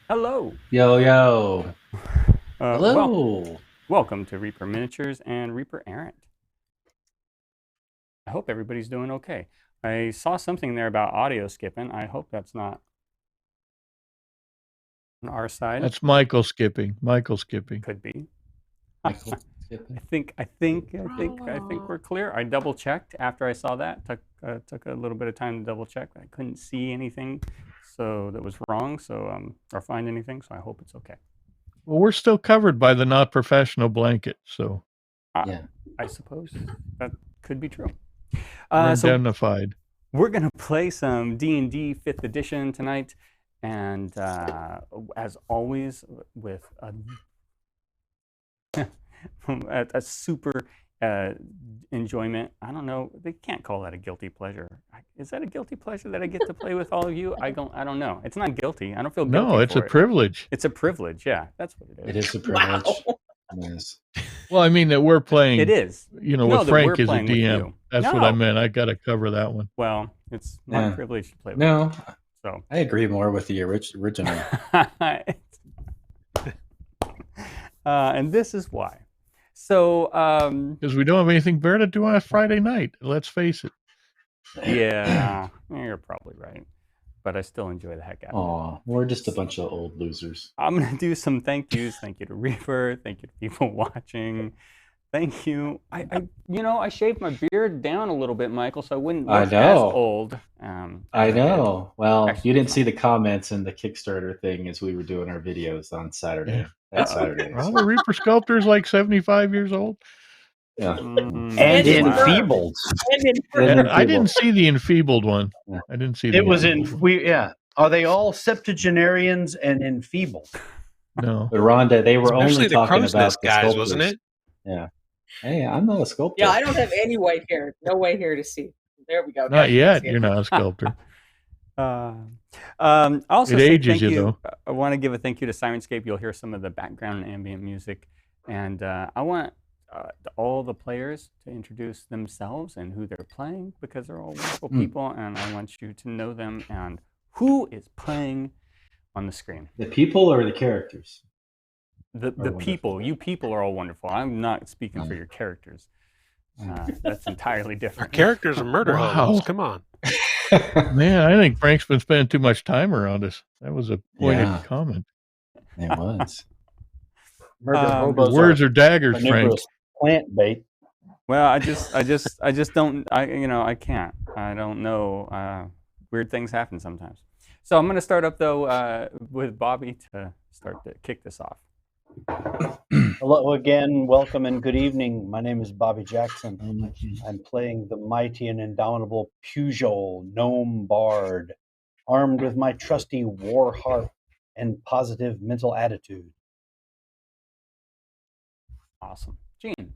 Hello. Yo, yo. Well, Hello. welcome to Reaper Miniatures and Reaper Errant. I hope everybody's doing okay. I saw something there about audio skipping. I hope that's not on our side. That's Michael skipping. Michael skipping. Could be. Michael. I think we're clear. I double checked after I saw that. Took a little bit of time to double check. I couldn't see anything, so that was wrong. So or find anything. So I hope it's okay. Well, we're still covered by the not professional blanket, so Yeah. I suppose that could be true. we're So indemnified. we're gonna play some D&D 5th edition tonight, and as always, with a super enjoyment. I don't know. They can't call that a guilty pleasure. Is that a guilty pleasure that I get to play with all of you? I don't know. It's not guilty. I don't feel guilty. No, it's for a it. privilege. It's a privilege. Yeah, that's what it is. It is a privilege. Wow. Yes. Well, I mean that we're playing. It is. You know, No, with that we're Frank as a playing with DM. you. That's what I meant. I got to cover that one. Well, it's my Yeah. privilege to play with No, you. So I agree more with the original. And this is why. So, Because we don't have anything better to do on a Friday night. Let's face it. yeah, you're probably right. But I still enjoy the heck out of it. Aw, we're just a bunch of old losers. I'm going to do some thank yous. Thank you to Reaper. Thank you to people watching. Thank you. I shaved my beard down a little bit, Michael, so I wouldn't look as old. I know. Well, Actually, you didn't see the comments in the Kickstarter thing as we were doing our videos on Saturday. Yeah. That Saturday. Well, the Reaper Sculptor's like 75 years old. Yeah. And enfeebled. I didn't see the enfeebled one. I didn't see. It was Are they all septuagenarians and enfeebled? No. But Rhonda, they were Especially only the talking crow's about nest the guys, sculptors. wasn't it? Yeah. Hey, I'm not a sculptor. Yeah, I don't have any white hair. No white hair to see. There we go. Not yet. You're not a sculptor. Also, it ages thank you, though. I want to give a thank you to Sirenscape. You'll hear some of the background and ambient music. And I want all the players to introduce themselves and who they're playing, because they're all wonderful people, and I want you to know them and who is playing on the screen. The people or the characters? The people. You people are all wonderful. I'm not speaking for your characters. That's entirely different. Our characters are murder hobos. Come on. Man, I think Frank's been spending too much time around us. That was a pointed comment. It was. Murder hobos. Words are daggers, Frank. Plant bait. Well, I just don't. I can't. I don't know. Weird things happen sometimes. So I'm going to start up though with Bobby to kick this off. Hello again, welcome and good evening. My name is Bobby Jackson. I'm playing the mighty and indomitable Pugh, gnome bard, armed with my trusty war harp and positive mental attitude. Awesome. Gene.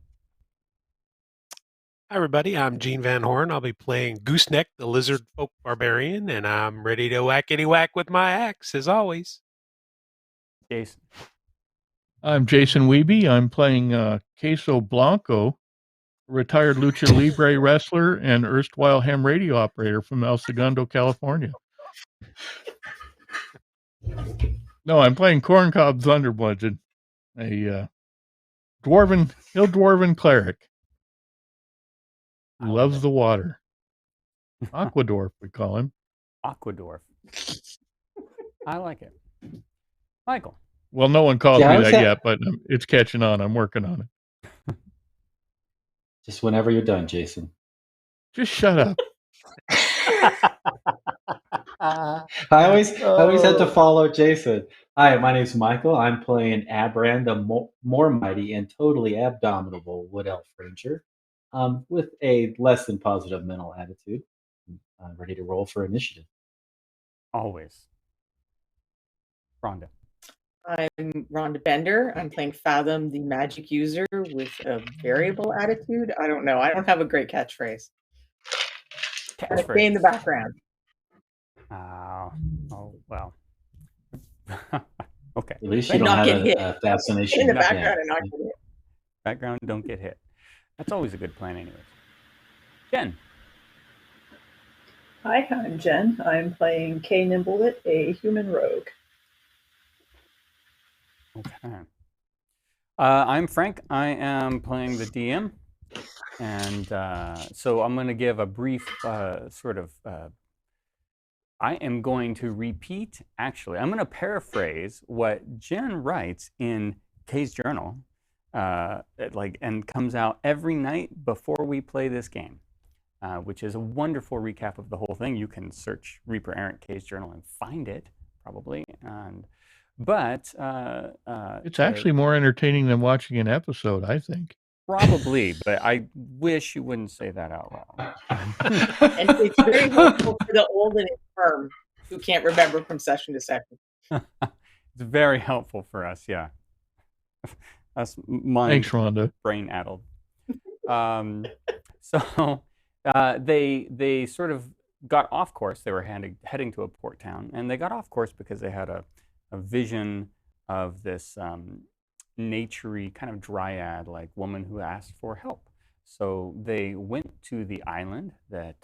Hi, everybody. I'm Gene Van Horn. I'll be playing Gooseneck, the lizard folk barbarian, and I'm ready to whackity whack with my axe, as always. Jason. I'm Jason Wiebe. I'm playing Queso Blanco, retired Lucha Libre wrestler and erstwhile ham radio operator from El Segundo, California. No, I'm playing Corncob Thunderbludgeon, a dwarven cleric who loves the water. Aquadorf, we call him. Aquadorf. I like it. Michael. Well, no one calls me that yet, but it's catching on. I'm working on it. Just whenever you're done, Jason. Just shut up. I always had to follow Jason. Hi, my name's Michael. I'm playing Abran, the more mighty and totally abdominable Wood Elf Ranger, with a less than positive mental attitude. I'm ready to roll for initiative. Always. Rhonda. I'm Rhonda Bender. I'm playing Fathom, the magic user with a variable attitude. I don't know. I don't have a great catchphrase. Stay in the background. Oh, well. Okay. At least you don't have a fascination. In the background and not get hit. Background, don't get hit. That's always a good plan anyways. Jen. Hi, I'm Jen. I'm playing Kay Nimblelit, a human rogue. Okay. I'm Frank. I am playing the DM, and so I'm going to give a brief I am going to repeat. Actually, I'm going to paraphrase what Jen writes in Kay's journal, and comes out every night before we play this game, which is a wonderful recap of the whole thing. You can search Reaper Errant Kay's journal and find it probably, but It's actually more entertaining than watching an episode, I think. probably, but I wish you wouldn't say that out loud. And it's very helpful for the old and infirm who can't remember from session to session. It's very helpful for us, yeah. That's Thanks, Rhonda. brain addled. So they sort of got off course. They were heading to a port town, and they got off course because they had a vision of this naturey kind of dryad-like woman who asked for help. So they went to the island that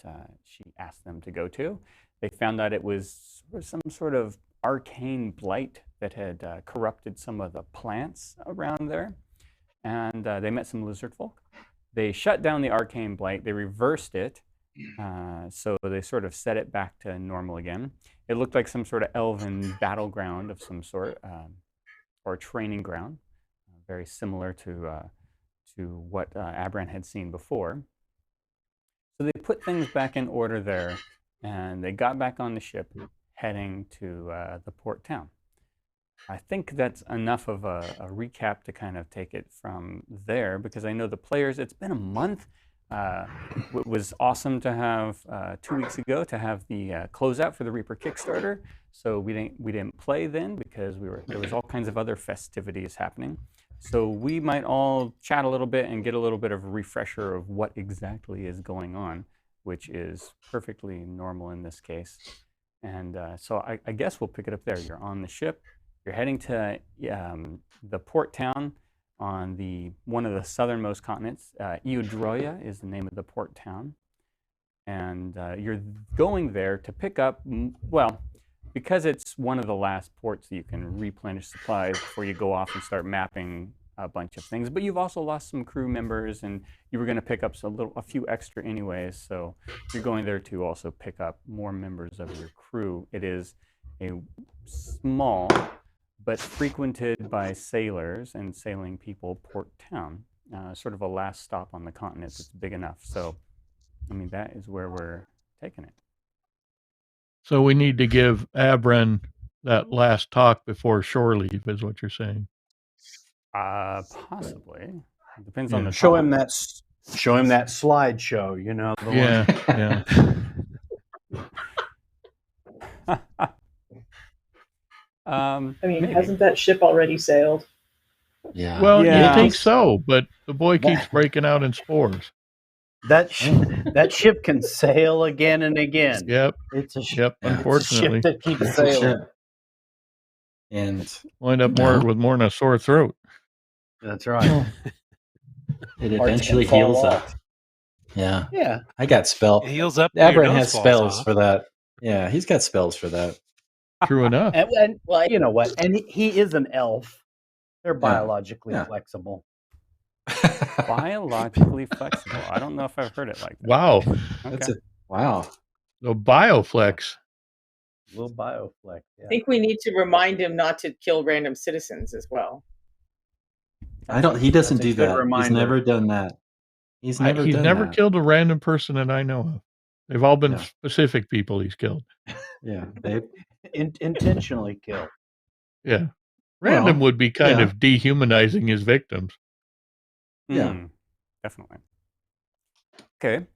she asked them to go to. They found out it was some sort of arcane blight that had corrupted some of the plants around there. And they met some lizard folk. They shut down the arcane blight. They reversed it. So they sort of set it back to normal again. It looked like some sort of elven battleground of some sort, or training ground, very similar to what Abran had seen before. So they put things back in order there, and they got back on the ship, heading to the port town. I think that's enough of a recap to kind of take it from there, because I know the players, it's been a month. It was awesome to have 2 weeks ago to have the closeout for the Reaper Kickstarter. So we didn't play then because there was all kinds of other festivities happening. So we might all chat a little bit and get a little bit of a refresher of what exactly is going on, which is perfectly normal in this case. And so I guess we'll pick it up there. You're on the ship. You're heading to the port town on one of the southernmost continents. Eudroia is the name of the port town. And you're going there to pick up, well, because it's one of the last ports that you can replenish supplies before you go off and start mapping a bunch of things. But you've also lost some crew members, and you were going to pick up a few extra anyways. So you're going there to also pick up more members of your crew. It is a small but frequented by sailors and sailing people port town, sort of a last stop on the continent that's big enough. So, I mean, that is where we're taking it. So we need to give Abran that last talk before shore leave, is what you're saying. Possibly. It depends on the show talk. him that slideshow, you know. The Yeah, one. yeah. I mean, maybe. hasn't that ship already sailed? Yeah. Well, Yeah. you think so, but the boy keeps breaking out in spores. That ship can sail again and again. Yep. It's a Yep. Yeah. Unfortunately, ship that keeps It's a sailing. ship. And wind up No. with more than a sore throat. That's right. it Parts eventually can fall heals off. up. Yeah. Yeah. I got spell. It heals up. till your Abran nose has falls spells off. for that. Yeah, he's got spells for that. True enough. And well, you know what? And he is an elf. They're biologically Yeah. flexible. Biologically flexible. I don't know if I've heard it like that. Wow. That's Okay. it. Wow. The bioflex. Little bioflex. I Yeah. think we need to remind him not to kill random citizens as well. He doesn't That's a do good that. reminder. He's never done that. He's never He's done never that. killed a random person that I know of. They've all been Yeah. specific people he's killed. Yeah. They Intentionally killed. Yeah. Random Well, would be kind yeah. of dehumanizing his victims. Yeah. Definitely. Okay.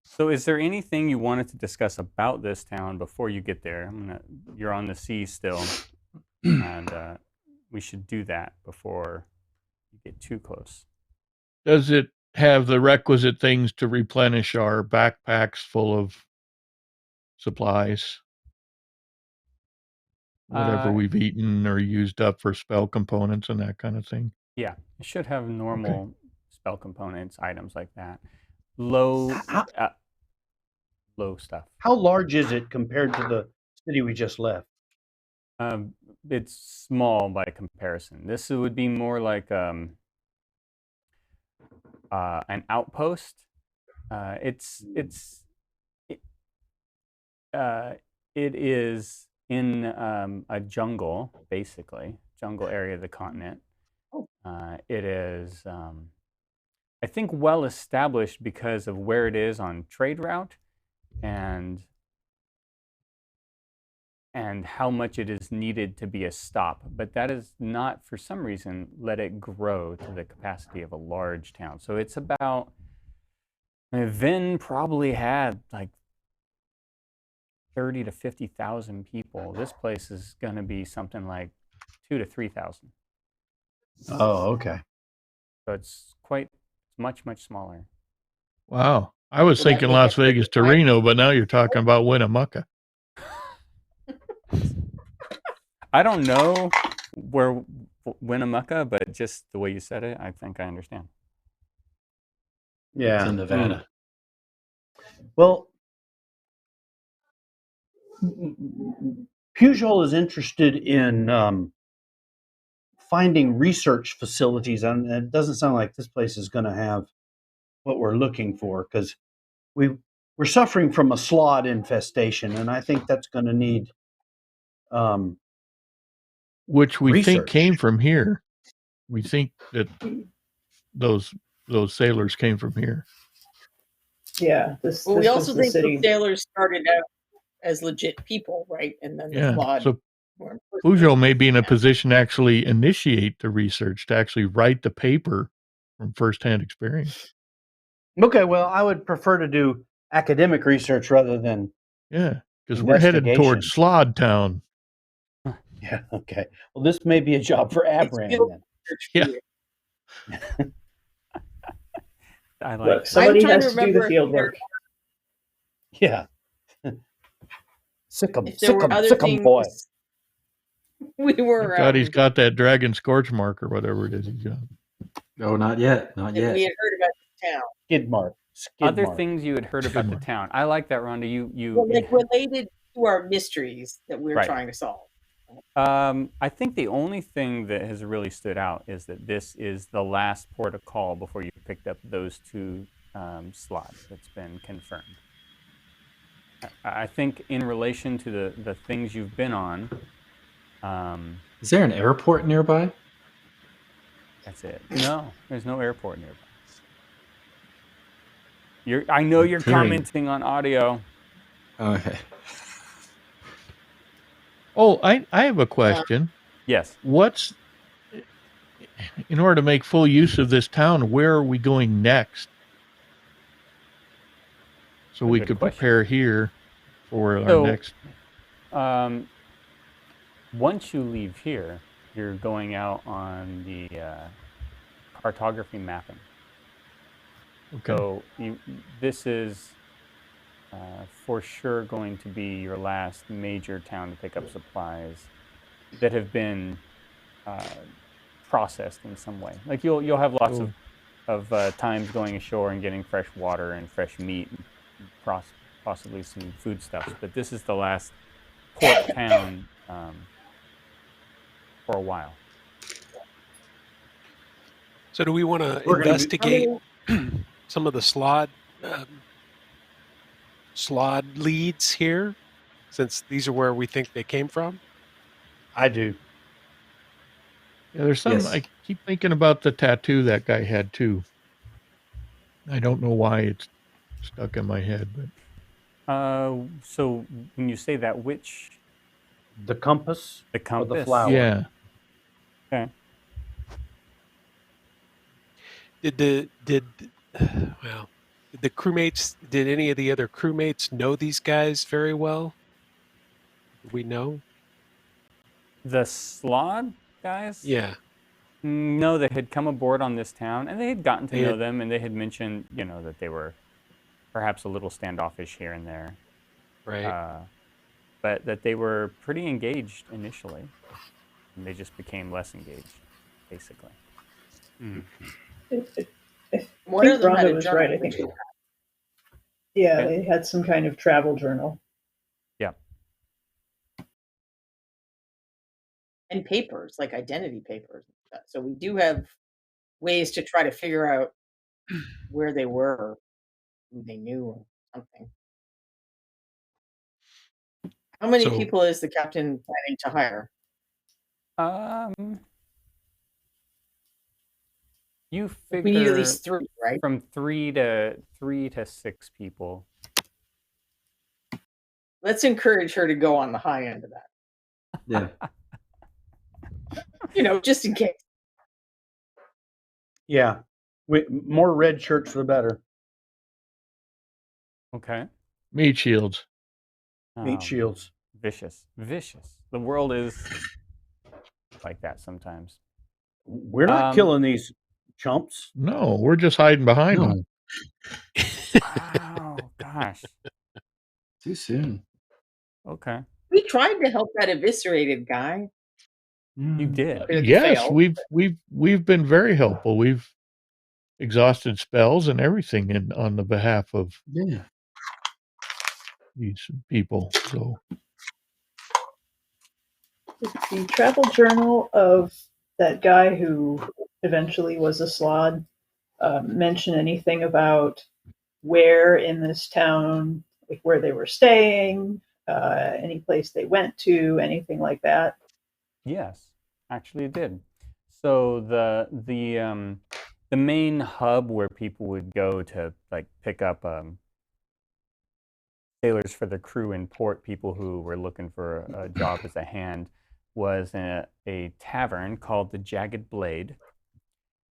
So is there anything you wanted to discuss about this town before you get there? You're on the sea still, and we should do that before you get too close. Does it have the requisite things to replenish our backpacks full of supplies? Whatever we've eaten or used up for spell components and that kind of thing. Yeah, it should have normal spell components, items like that. Low stuff. How large is it compared to the city we just left? it's small by comparison. This would be more like an outpost. It is in a jungle, basically, jungle area of the continent. It is, I think, well established because of where it is on trade route and how much it is needed to be a stop. But that is not, for some reason, let it grow to the capacity of a large town. So it's about, Vin probably had like 30 to 50,000 people. This place is going to be something like 2 to 3,000. Oh, okay. So it's quite much smaller. Wow. I was Will that thinking make Las it like Vegas to Reno, but now you're talking about Winnemucca. I don't know where Winnemucca, but just the way you said it, I think I understand. Yeah. It's in Nevada. Well, Pugh is interested in finding research facilities, and it doesn't sound like this place is going to have what we're looking for, because we're suffering from a sloth infestation, and I think that's going to need which we think research. came from here. We think that those sailors came from here. Yeah, this. Well, this we was also the think city. the sailors started out as legit people, right? And then the Yeah. flawed So were Pugh may be in a position to actually initiate the research, to actually write the paper from firsthand experience. Okay, well, I would prefer to do academic research rather than Yeah, because we're headed towards Slod Town. Yeah. Okay. Well, this may be a job for Abran then. Yeah. I like Look, that. somebody trying has to to do the remember field if there- work. Yeah. Sick 'em, if there sick were 'em, other sick 'em, boy. things we were Thank God he's got that dragon scorch mark or whatever it is he's got. No, not yet. Not that yet. we had heard about the town. Skid mark. Other mark. things you had heard about the Skidmore. town. I like that, Rhonda. Well, like related to our mysteries that we're Right. trying to solve. I think the only thing that has really stood out is that this is the last port of call before you picked up those two slots. That's been confirmed. I think in relation to the things you've been on, Is there an airport nearby? that's it. No, there's no airport nearby. I know you're Okay. commenting on audio. Okay. Oh, I have a question. Yes. What's, in order to make full use of this town, where are we going next? So we Good could question. prepare here for our So- next. Once you leave here, you're going out on the cartography mapping. Okay. So this is for sure going to be your last major town to pick up supplies that have been processed in some way. Like you'll have lots of times going ashore and getting fresh water and fresh meat and possibly some foodstuffs. But this is the last port town for a while. So do we want to We're gonna be- investigate some of the slod leads here, since these are where we think they came from? I do. Yeah, there's some, Yes. I keep thinking about the tattoo that guy had too. I don't know why it's stuck in my head, but So when you say that, which The compass. the compass? the flower. yeah. Okay. Did the crewmates? Did any of the other crewmates know these guys very well? Do we know? The Slod guys? Yeah. No, they had come aboard on this town, and they had gotten to They know had- them, and they had mentioned, that they were perhaps a little standoffish here and there, Right. but that they were pretty engaged initially, and they just became less engaged, basically. One of them had Rhonda a was journal. right. I think. Yeah, Okay. they had some kind of travel journal. Yeah. and papers, like identity papers and stuff. So we do have ways to try to figure out where they were, who they knew, or something. How many So- people is the captain planning to hire? You We need at figure least 3, right? from 3 to 6 people. Let's encourage her to go on the high end of that. Yeah. Just in case. Yeah. More red shirts, the better. Okay. Meat shields. Meat shields. Vicious. The world is like that sometimes. We're not killing these chumps. No, we're just hiding behind them. Wow, gosh. Too soon. Okay. We tried to help that eviscerated guy. You did. It Yes, failed. we've been very helpful. We've exhausted spells and everything on the behalf of these people. So Did the travel journal of that guy who eventually was a slod mention anything about where in this town, like where they were staying, any place they went to, anything like that? Yes, actually it did. So the main hub where people would go to like pick up sailors for the crew in port, people who were looking for a job as a hand, was a tavern called the Jagged Blade.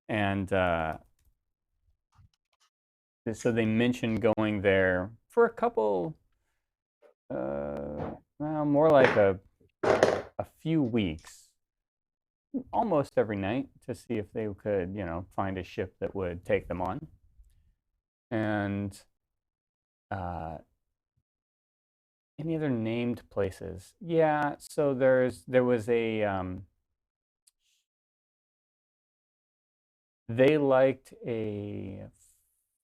And so they mentioned going there for a couple, more like a few weeks, almost every night, to see if they could, find a ship that would take them on. And any other named places? Yeah, so there was a they liked a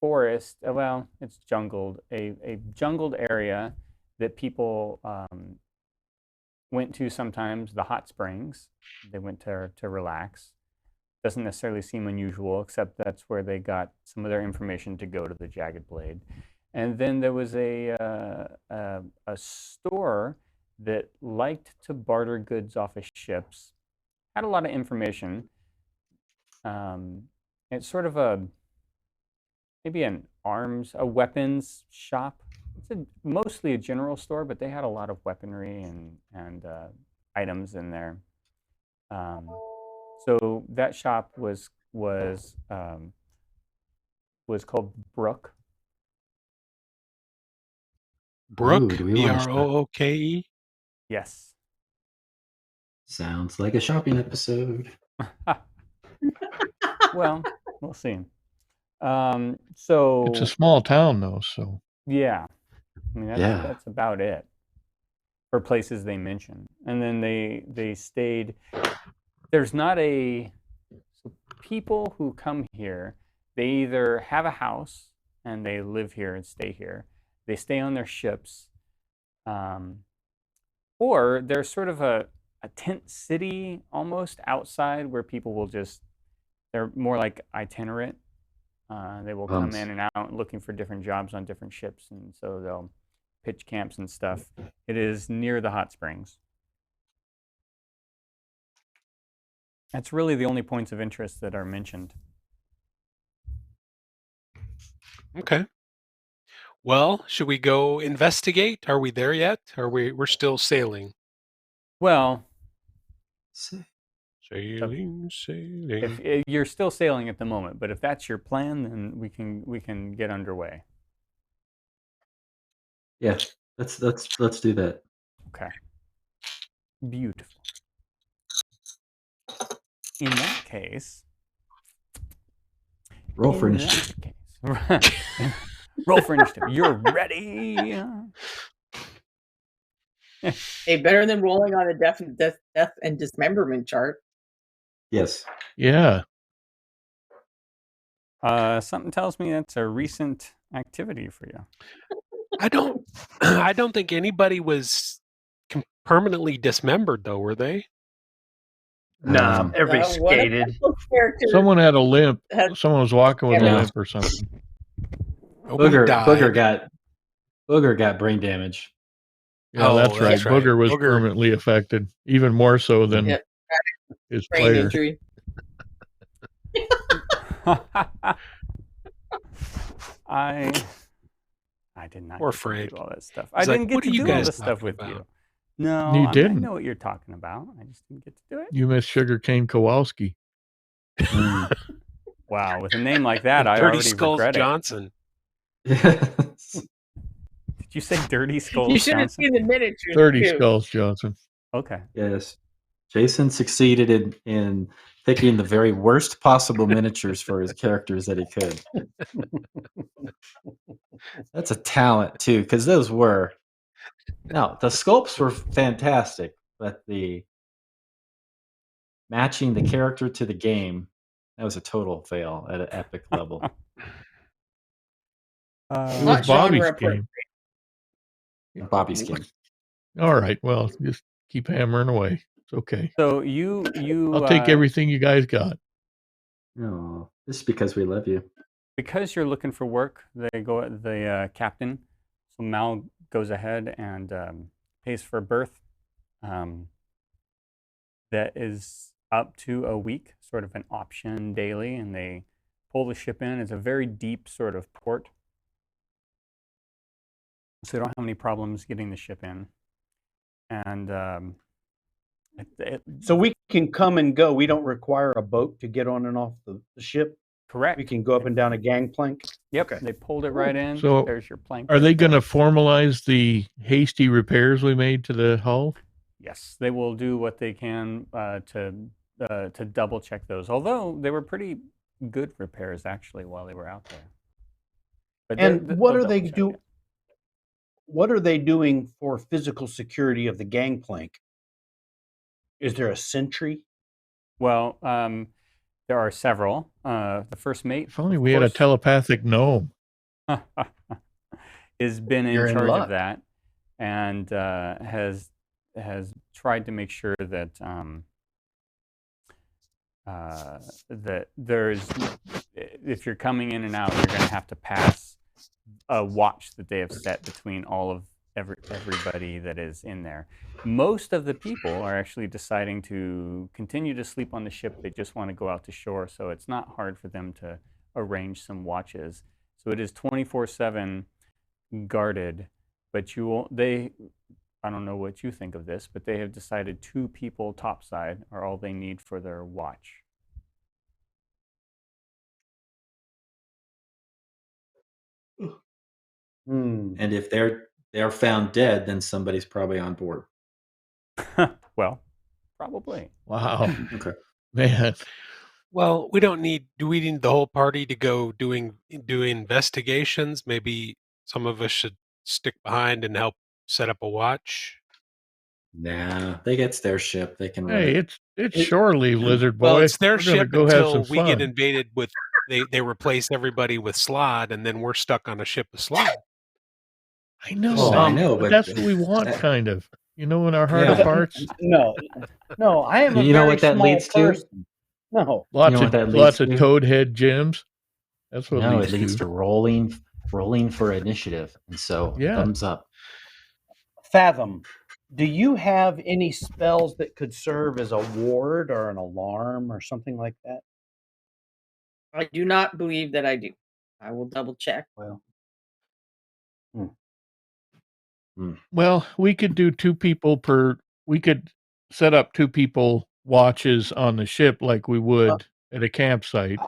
forest. Well, it's jungled, a jungled area that people went to sometimes. The hot springs. They went to relax. Doesn't necessarily seem unusual, except that's where they got some of their information to go to the Jagged Blade. And then there was a store that liked to barter goods off of ships. Had a lot of information. It's sort of maybe a weapons shop. It's mostly a general store, but they had a lot of weaponry and items in there. So that shop was called Brook. Brooke, Ooh, do we wanna start? Brooke. Yes. Sounds like a shopping episode. Well, we'll see. So it's a small town, though. So yeah, I mean Yeah. that's about it for places they mention. And then they stayed. There's not so people who come here, they either have a house and they live here and stay here. They stay on their ships, or there's sort of a tent city almost outside where people will they're more like itinerant. They will come in and out looking for different jobs on different ships, and so they'll pitch camps and stuff. It is near the hot springs. That's really the only points of interest that are mentioned. Okay. Well, should we go investigate? Are we there yet? We're still sailing? Well, Sailing. if you're still sailing at the moment, but if that's your plan, then we can get underway. Yeah, let's do that. Okay. Beautiful. In that case, roll for initiative. Roll for initiative. You're ready. Hey, better than rolling on a death and dismemberment chart. Yes. yeah, Something tells me that's a recent activity for you. I don't think anybody was permanently dismembered, though, were they? Nah, everybody What a skated. couple character Someone had a limp. had- Someone was walking with a Yeah. limp or something. Nobody died. Booger got brain damage. Yeah, Oh, that's right. that's right. Booger was Booger- permanently affected, even more so than Yep. his brain player. injury. I did not Poor get to Frank. do all that stuff. He's I like, didn't get "What to are you do all guys this stuff talking with about?" you. No, You I didn't. know what you're talking about. I just didn't get to do it. You missed Sugarcane Kowalski. Wow, with a name like that, I Dirty already Skulls regret it. Johnson. Yes. Did you say Dirty Skulls You should have Johnson? seen the miniatures 30 too. Skulls Johnson. Okay. Yes. Jason succeeded in picking the very worst possible miniatures for his characters that he could. That's a talent too, because those were. No, the sculpts were fantastic, but the matching the character to the game, that was a total fail at an epic level. It was Not Bobby's genre game. Bobby's game. All right. Well, just keep hammering away. It's okay. So you I'll take everything you guys got. No, this is because we love you. because you're looking for work. The captain, so Mal goes ahead and pays for a berth. That is up to a week, sort of an option daily, and they pull the ship in. It's a very deep sort of port, so they don't have any problems getting the ship in. And So we can come and go. We don't require a boat to get on and off the ship. correct. We can go up and down a gangplank. Yep, Okay. they pulled it right in. So there's your plank. Are they right there. going to formalize the hasty repairs we made to the hull? Yes, they will do what they can to double check those. Although they were pretty good repairs actually while they were out there. But And what they'll are they double check do? it. What are they doing for physical security of the gangplank? Is there a sentry? Well, there are several. The first mate, If only of we had a course, telepathic gnome. has been in You're in charge luck. of that, and has tried to make sure that that there's, if you're coming in and out, you're going to have to pass a watch that they have set between all of everybody that is in there. Most of the people are actually deciding to continue to sleep on the ship. They just want to go out to shore, so it's not hard for them to arrange some watches. So it is 24/7 guarded, but you won't. I don't know what you think of this, but they have decided 2 people topside are all they need for their watch. Hmm. And if they're found dead, then somebody's probably on board. Well, probably. Wow. Okay. Man. Well, do we need the whole party to go do investigations? Maybe some of us should stick behind and help set up a watch. Nah, it's their ship. They can run Hey, it. it's shore leave, lizard boy. Well, it's their We're gonna ship go have some until we get fun. invaded with they replace everybody with Slod, and then we're stuck on a ship of Slod. I know. Oh, I know, but but that's what we want, kind of. You know, in our heart of Yeah. hearts, No, I am a You know very what that small leads to? person. No, lots know of what that lots leads of to? toad head gems. That's what No, leads it leads to. to rolling for initiative. And so Yeah. thumbs up. Fathom. Do you have any spells that could serve as a ward or an alarm or something like that? I do not believe that I do. I will double check. Well, Well, we could do 2 people per. We could set up 2 people watches on the ship like we would at a campsite.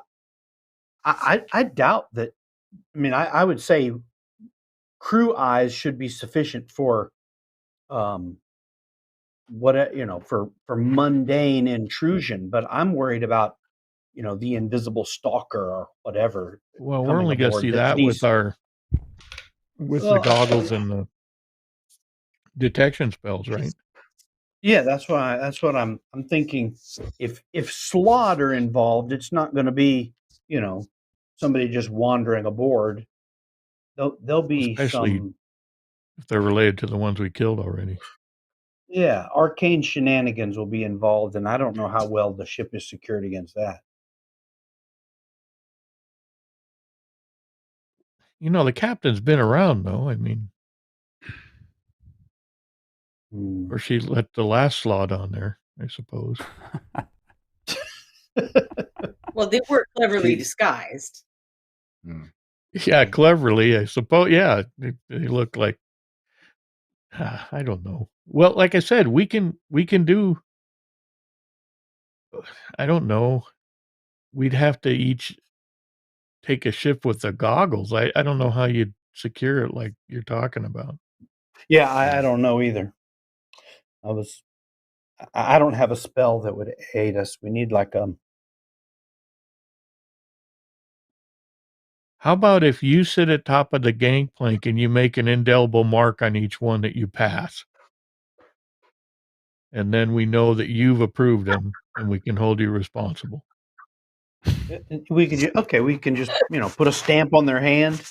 I doubt that. I mean, I would say crew eyes should be sufficient for for mundane intrusion, but I'm worried about the invisible stalker or whatever. Well, we're coming only going to aboard see that that with the goggles and the detection spells, right? Yeah, that's what I'm thinking. If Slod are involved, it's not going to be somebody just wandering aboard. There'll be Especially some. if they're related to the ones we killed already. Yeah, arcane shenanigans will be involved, and I don't know how well the ship is secured against that. The captain's been around, though. I mean, or she let the last slot on there, I suppose. Well, they were cleverly disguised. Yeah, cleverly, I suppose. Yeah, they look like, I don't know. Well, like I said, we can do, I don't know. We'd have to each take a ship with the goggles. I don't know how you'd secure it like you're talking about. Yeah, I don't know either. I don't have a spell that would aid us. We need like How about if you sit at top of the gangplank and you make an indelible mark on each one that you pass? And then we know that you've approved them and we can hold you responsible. we can just put a stamp on their hand,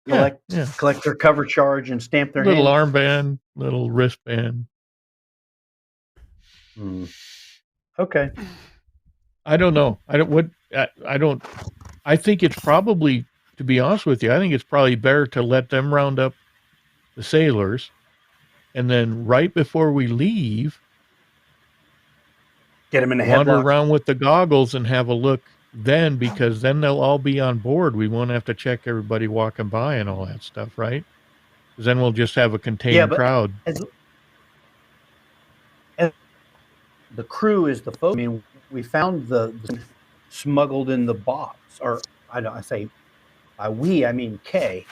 collect their cover charge, and stamp their little hand. armband, little wristband. Okay. I don't know. I think it's probably, to be honest with you, I think it's probably better to let them round up the sailors, and then right before we leave, get them in a wander headlock around with the goggles and have a look then, because then they'll all be on board. We won't have to check everybody walking by and all that stuff, right? Because then we'll just have a contained crowd. As the crew is the focus. I mean, we found the smuggled in the box, or I mean K.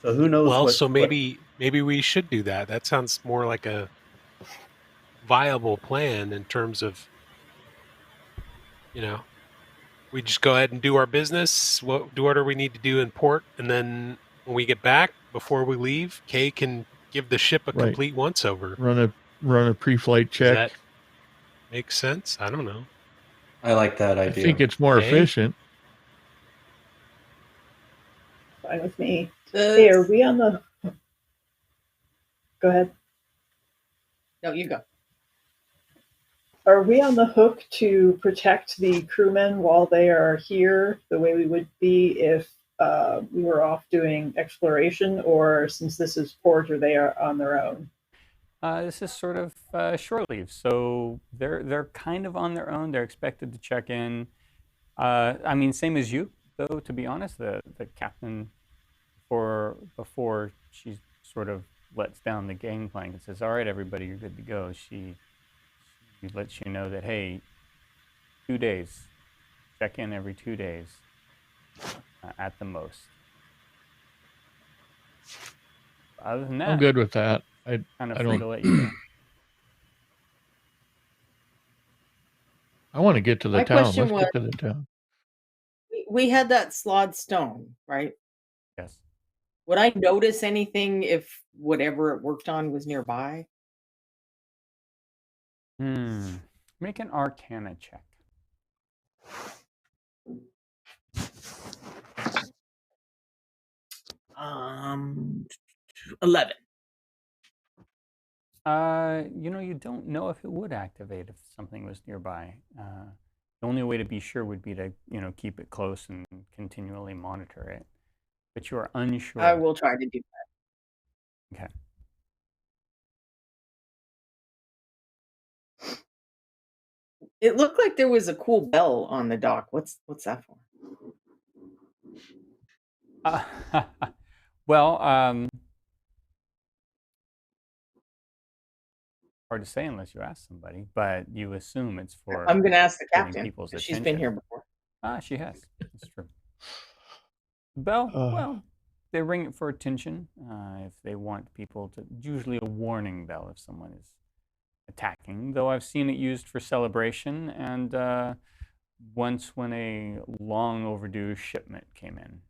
So who knows? Well, so maybe we should do that. That sounds more like a viable plan in terms of, we just go ahead and do our business. What order we need to do in port, and then when we get back, before we leave, Kay can give the ship a complete once-over. Run a pre-flight check. Does that make sense? I don't know. I like that idea. I think it's more efficient. Fine with me. Hey, are we on the... Go ahead. No, you go. Are we on the hook to protect the crewmen while they are here the way we would be if we were off doing exploration, or since this is port, or they are on their own? This is sort of shore leave, so they're kind of on their own. They're expected to check in. I mean, same as you, though. To be honest, the captain, before she sort of lets down the gangplank and says, "All right, everybody, you're good to go." She lets you know that, hey, 2 days, check in every 2 days at the most. Other than that, I'm good with that. I don't. To let you go. I want to get to the My town. question Let's get to the town. We had that slod stone, right? Yes. Would I notice anything if whatever it worked on was nearby? Make an Arcana check. 11. You don't know if it would activate if something was nearby. The only way to be sure would be to, keep it close and continually monitor it. But you are unsure. I will try to do that. Okay. It looked like there was a cool bell on the dock. What's that for? Well, hard to say unless you ask somebody, but you assume it's for. I'm going to ask the getting captain. people's She's attention. been here before. She has. That's true. Bell, well, they ring it for attention if they want people to. Usually a warning bell if someone is attacking, though I've seen it used for celebration and once when a long overdue shipment came in.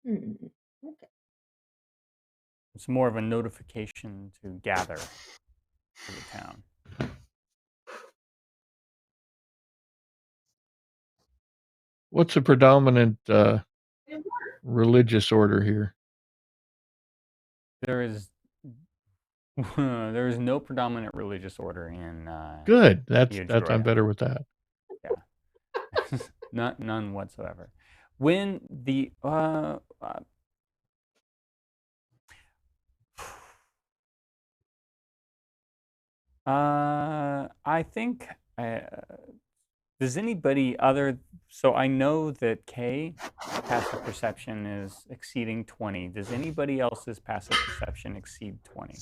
Okay. It's more of a notification to gather to the town. What's the predominant religious order here? There is there is no predominant religious order in Good. That's I'm Eudroia. better with that. Yeah. None whatsoever. When the I think does anybody other so I know that K passive perception is exceeding 20. Does anybody else's passive perception exceed 20?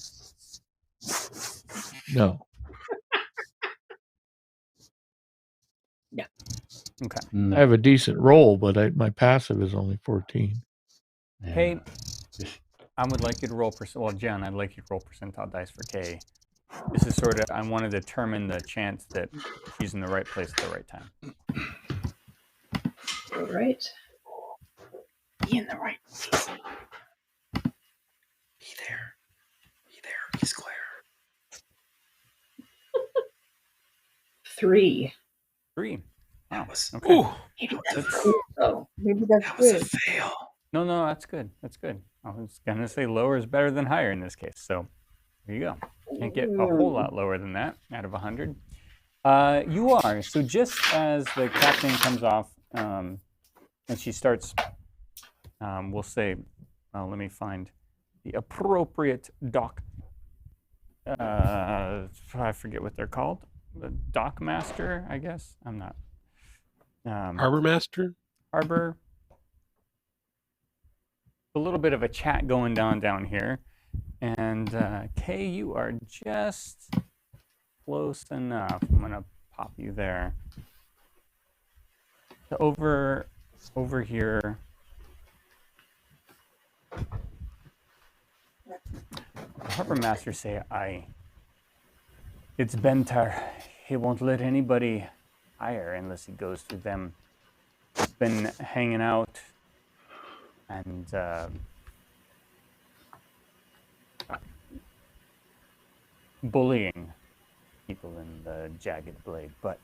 No. No. Okay. No. I have a decent roll, but my passive is only 14. Yeah. Hey, I would like you to roll well, Jen, I'd like you to roll percentile dice for K. This is sort of I want to determine the chance that she's in the right place at the right time. All right. Be in the right place. Be there. Be square. 3. 3. Wow. Okay. Ooh, Maybe that's That's- good, though. Maybe that's That was a good. fail. No, that's good. That's good. I was gonna say lower is better than higher in this case. So there you go. Can't get a whole lot lower than that out of 100. You are. So just as the captain comes off and she starts, we'll say, let me find the appropriate dock. I forget what they're called. The dock master, I guess. I'm not. Harbor Master? Harbor. A little bit of a chat going down here. And Kay, you are just close enough. I'm going to pop you there. So over here. The harbor master say, it's Bentar. He won't let anybody hire unless he goes through them. He's been hanging out and bullying people in the Jagged Blade, but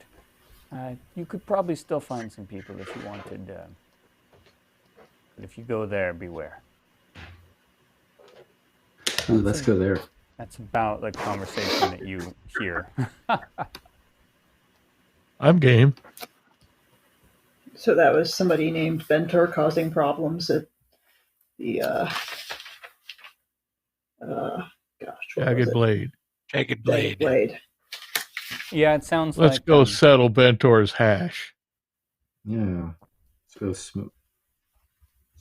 you could probably still find some people if you wanted. But if you go there, beware. Ooh, let's go there. That's about the conversation that you hear. I'm game. So that was somebody named Bentor causing problems at the gosh, what was Jagged it? Blade. Jagged Jagged Blade. Blade. Yeah, it sounds Let's like go settle Bentor's hash. Yeah. Let's go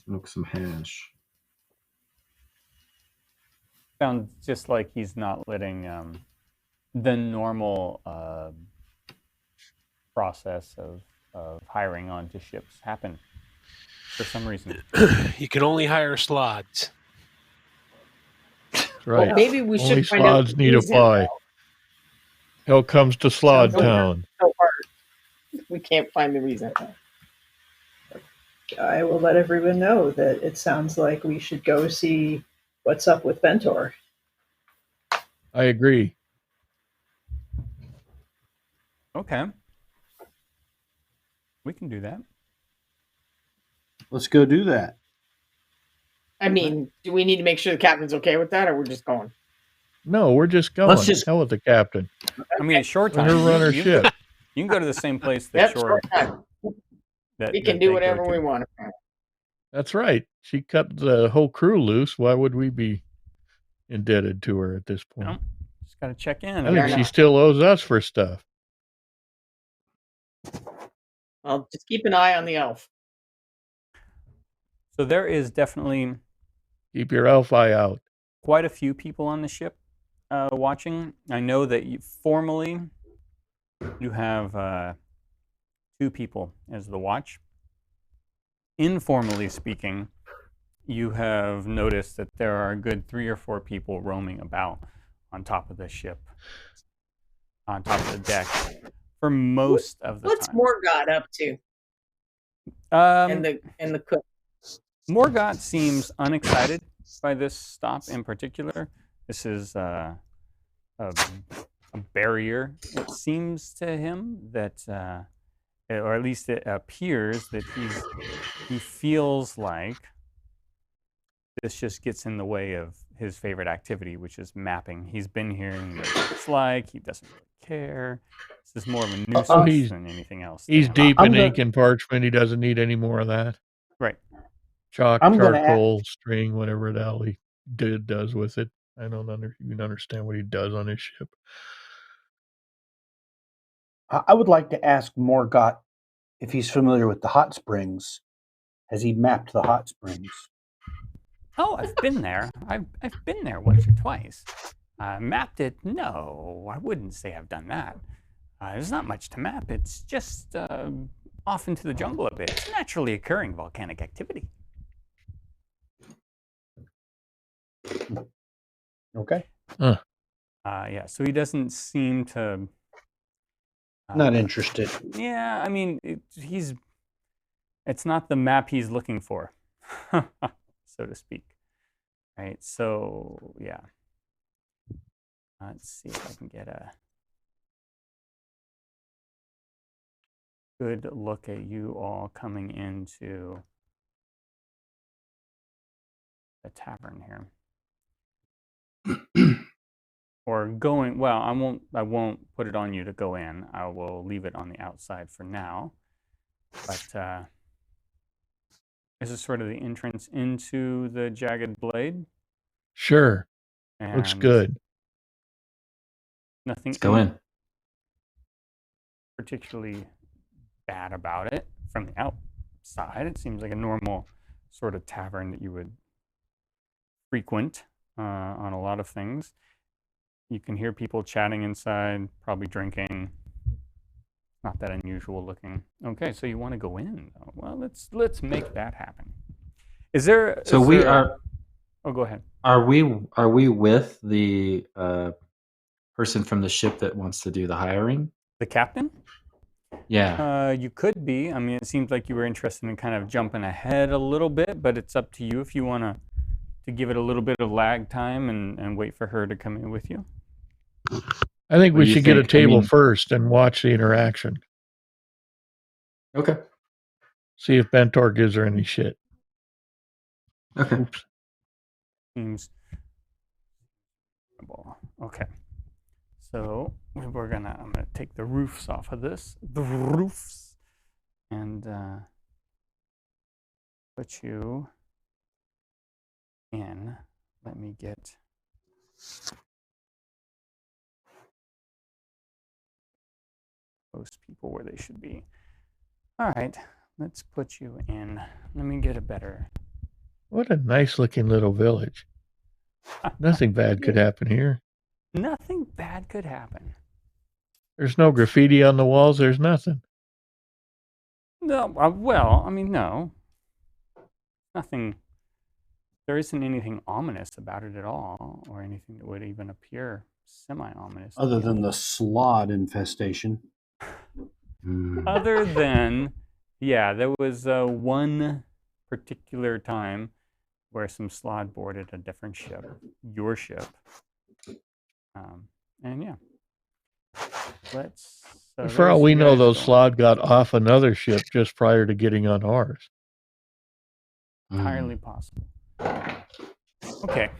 smoke some hash. sounds just like he's not letting the normal process of hiring onto ships happen for some reason. You can only hire slots. That's right. Well, maybe we Only should find out slods the need a reason, pie. though. Hell comes to Slod Sounds like- Town. So hard. We can't find the reason. I will let everyone know that it sounds like we should go see what's up with Bentor. I agree. Okay. We can do that. Let's go do that. I mean, do we need to make sure the captain's okay with that, or we're just going? No, we're just going. Let's just- Hell with the captain. I mean, it's short Let time. her run her You ship. can go to the same place that Yep, shore. short time. That, We that can they do go whatever to. we want. That's right. She cut the whole crew loose. Why would we be indebted to her at this point? No, just got to check in. I every think now- she still owes us for stuff. I'll just keep an eye on the elf. So there is definitely Keep your elf eye out. quite a few people on the ship watching. I know that formally you have 2 people as the watch. Informally speaking, you have noticed that there are a good 3 or 4 people roaming about on top of the ship, on top of the deck, for most of the What's time. Morgott up to? And the cook. Morgott seems unexcited by this stop in particular. This is a barrier. It seems to him that, or at least it appears that he feels like this just gets in the way of his favorite activity, which is mapping. He's been here and he knows what it's like. He doesn't really care. This is more of a nuisance than anything else. to He's him. deep in ink and parchment. He doesn't need any more of that. Right. Chalk, I'm gonna charcoal, string, whatever the hell he does with it. I don't even understand what he does on his ship. I would like to ask Morgott if he's familiar with the hot springs. Has he mapped the hot springs? Oh, I've been there. I've been there once or twice. Mapped it? No, I wouldn't say I've done that. There's not much to map. It's just off into the jungle a bit. It's naturally occurring volcanic activity. Okay. Yeah, so he doesn't seem to... Not interested. Yeah, I mean, it's not the map he's looking for, so to speak. Right, so, yeah. Let's see if I can get a good look at you all coming into the tavern here. Or going, well, I won't put it on you to go in. I will leave it on the outside for now. But this is sort of the entrance into the Jagged Blade. Sure. Looks good. Nothing Let's go in. particularly bad about it from the outside. It seems like a normal sort of tavern that you would frequent on a lot of things. You can hear people chatting inside, probably drinking. Not that unusual looking. Okay, so you want to go in? Well, let's make that happen. Is there? So is we there are. Oh, go ahead. Are we with the person from the ship that wants to do the hiring? The captain? Yeah. You could be. I mean, it seems like you were interested in kind of jumping ahead a little bit, but it's up to you if you want to give it a little bit of lag time and wait for her to come in with you. I think What we do you should get a think? I table mean- first and watch the interaction. Okay. See if Bentor gives her any shit. Okay. Oops. Seems okay. So I'm gonna take the roofs off of this. The roofs. And put you in. Let me get most people where they should be. All right, let's put you in. Let me get a better. What a nice looking little village. Nothing bad could happen here. Nothing bad could happen. There's no graffiti on the walls. There's nothing. No, well, I mean, no. Nothing. There isn't anything ominous about it at all, or anything that would even appear semi-ominous. Other than the slod infestation. Other than, yeah, there was one particular time where some slod boarded a different ship, your ship. And yeah. For all we know, those slod got off another ship just prior to getting on ours. Entirely possible. Okay,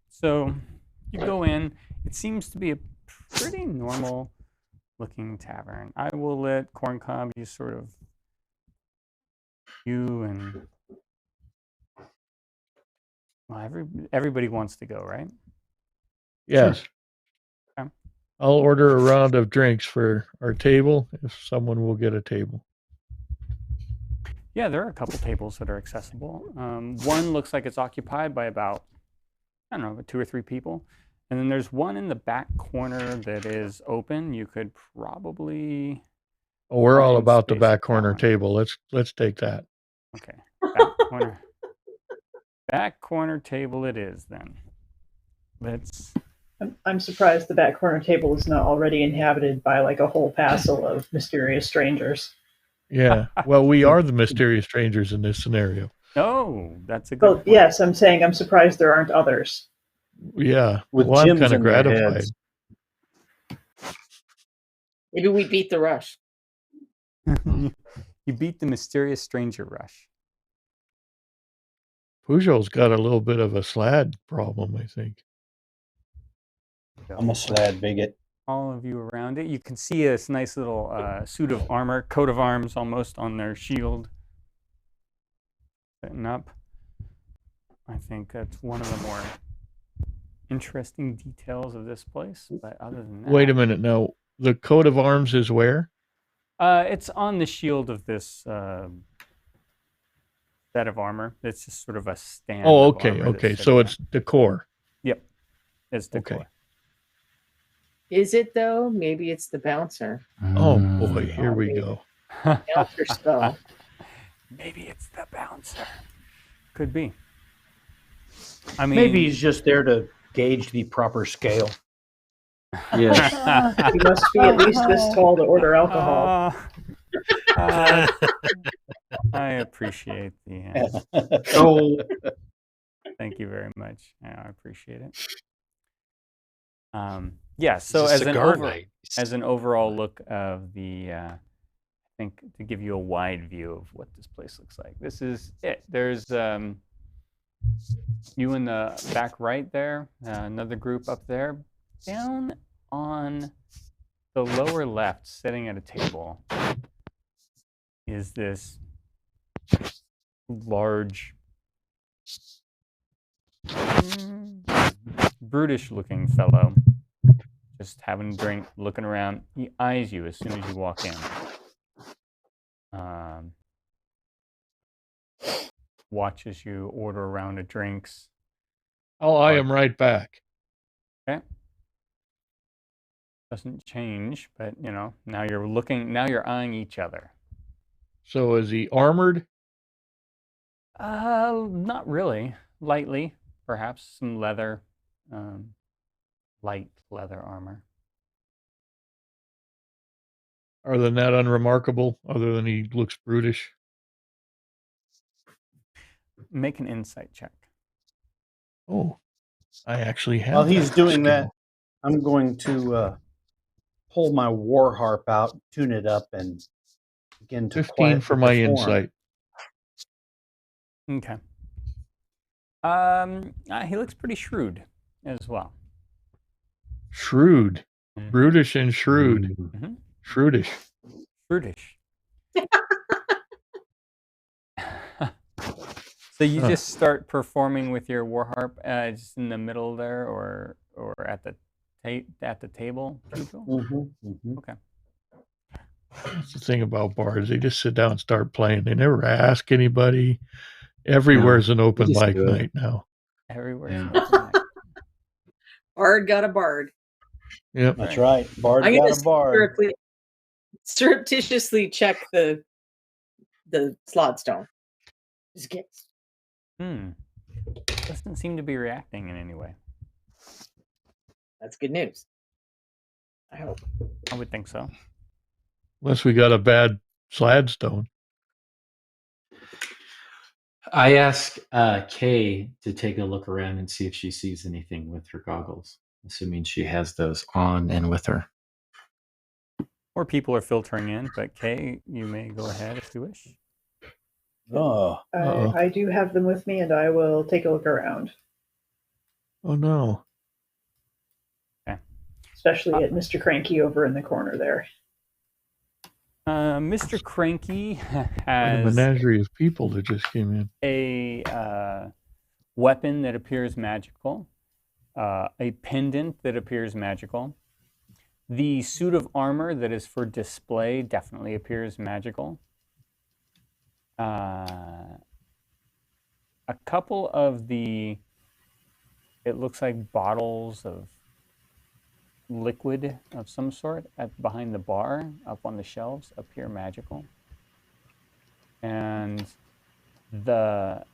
so you go in. It seems to be a pretty normal looking tavern. I will let Corncob, you sort of, you and, well, everybody wants to go, right? Yes. Sure. Okay. I'll order a round of drinks for our table if someone will get a table. Yeah, there are a couple tables that are accessible. One looks like it's occupied by about, I don't know, 2 or 3 people. And then there's one in the back corner that is open. You could probably... Oh, we're all about the back corner table. Let's take that. Okay, back corner. Back corner table it is then. Let's... I'm surprised the back corner table is not already inhabited by like a whole passel of mysterious strangers. Yeah, well, we are the mysterious strangers in this scenario. Oh, that's a good point. Yes, I'm saying I'm surprised there aren't others. Yeah, With well, I'm gyms kind of in their gratified. heads. Maybe we beat the rush. You beat the mysterious stranger rush. Peugeot's got a little bit of a slad problem, I think. I'm a slad bigot. All of you around it. You can see this nice little suit of armor, coat of arms almost on their shield. Setting up. I think that's one of the more interesting details of this place. But other than that, Wait a minute. Now, the coat of arms is where? It's on the shield of this set of armor. It's just sort of a stand. Oh, of okay, armor that's okay. sitting So there. it's decor. Yep, it's decor. Okay. Is it though? Maybe it's the bouncer. Oh boy, here we go. Bouncer spell. Maybe it's the bouncer. Could be. I mean, Maybe he's just there to gauge the proper scale. Yes. You must be at least this tall to order alcohol. I appreciate the. Oh, Thank you very much. Yeah, I appreciate it. Yeah. So It's a cigar night. as an overall look of the, I think to give you a wide view of what this place looks like. This is it. There's you in the back right there. Another group up there. Down on the lower left, sitting at a table, is this large, brutish-looking fellow, just having a drink, looking around. He eyes you as soon as you walk in. Watches you order a round of drinks. I'll eye him right back. Okay. Doesn't change, but you know, now you're looking. Now you're eyeing each other. So is he armored? Not really. Lightly, perhaps some leather, light leather armor. Other than that, unremarkable, other than he looks brutish. Make an insight check. Oh, I actually have. While he's that doing that, skill. I'm going to pull my war harp out, tune it up, and begin to 15 quiet for the my form. insight. Okay. He looks pretty shrewd as well. Shrewd, brutish, and shrewd. Mm-hmm. Shrewdish. Shrewdish. So you just start performing with your war harp, just in the middle there, or at the table. Okay. That's the thing about bars. They just sit down and start playing. They never ask anybody. Everywhere's an open just mic do it. night now. Everywhere's Yeah. an open mic. Bard got a bard. Yep. That's right. Bard I'm got gonna a bard. surreptitiously check the slot stone. Just guess. Doesn't seem to be reacting in any way. That's good news. I hope. I would think so. Unless we got a bad slad stone. I asked Kay to take a look around and see if she sees anything with her goggles, assuming she has those on and with her. More people are filtering in, but Kay, you may go ahead if you wish. Oh, I do have them with me, and I will take a look around, Oh no. especially at Mr. Cranky over in the corner there. Mr. Cranky And a has menagerie of people that just came in. a weapon that appears magical, a pendant that appears magical. The suit of armor that is for display definitely appears magical. A couple of it looks like bottles of liquid of some sort behind the bar, up on the shelves, appear magical. And there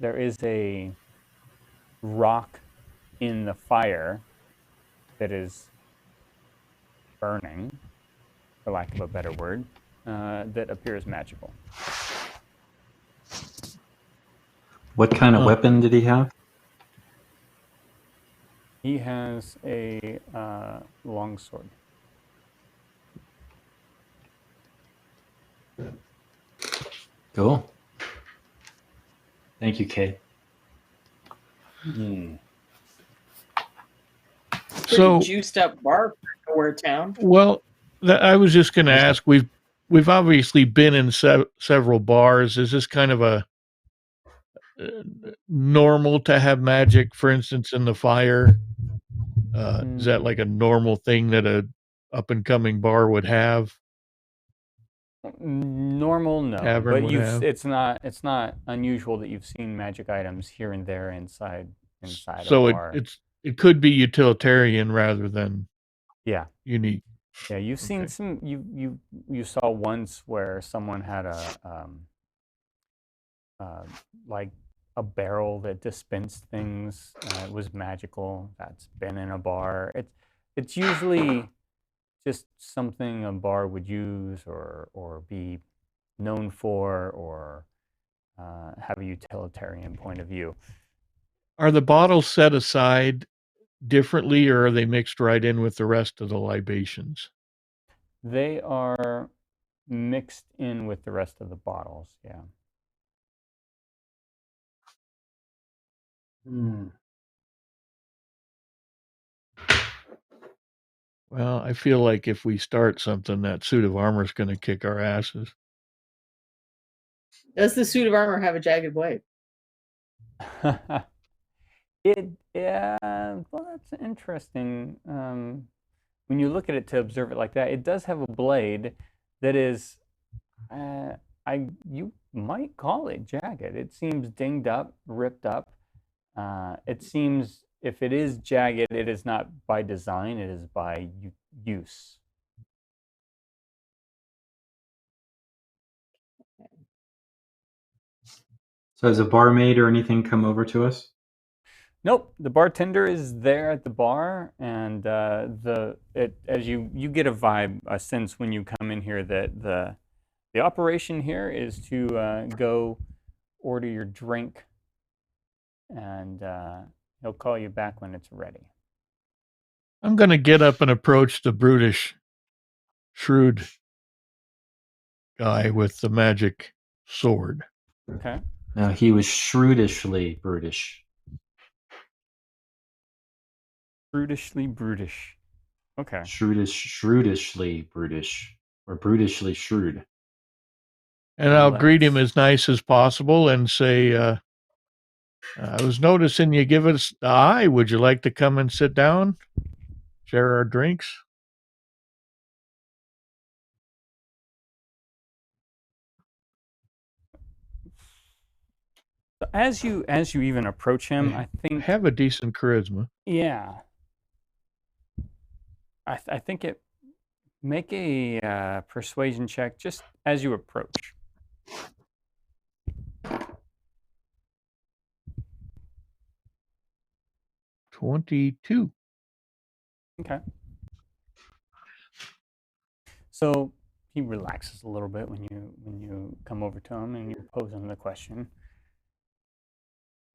is a rock in the fire that is burning, for lack of a better word, that appears magical. What kind of weapon did he have? He has a longsword. Cool. Thank you, Kay. Pretty juiced up bar for nowhere town. Well, I was just going to ask. We've obviously been in several bars. Is this kind of a normal to have magic, for instance, in the fire? Is that like a normal thing that a up and coming bar would have? Normal, no, Tavern but would have. it's not unusual that you've seen magic items here and there inside So a bar. it could be utilitarian rather than Yeah. unique. Yeah, you've seen some. You saw once where someone had a like a barrel that dispensed things. It was magical. That's been in a bar. It's usually just something a bar would use or be known for or have a utilitarian point of view. Are the bottles set aside differently, or are they mixed right in with the rest of the libations? They are mixed in with the rest of the bottles, yeah. Well, I feel like if we start something, that suit of armor is going to kick our asses. Does the suit of armor have a jagged blade? Well, that's interesting. When you look at it to observe it like that, it does have a blade that is, you might call it jagged. It seems dinged up, ripped up. It seems if it is jagged, it is not by design, it is by use. So has a barmaid or anything come over to us? Nope, the bartender is there at the bar, and as you get a vibe, a sense when you come in here that the operation here is to go order your drink, and he'll call you back when it's ready. I'm going to get up and approach the brutish, shrewd guy with the magic sword. Okay. No, he was shrewdishly brutish. Brutishly brutish. Okay. Shrewdishly brutish, or brutishly shrewd. And I'll greet him as nice as possible and say, I was noticing you give us the eye. Would you like to come and sit down? Share our drinks? As you even approach him, I think have a decent charisma. Yeah. I think make a persuasion check just as you approach. 22. Okay. So he relaxes a little bit when you come over to him and you pose him the question.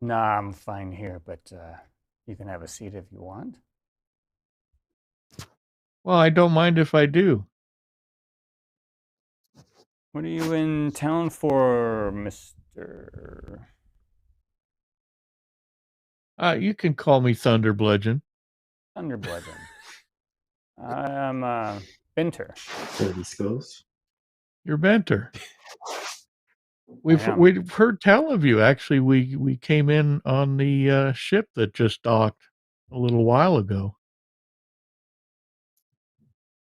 Nah, I'm fine here, but you can have a seat if you want. Well, I don't mind if I do. What are you in town for, Mr.? You can call me Thunder Bludgeon. Thunder Bludgeon. I'm Benter. 30 skulls. You're Benter. We've heard tell of you. Actually, we came in on the ship that just docked a little while ago.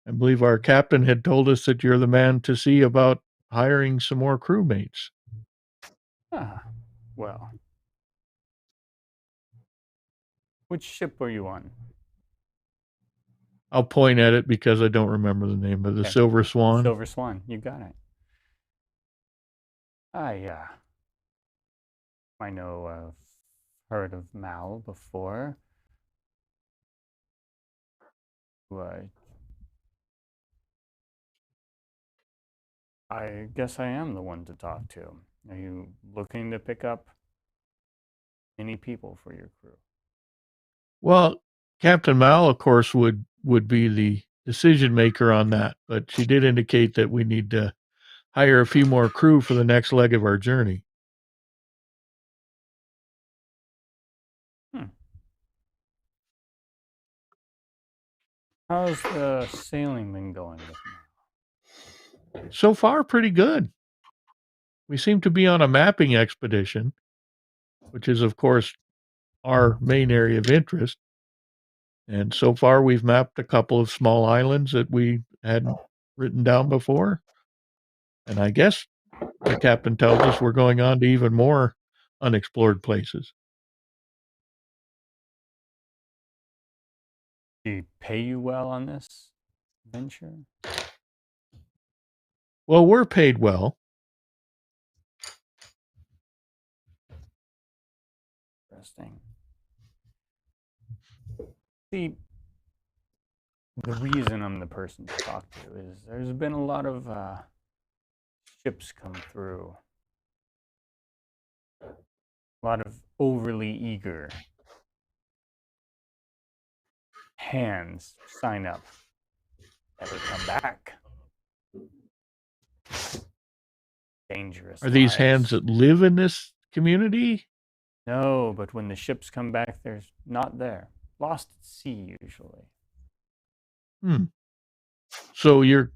I believe our captain had told us that you're the man to see about hiring some more crewmates. Ah, well. Which ship were you on? I'll point at it because I don't remember the name of the Silver Swan. Silver Swan, you got it. I know I've heard of Mal before. I guess I am the one to talk to. Are you looking to pick up any people for your crew? Well, Captain Mal, of course, would be the decision maker on that, but she did indicate that we need to hire a few more crew for the next leg of our journey. How's the sailing been going with now? So far, pretty good. We seem to be on a mapping expedition, which is, of course, our main area of interest. And so far, we've mapped a couple of small islands that we hadn't written down before. And I guess the captain tells us we're going on to even more unexplored places. Do he pay you well on this venture? Well, we're paid well. Interesting. See, the reason I'm the person to talk to is there's been a lot of ships come through. A lot of overly eager hands sign up. Never come back. Dangerous. Are these lives. hands that live in this community? No, but when the ships come back, they're not there. Lost at sea, usually. So you're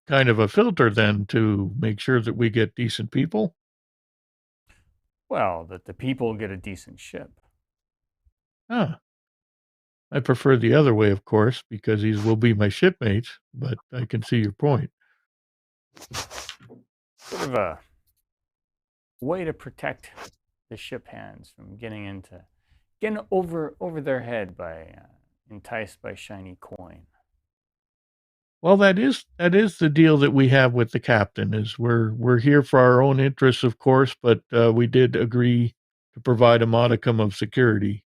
kind of a filter then to make sure that we get decent people? Well, that the people get a decent ship. Ah. I prefer the other way, of course, because these will be my shipmates, but I can see your point. Sort of a way to protect the ship hands from getting over their head by enticed by shiny coin. Well, that is the deal that we have with the captain. Is we're here for our own interests, of course, but we did agree to provide a modicum of security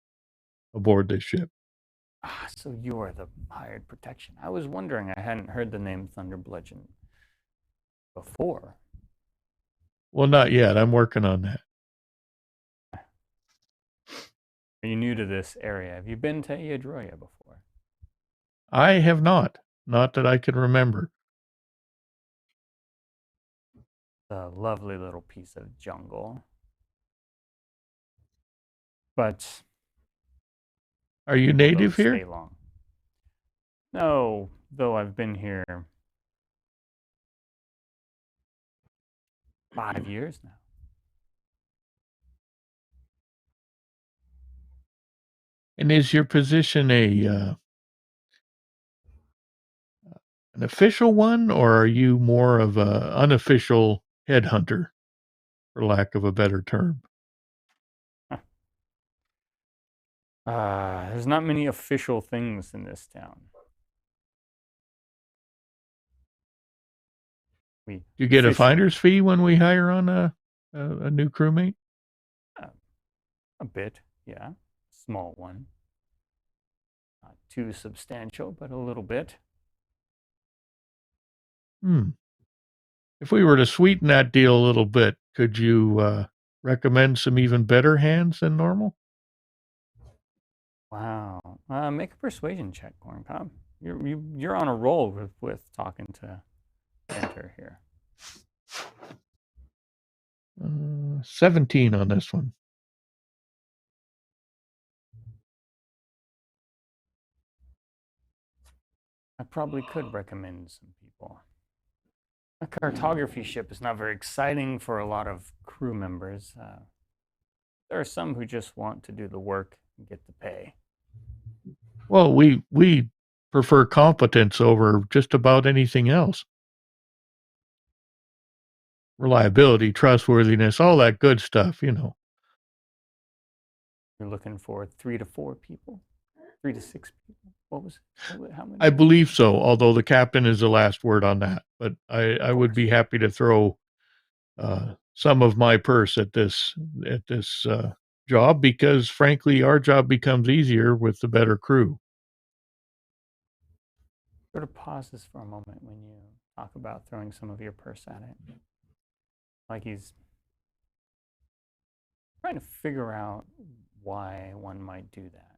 aboard this ship. Ah, so you are the hired protection. I was wondering. I hadn't heard the name Thunderbludgeon before. Well, not yet. I'm working on that. Are you new to this area? Have you been to Iadroya before? I have not that I can remember. A lovely little piece of jungle. But are you native here? Stay long. No, though I've been here 5 years now. And is your position an official one, or are you more of an unofficial headhunter, for lack of a better term? There's not many official things in this town. Do you get a finder's fee when we hire on a new crewmate? A bit, yeah. Small one. Not too substantial, but a little bit. If we were to sweeten that deal a little bit, could you recommend some even better hands than normal? Wow. Make a persuasion check, Corncob. You're on a roll with talking to Enter here. 17 on this one. I probably could recommend some people. A cartography ship is not very exciting for a lot of crew members. There are some who just want to do the work and get the pay. Well, we prefer competence over just about anything else. Reliability, trustworthiness, all that good stuff, you know. You're looking for 3 to 4 people? 3 to 6 people? What was it? How many? I believe so, although the captain is the last word on that. But I would be happy to throw some of my purse at this job, because frankly, our job becomes easier with the better crew. Sort of pauses for a moment when you talk about throwing some of your purse at it. Like he's trying to figure out why one might do that.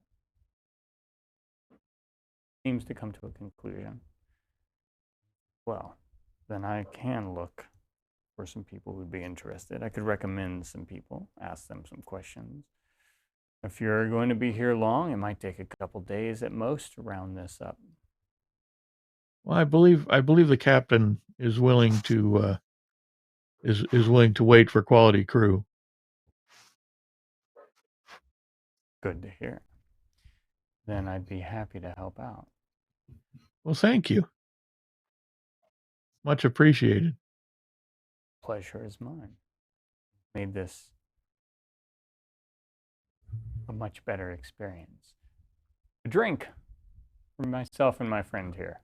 Seems to come to a conclusion. Well, then I can look for some people who'd be interested. I could recommend some people, ask them some questions. If you're going to be here long, it might take a couple days at most to round this up. Well, I believe the captain is willing to is willing to wait for quality crew. Good to hear. Then I'd be happy to help out. Well, thank you. Much appreciated. Pleasure is mine. Made this a much better experience. A drink for myself and my friend here.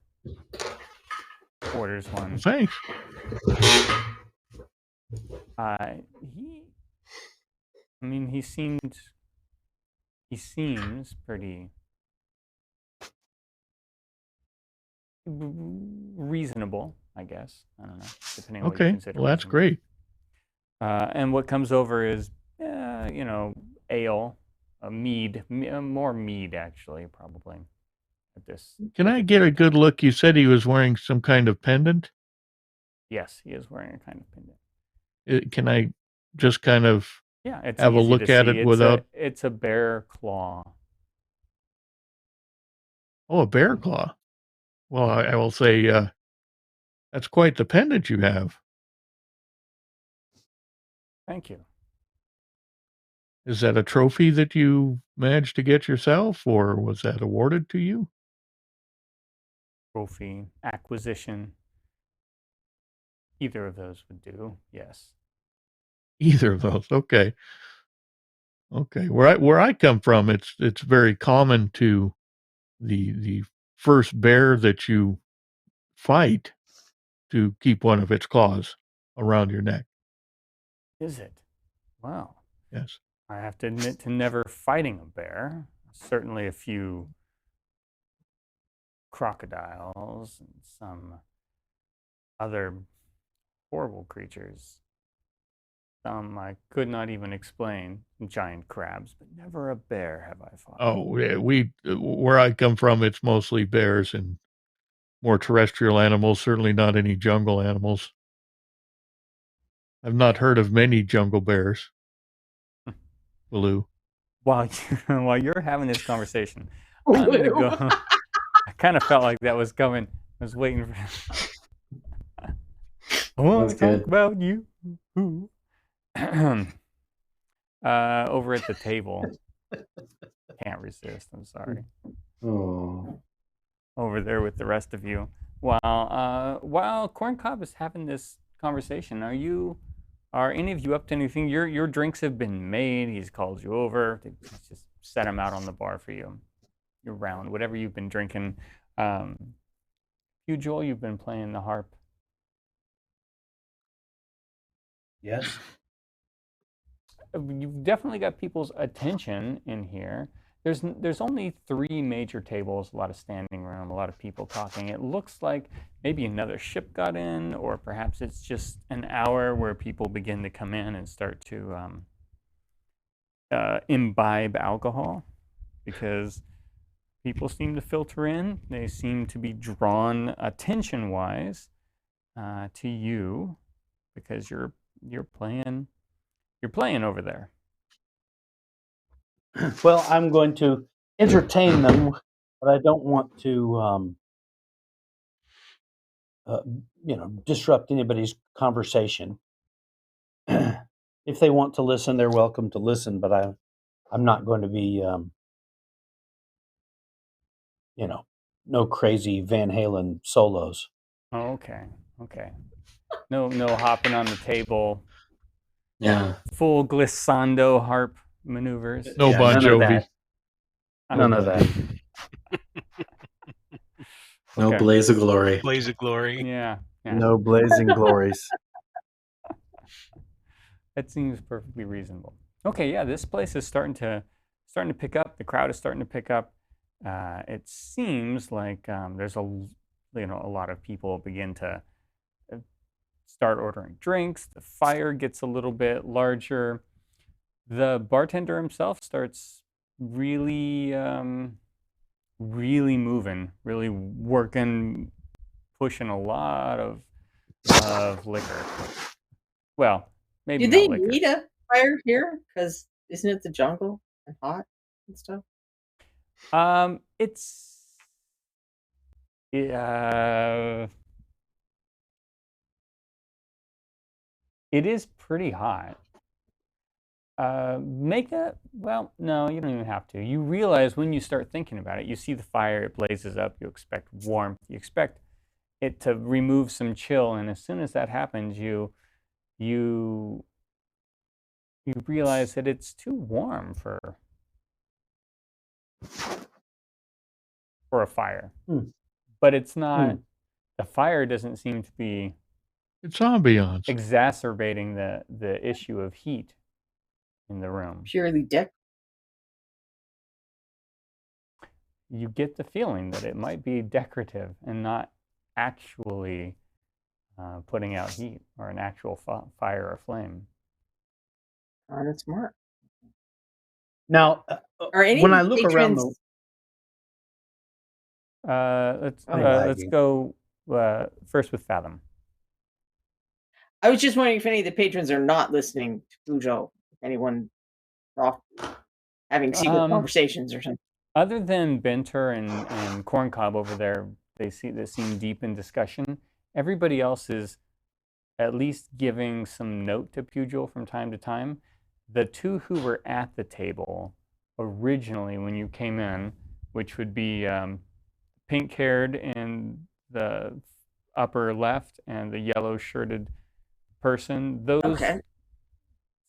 Orders one. Well, thanks. He seems pretty reasonable, I guess. I don't know, depending on what you Okay. consider Well, that's reasonable. great. And what comes over is, ale, a mead, more mead actually, probably. At this. Can I get a good look? You said he was wearing some kind of pendant. Yes, he is wearing a kind of pendant. Can I just kind of it's have a easy look to at see. it without? It's a bear claw. Oh, a bear claw. Well, I will say that's quite the pendant you have. Thank you. Is that a trophy that you managed to get yourself, or was that awarded to you? Trophy, acquisition. Either of those would do, yes. Either of those, okay. Okay, where I come from, it's very common to the first bear that you fight to keep one of its claws around your neck. Is it? Wow. Yes. I have to admit to never fighting a bear. Certainly a few crocodiles and some other horrible creatures. Some I could not even explain, giant crabs, but never a bear have I fought. Oh, yeah, where I come from, it's mostly bears and more terrestrial animals, certainly not any jungle animals. I've not heard of many jungle bears. Baloo. While you're having this conversation, I'm going to go. I kind of felt like that was coming. I was waiting for I want to talk about you. Over at the table. Can't resist. I'm sorry. Oh. Over there with the rest of you. While Corncob is having this conversation, are any of you up to anything? Your drinks have been made. He's called you over. He's just set them out on the bar for you. Your round, whatever you've been drinking. You, Joel, you've been playing the harp. Yes. You've definitely got people's attention in here. There's only 3 major tables, a lot of standing room, a lot of people talking. It looks like maybe another ship got in, or perhaps it's just an hour where people begin to come in and start to imbibe alcohol, because people seem to filter in. They seem to be drawn attention-wise to you because you're playing over there. Well, I'm going to entertain them, but I don't want to, disrupt anybody's conversation. If they want to listen, they're welcome to listen, but I'm not going to be, no crazy Van Halen solos. Oh, okay. No hopping on the table. Yeah. Full glissando harp maneuvers. No Bon Jovi. None of that. No blaze of glory. Blaze of glory. Yeah. No blazing glories. That seems perfectly reasonable. Okay, yeah, this place is starting to pick up. The crowd is starting to pick up. It seems like there's a lot of people begin to start ordering drinks. The fire gets a little bit larger. The bartender himself starts really moving, really working, pushing a lot of liquor. Well, maybe Do not they liquor. need a fire here? Because isn't it the jungle and hot and stuff? It's It is pretty hot. Well, no, you don't even have to. You realize when you start thinking about it, you see the fire, it blazes up, you expect warmth, you expect it to remove some chill, and as soon as that happens, you realize that it's too warm for a fire. But it's not, the fire doesn't seem to be It's ambiance. exacerbating the issue of heat in the room. Purely You get the feeling that it might be decorative and not actually putting out heat or an actual fire or flame. Oh, that's smart. Now, Are any when I look around patrons- Let's go first with Fathom. I was just wondering if any of the patrons are not listening to Pugh. If anyone having secret conversations or something. Other than Benter and Corncob over there, they seem deep in discussion. Everybody else is at least giving some note to Pugh from time to time. The two who were at the table originally when you came in, which would be pink-haired in the upper left and the yellow-shirted person, those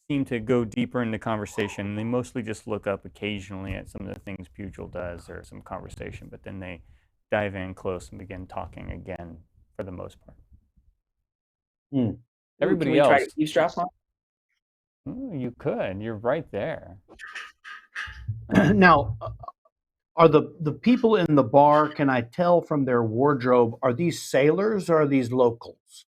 seem to go deeper into conversation. They mostly just look up occasionally at some of the things Pugh does or some conversation, but then they dive in close and begin talking again for the most part. Everybody else. Try to eavesdrop on? You could. You're right there. Now, are the people in the bar, can I tell from their wardrobe, are these sailors or are these locals?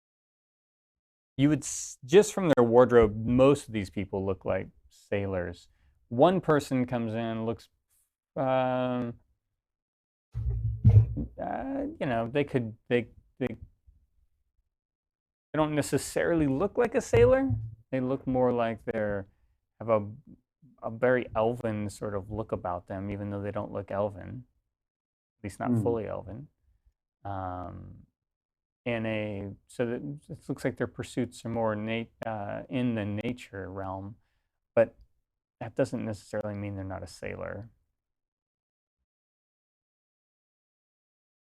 You would, just from their wardrobe, most of these people look like sailors. One person comes in, looks, they don't necessarily look like a sailor. They look more like have a very elven sort of look about them, even though they don't look elven, at least not fully elven. So that it looks like their pursuits are more in the nature realm, but that doesn't necessarily mean they're not a sailor.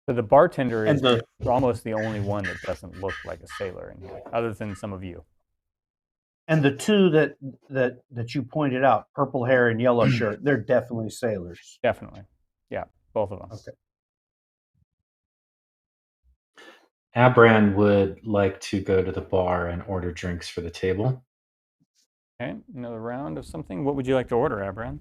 So the bartender is almost the only one that doesn't look like a sailor in here, other than some of you. And the two that you pointed out, purple hair and yellow shirt, they're definitely sailors. Definitely. Yeah, both of them. Okay. Abran would like to go to the bar and order drinks for the table. Okay, another round of something. What would you like to order, Abran?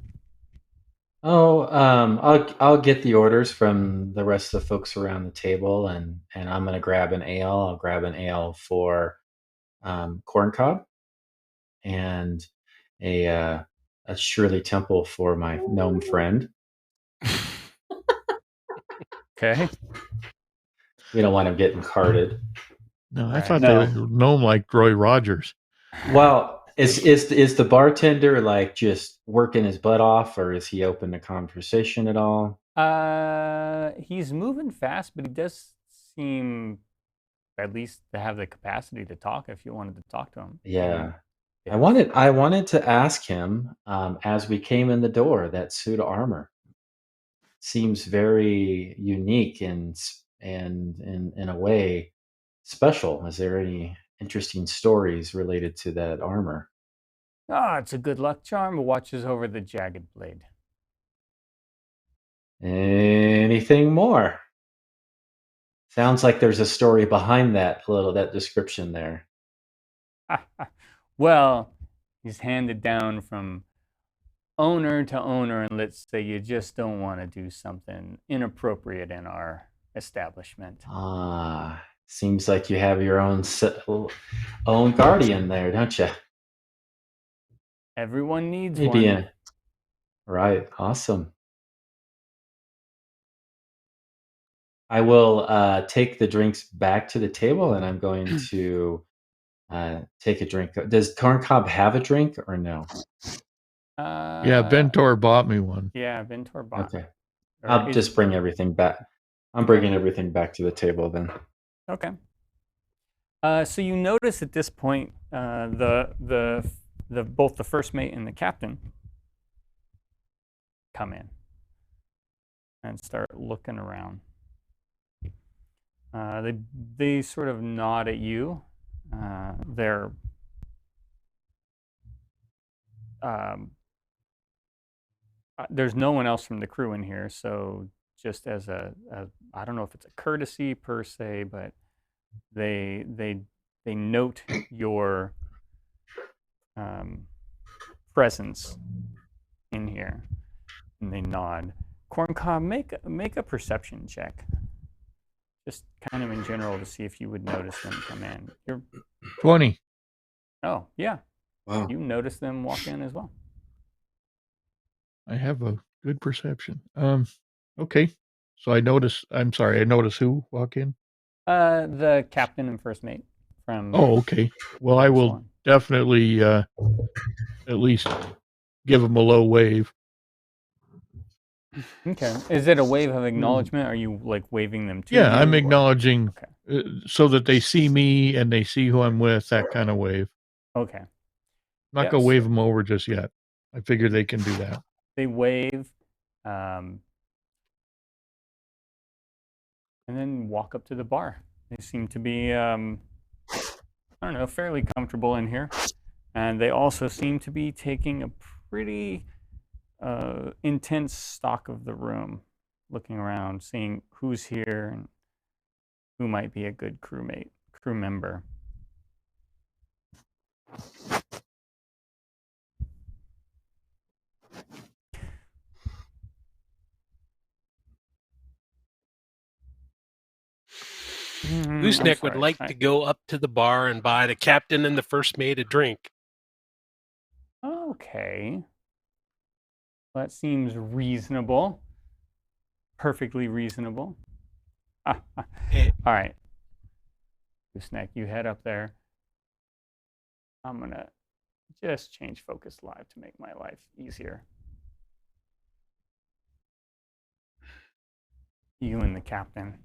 I'll get the orders from the rest of the folks around the table, and I'm gonna grab an ale. I'll grab an ale for Corncob, and a Shirley Temple for my gnome friend. Okay. We don't want him getting carded. No, I thought the gnome liked Roy Rogers. Well, is the bartender like just working his butt off, or is he open to conversation at all? He's moving fast, but he does seem at least to have the capacity to talk if you wanted to talk to him. Yeah. I wanted to ask him as we came in the door, that suit of armor seems very unique and in a way special. Is there any interesting stories related to that armor? It's a good luck charm. It watches over the Jagged Blade. Anything more? Sounds like there's a story behind that description there. Well, he's handed down from owner to owner, and let's say you just don't want to do something inappropriate in our establishment. Seems like you have your own guardian there, don't you? Everyone needs one. Right. Awesome. I will take the drinks back to the table, and I'm going to take a drink. Does Corncob have a drink or no? Yeah, Bentor bought me one. Yeah, Bentor bought. Okay. I'll just bring everything back. I'm bringing everything back to the table then. Okay. So you notice at this point both the first mate and the captain come in and start looking around. They sort of nod at you. There's no one else from the crew in here, so just as I don't know if it's a courtesy per se, but they note your presence in here, and they nod. Corncob, make a perception check, just kind of in general to see if you would notice them come in. 20. Oh yeah, Wow. you notice them walk in as well. I have a good perception. Okay. So I notice who walk in? The captain and first mate from. Oh, okay. Well, I will definitely at least give them a low wave. Okay. Is it a wave of acknowledgement? Are you like waving them to you? Yeah, I'm acknowledging Okay. so that they see me and they see who I'm with, that kind of wave. Okay. Not gonna wave them over just yet. I figure they can do that. They wave, and then walk up to the bar. They seem to be, I don't know, fairly comfortable in here. And they also seem to be taking a pretty intense stock of the room, looking around, seeing who's here and who might be a good crew member. Gooseneck would like to go up to the bar and buy the captain and the first mate a drink. Okay. That seems reasonable. Perfectly reasonable. All right. Gooseneck, you head up there. I'm going to just change Focus Live to make my life easier. You and the captain.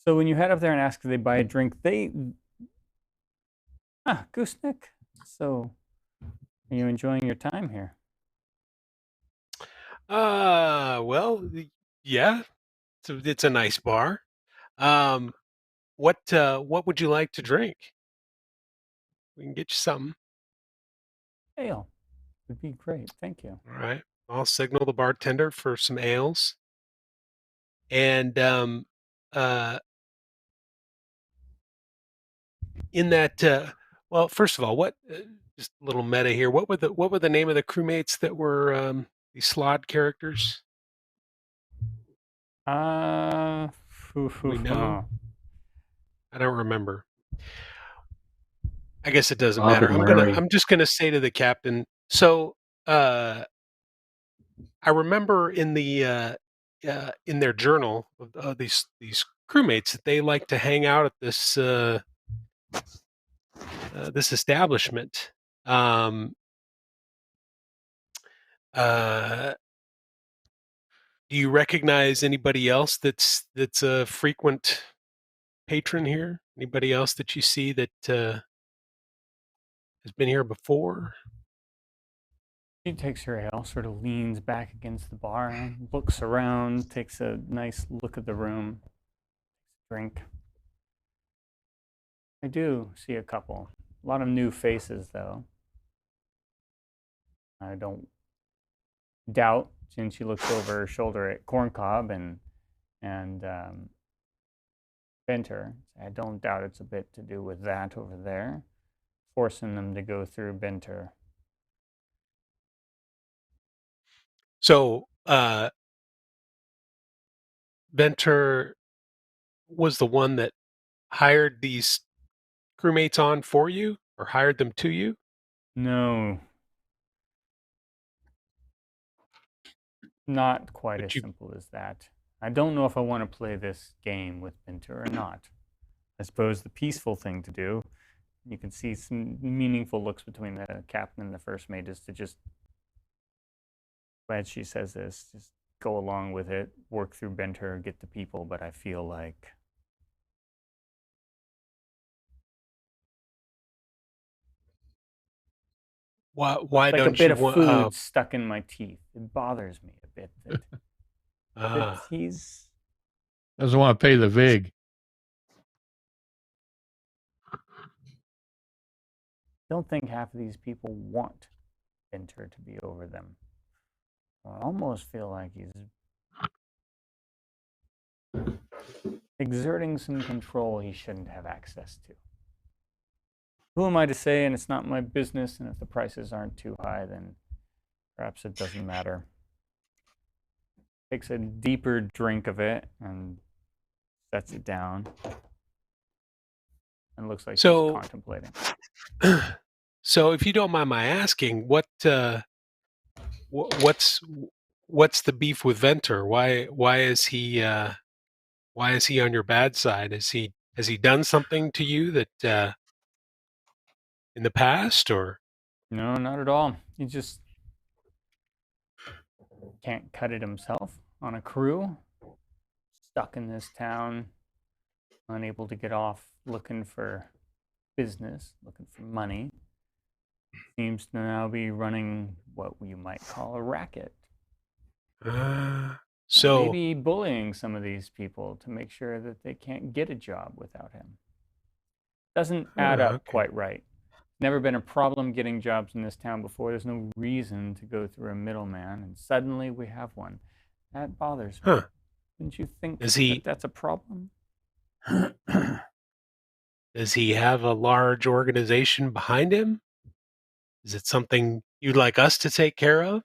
So when you head up there and ask if they buy a drink, Gooseneck, so are you enjoying your time here? Well, yeah, it's a nice bar. What would you like to drink? We can get you something. Ale would be great. Thank you. All right. I'll signal the bartender for some ales. And in that, well, first of all, what? Just a little meta here. What were the name of the crewmates that were these slod characters? We know. I don't remember. I guess it doesn't matter. I'm just gonna say to the captain. So I remember in their journal of these crewmates that they like to hang out at this this establishment. Do you recognize anybody else that's a frequent patron here? Anybody else that you see that has been here before? She takes her ale, sort of leans back against the bar, looks around, takes a nice look at the room, drink. I do see a couple. A lot of new faces, though. I don't doubt, since she looks over her shoulder at Corncob and Benter, I don't doubt it's a bit to do with that over there, forcing them to go through Benter. So Benter was the one that hired these crewmates on for you, or hired them to you? No. Not quite as simple as that. I don't know if I want to play this game with Benter or not. I suppose the peaceful thing to do, you can see some meaningful looks between the captain and the first mate, is to just, glad she says this, just go along with it, work through Benter, get the people, but I feel like Why like a don't bit you of want? food stuck in my teeth. It bothers me a bit that, that Ah, he's Doesn't want to pay the VIG. don't think half of these people want Benter to be over them. I almost feel like he's exerting some control he shouldn't have access to. Who am I to say, and it's not my business, and if the prices aren't too high, then perhaps it doesn't matter. Takes a deeper drink of it and sets it down. And looks like he's so contemplating. so if you don't mind my asking, what's the beef with Venter? Why is he on your bad side? Has he done something to you that in the past, or? No, not at all. He just can't cut it himself on a crew. Stuck in this town, unable to get off, looking for business, looking for money. Seems to now be running what you might call a racket. So Maybe bullying some of these people to make sure that they can't get a job without him. Doesn't add up okay. quite right. Never been a problem getting jobs in this town before. There's no reason to go through a middleman, and suddenly we have one. That bothers me. Huh. Didn't you think Is he- that that's a problem? Does he have a large organization behind him? Is it something you'd like us to take care of?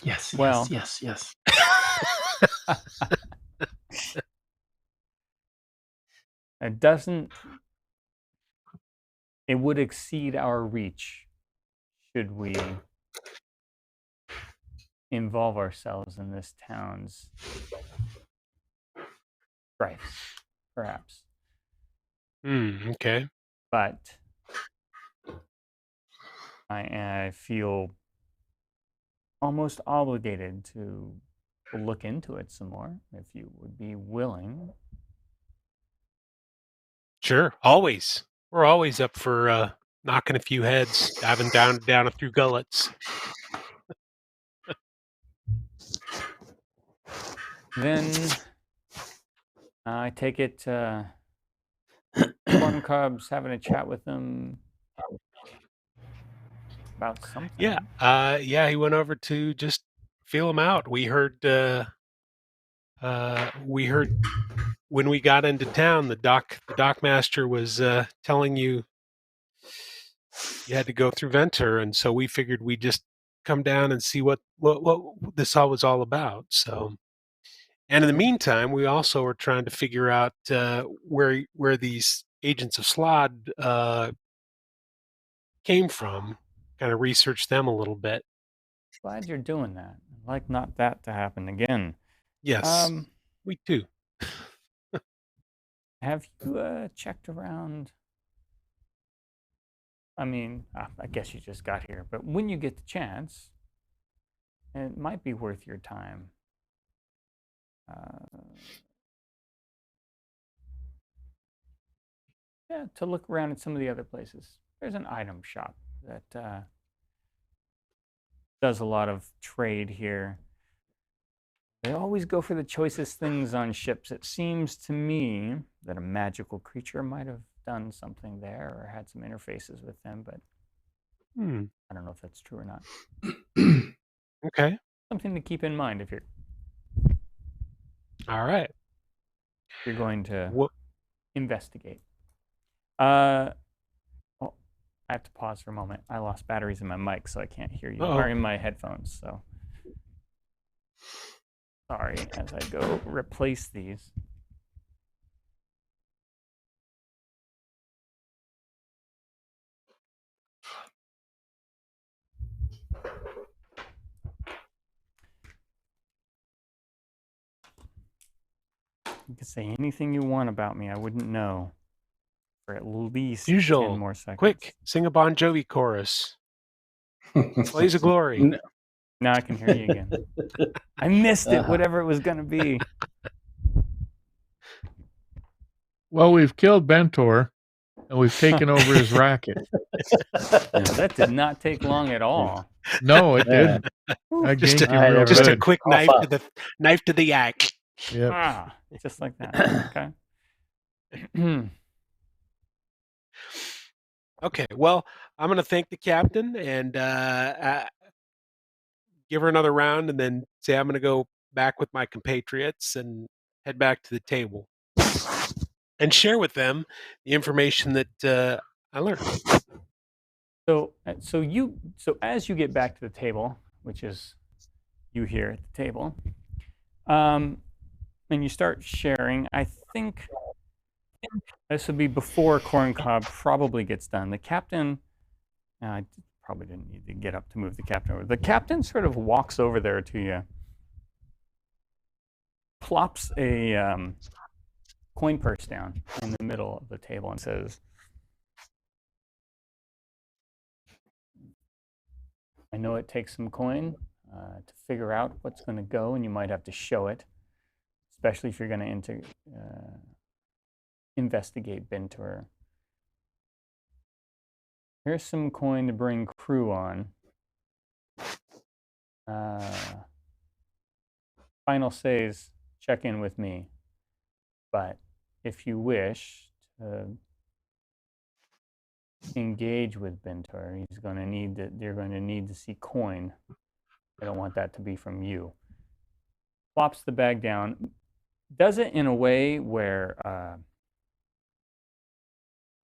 Yes, Well- yes, yes. It doesn't. It would exceed our reach should we involve ourselves in this town's strife, perhaps. Okay. But I feel almost obligated to look into it some more, if you would be willing. Sure. Always. We're always up for knocking a few heads, diving down a few gullets. Then I take it Corncob's having a chat with them about something. Yeah. He went over to just feel him out. We heard when we got into town, the dock master was telling you had to go through Venter, and so we figured we'd just come down and see what this all was all about. So, and in the meantime, we also were trying to figure out where these agents of Slod came from. Kind of research them a little bit. Glad you're doing that. I'd like not that to happen again. Yes, we too. Have you checked around? I mean, I guess you just got here, but when you get the chance, it might be worth your time. Yeah, to look around at some of the other places. There's an item shop that does a lot of trade here. They always go for the choicest things on ships. It seems to me that a magical creature might have done something there or had some interfaces with them, but I don't know if that's true or not. Okay. Something to keep in mind if you're All right. going to What? investigate. I have to pause for a moment. I lost batteries in my mic, so I can't hear you. Uh-oh. Or in my headphones, so sorry as I go replace these. You can say anything you want about me. I wouldn't know. for at least 10 Usual. more seconds. Quick, sing a Bon Jovi chorus. Blaze of Glory. Now I can hear you again. I missed it, whatever it was going to be. Well, we've killed Bentor, and we've taken over his racket. That did not take long at all. No, it didn't. I Just ganked him real Just a good. quick knife to the yak. Yep. Ah, just like that. Okay. Okay, well, I'm going to thank the captain and give her another round and then say I'm going to go back with my compatriots and head back to the table and share with them the information that I learned. So as you get back to the table, which is you here at the table, and you start sharing, I think this would be before Corncob probably gets done. The captain, I probably didn't need to get up to move the captain over. The captain sort of walks over there to you, plops a coin purse down in the middle of the table and says, I know it takes some coin to figure out what's going to go, and you might have to show it, especially if you're going to investigate Bentor. Here's some coin to bring crew on. Final says, check in with me. But if you wish to engage with Bentor, you're going to need to see coin. I don't want that to be from you. Plops the bag down. Does it in a way where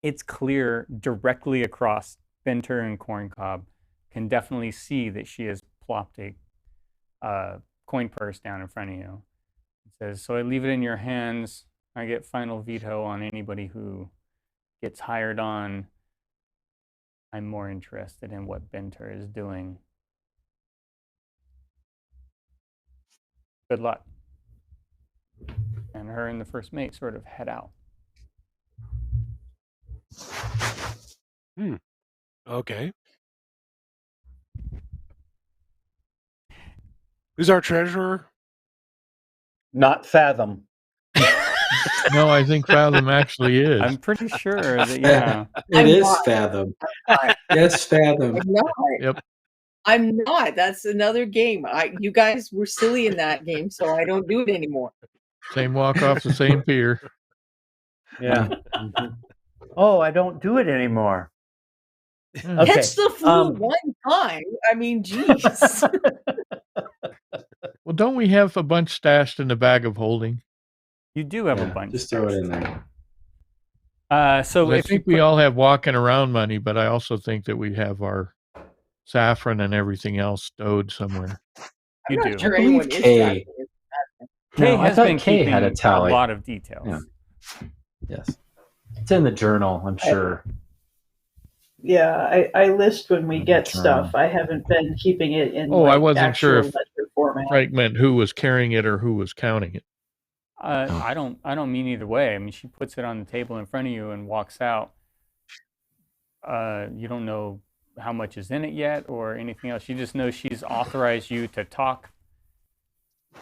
it's clear directly across Bentor and Corncob can definitely see that she has plopped a coin purse down in front of you. It says, so I leave it in your hands. I get final veto on anybody who gets hired on. I'm more interested in what Bentor is doing. Good luck. And her and the first mate sort of head out. Okay. Who's our treasurer? Not Fathom. No, I think Fathom actually is. I'm pretty sure that, yeah. It is Fathom. Yes, Fathom. I'm not. Yep. I'm not. That's another game. You guys were silly in that game, so I don't do it anymore. Same walk off the same pier. Yeah. Oh, I don't do it anymore. Yeah. Catch the flu one time. I mean, geez. Well, don't we have a bunch stashed in the bag of holding? You do have a bunch. Just throw it in there. So I if think we all have walking around money, but I also think that we have our saffron and everything else stowed somewhere. You I'm do. not sure I believe anyone is Kay- tracking it. Kay No, I has thought been Kay keeping had a tally. lot of details. Yeah. Yes. It's in the journal, I'm sure. Yeah, I list when we get Sure. stuff. I haven't been keeping it in I wasn't sure actual if ledger format. Frank meant who was carrying it or who was counting it. I don't mean either way. I mean, she puts it on the table in front of you and walks out. You don't know how much is in it yet or anything else. You just know she's authorized you to talk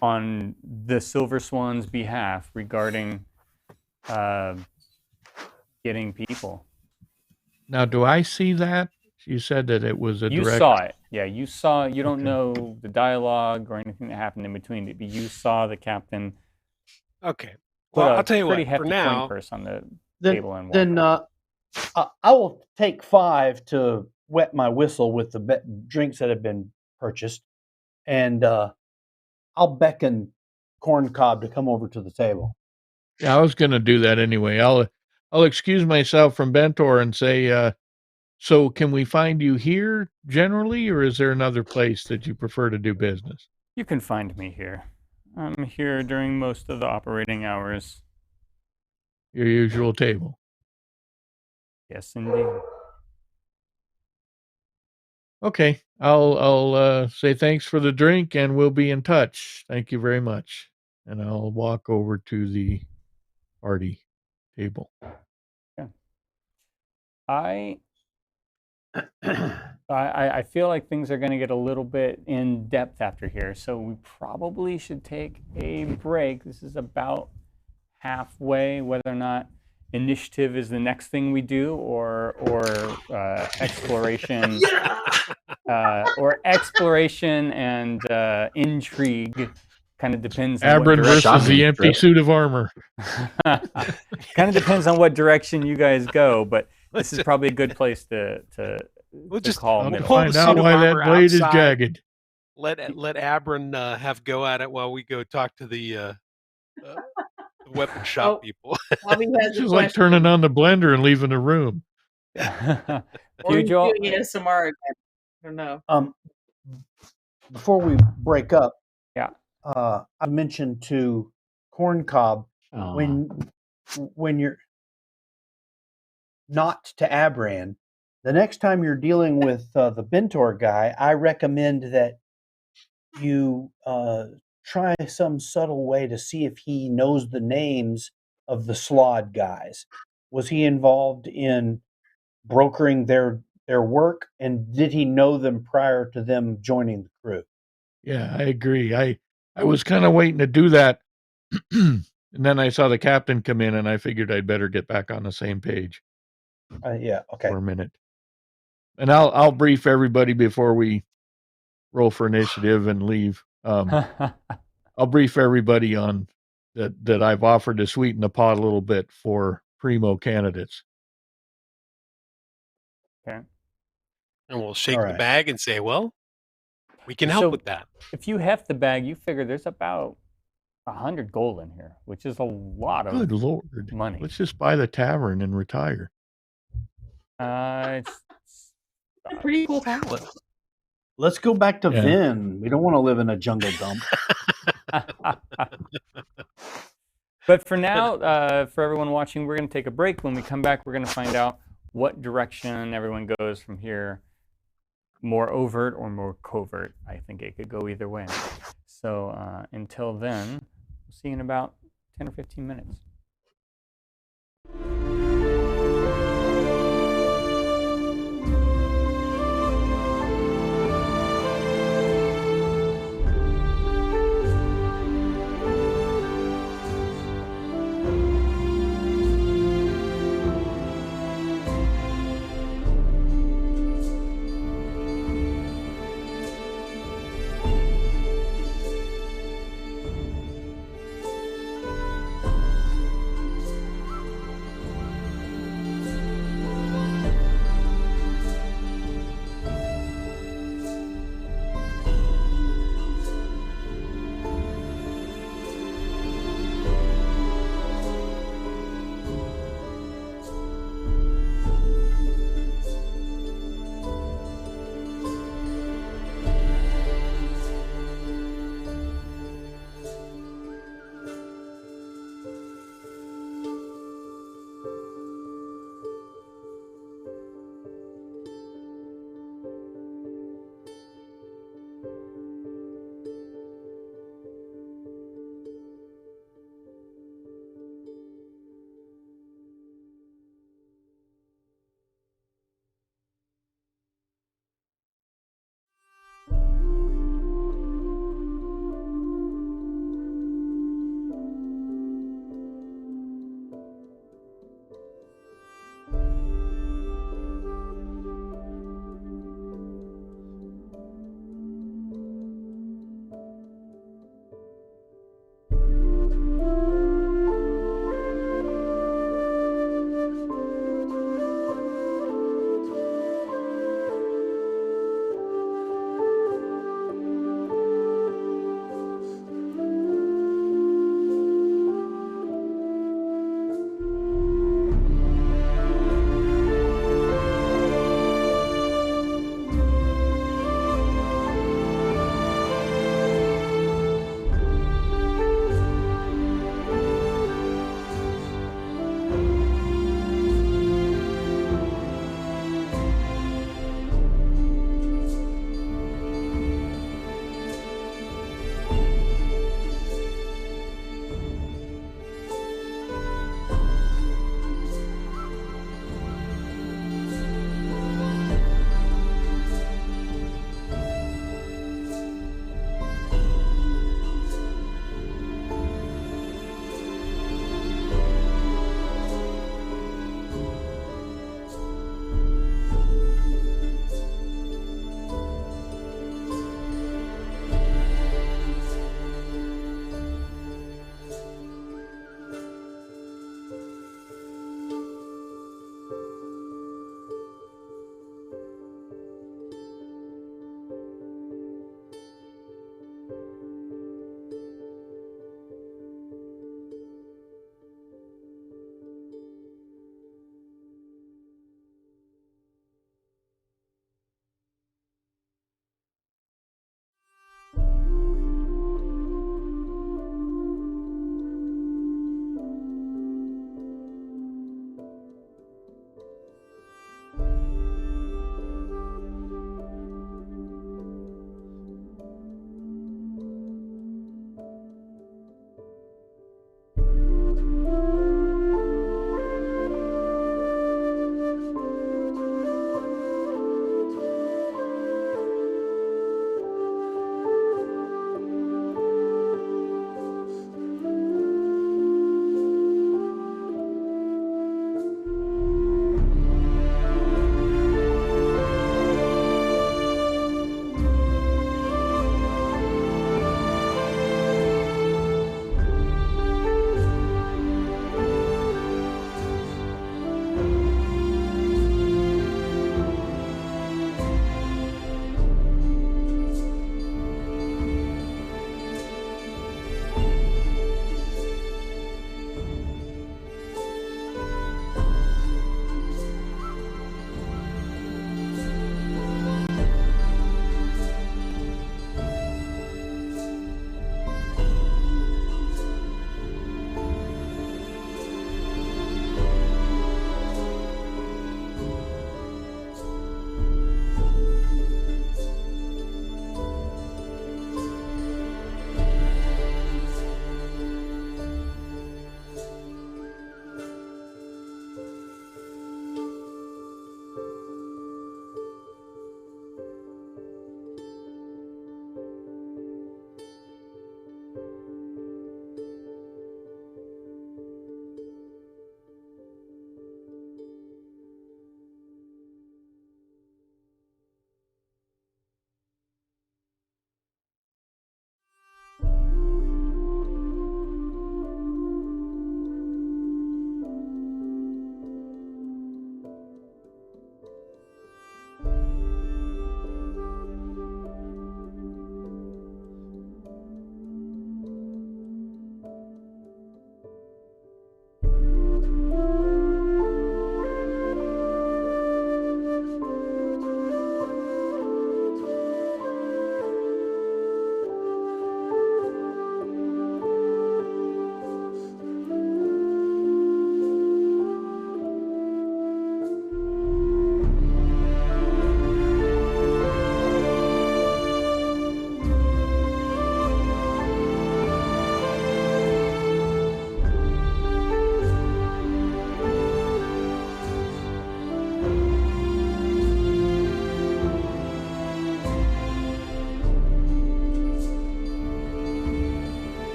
on the Silver Swan's behalf regarding getting people. Now, do I see that? You said that it was a You direct... saw it. Yeah, you saw. You don't Okay. know the dialogue or anything that happened in between it, but you saw the captain. Okay. put Well, a I'll tell you pretty what. hefty For now, coin purse on the Then, table and walk then out. I will take 5 to wet my whistle with the drinks that have been purchased, and I'll beckon Corncob to come over to the table. Yeah, I was going to do that anyway. I'll excuse myself from Bentor and say, so can we find you here generally, or is there another place that you prefer to do business? You can find me here. I'm here during most of the operating hours. Your usual table. Yes, indeed. Okay, I'll say thanks for the drink and we'll be in touch. Thank you very much. And I'll walk over to the party table. I feel like things are going to get a little bit in depth after here, so we probably should take a break. This is about halfway, whether or not initiative is the next thing we do, or exploration, or exploration and intrigue. Kind of depends on what Abram versus direction. the empty suit of armor. Kind of depends on what direction you guys go, but this is probably a good place to call We'll middle. find out why that blade is jagged. Let Abram have go at it while we go talk to the weapon shop people. Bobby has It's a just like question. turning on the blender and leaving the room. Or he's doing ASMR again. I don't know. Before we break up, yeah, I mentioned to Corncob when you're not to Abran, the next time you're dealing with the Bentor guy, I recommend that you try some subtle way to see if he knows the names of the Slod guys. Was he involved in brokering their work, and did he know them prior to them joining the crew? Yeah, I agree. I was kind of waiting to do that, and then I saw the captain come in, and I figured I'd better get back on the same page. Yeah, okay. For a minute, and I'll brief everybody before we roll for initiative and leave. I'll brief everybody on that I've offered to sweeten the pot a little bit for primo candidates. Okay. And we'll shake the bag and say, well, we can help with that. If you heft the bag, you figure there's about 100 gold in here, which is a lot of Good Lord. money. Let's just buy the tavern and retire. It's a pretty cool palette. Let's go back to Vin. We don't want to live in a jungle dump. But for now, for everyone watching, we're going to take a break. When we come back, we're going to find out what direction everyone goes from here. More overt or more covert. I think it could go either way. So until then, we'll see you in about 10 or 15 minutes.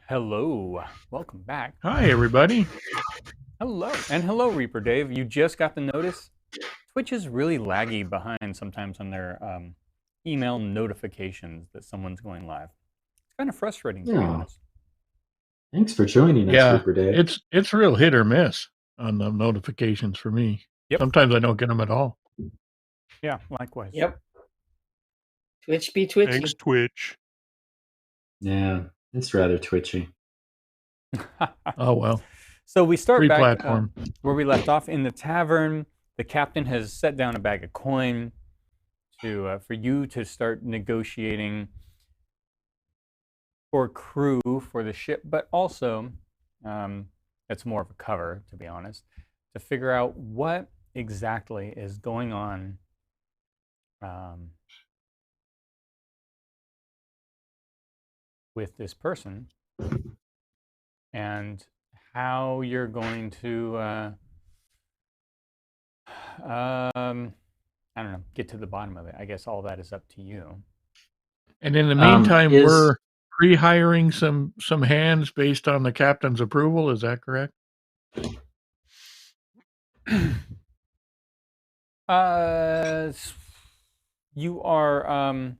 Hello. Welcome back. Hi, everybody. Hello. And hello, Reaper Dave. You just got the notice. Twitch is really laggy behind sometimes on their email notifications that someone's going live. It's kind of frustrating, to be Yeah. honest. Thanks for joining us, Yeah, Reaper Dave. it's real hit or miss on the notifications for me. Yep. Sometimes I don't get them at all. Yeah, likewise. Yep. Twitch be twitchy. Thanks, Twitch. Yeah, it's rather twitchy. Oh, well. So we start Free back platform. where we left off in the tavern. The captain has set down a bag of coin to for you to start negotiating for crew for the ship, but also it's more of a cover, to be honest, to figure out what exactly is going on with this person and how you're going to I don't know, get to the bottom of it. I guess all that is up to you. And in the meantime, is- we're pre-hiring some hands based on the captain's approval. Is that correct? You are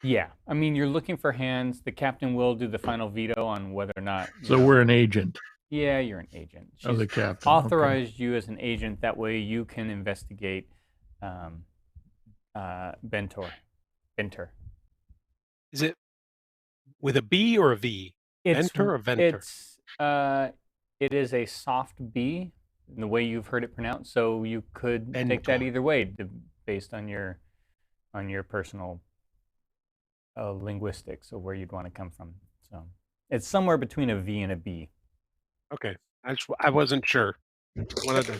yeah, I mean, you're looking for hands. The captain will do the final veto on whether or not. So we're an agent Yeah, you're an agent. She's of the captain. authorized you as an agent. That way, you can investigate Bentor. Is it with a B or a V? Venter or Venter? It is a soft B, in the way you've heard it pronounced. So you could take that Bentor. either way, based on your personal linguistics of where you'd want to come from. So it's somewhere between a V and a B. Okay, I wasn't sure. Wanted to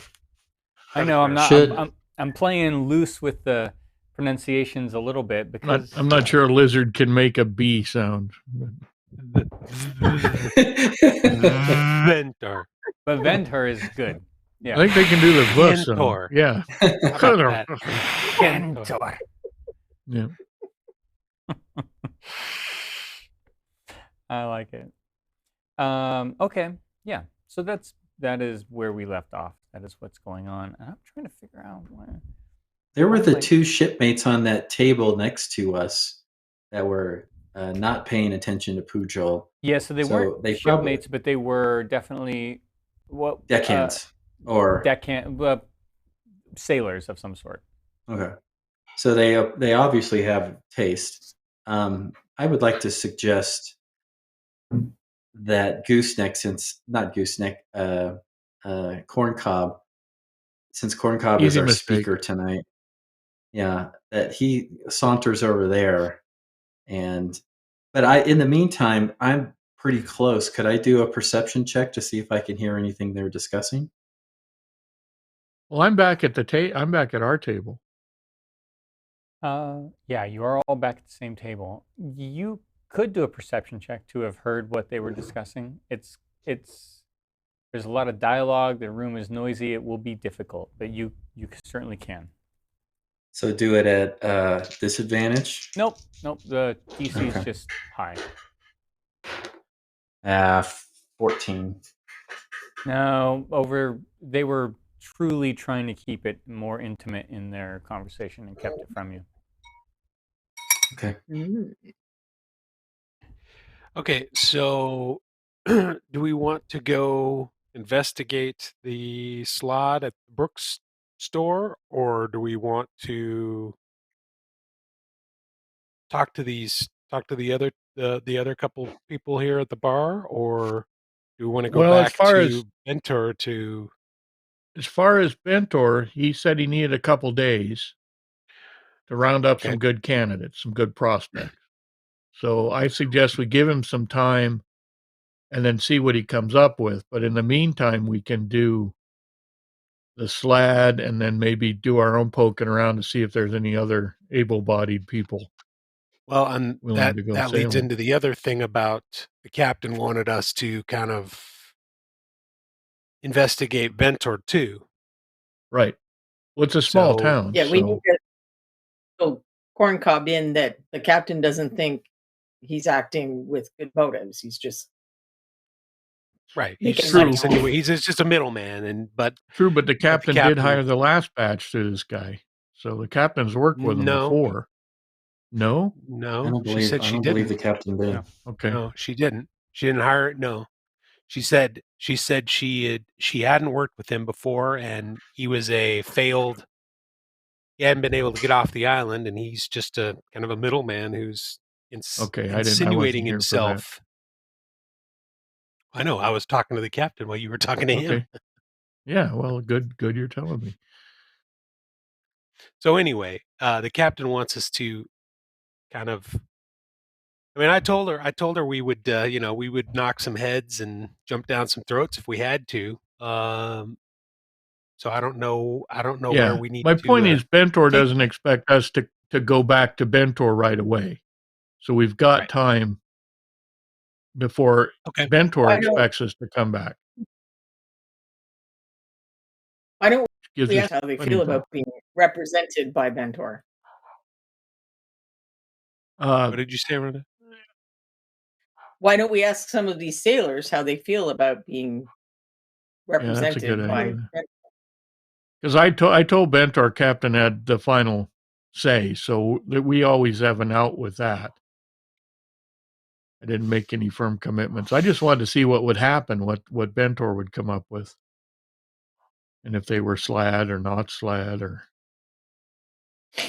I know I'm not. Should- I'm playing loose with the pronunciations a little bit because I'm not sure a lizard can make a B sound. Venter. But Venter is good. I Yeah. think they can do the V sound. Ventor. Yeah. How about that? Ventor. Yeah. I like it. Okay. Yeah. So that is where we left off. That is what's going on. And I'm trying to figure out where. There were the Like- two shipmates on that table next to us that were not paying attention to Pugh. Yeah. So they So weren't they probably- shipmates, but they were definitely what Deckhands. Or sailors of some sort. okay, so they obviously have taste. I would like to suggest that gooseneck, corncob, since corncob is Easy our mistake. speaker tonight. Yeah, that he saunters over there, but in the meantime, I'm pretty close. Could I do a perception check to see if I can hear anything they're discussing? Well, I'm back at I'm back at our table. Yeah, you are all back at the same table. You could do a perception check to have heard what they were discussing. It's there's a lot of dialogue. The room is noisy. It will be difficult, but you certainly can. So do it at disadvantage. Nope. The DC is Okay. just high. 14. No, they were truly trying to keep it more intimate in their conversation and kept it from you. Okay. Okay, so do we want to go investigate the slot at the Brooks store, or do we want to talk to the other couple people here at the bar, or do we want to go Well, as back far to as- Mentor to? As far as Bentor, he said he needed a couple days to round up Okay. some good candidates, some good prospects. So I suggest we give him some time and then see what he comes up with. But in the meantime, we can do the SLAD and then maybe do our own poking around to see if there's any other able-bodied people. Well, and willing that to go leads sailing. into the other thing about the captain wanted us to kind of investigate Ventor too. Right. Well, it's a small So- town. Yeah, we so- need to go corncob in that the captain doesn't think he's acting with good motives. He's just Right. making He's money. insinuating he's just a middleman, True, but the captain did captain- hire the last batch to this guy, so the captain's worked with him No. before. No, No, she said she believe the didn't. captain did. No. okay. No, she didn't. She didn't hire. No, she said she hadn't worked with him before, and he was a failed. He hadn't been able to get off the island, and he's just a kind of a middleman who's Okay, I wasn't insinuating here for that. himself. I know. I was talking to the captain while you were talking to him. Okay. Yeah, well, good. You're telling me. So anyway, the captain wants us to kind of. I mean, I told her we would, we would knock some heads and jump down some throats if we had to. So I don't know where we need My to. point is, Bentor take- doesn't expect us to go back to Bentor right away, so we've got Right. time before Okay. Bentor I know. expects us to come back. Why don't Gives we us ask how they plenty feel of time. about being represented by Bentor? What did you say, Rhonda? Why don't we ask some of these sailors how they feel about being Yeah, that's a represented good by idea. Bentor? Because I told Bentor captain had the final say, so that we always have an out with that. I didn't make any firm commitments. I just wanted to see what would happen, what Bentor would come up with, and if they were SLAD or not SLAD, or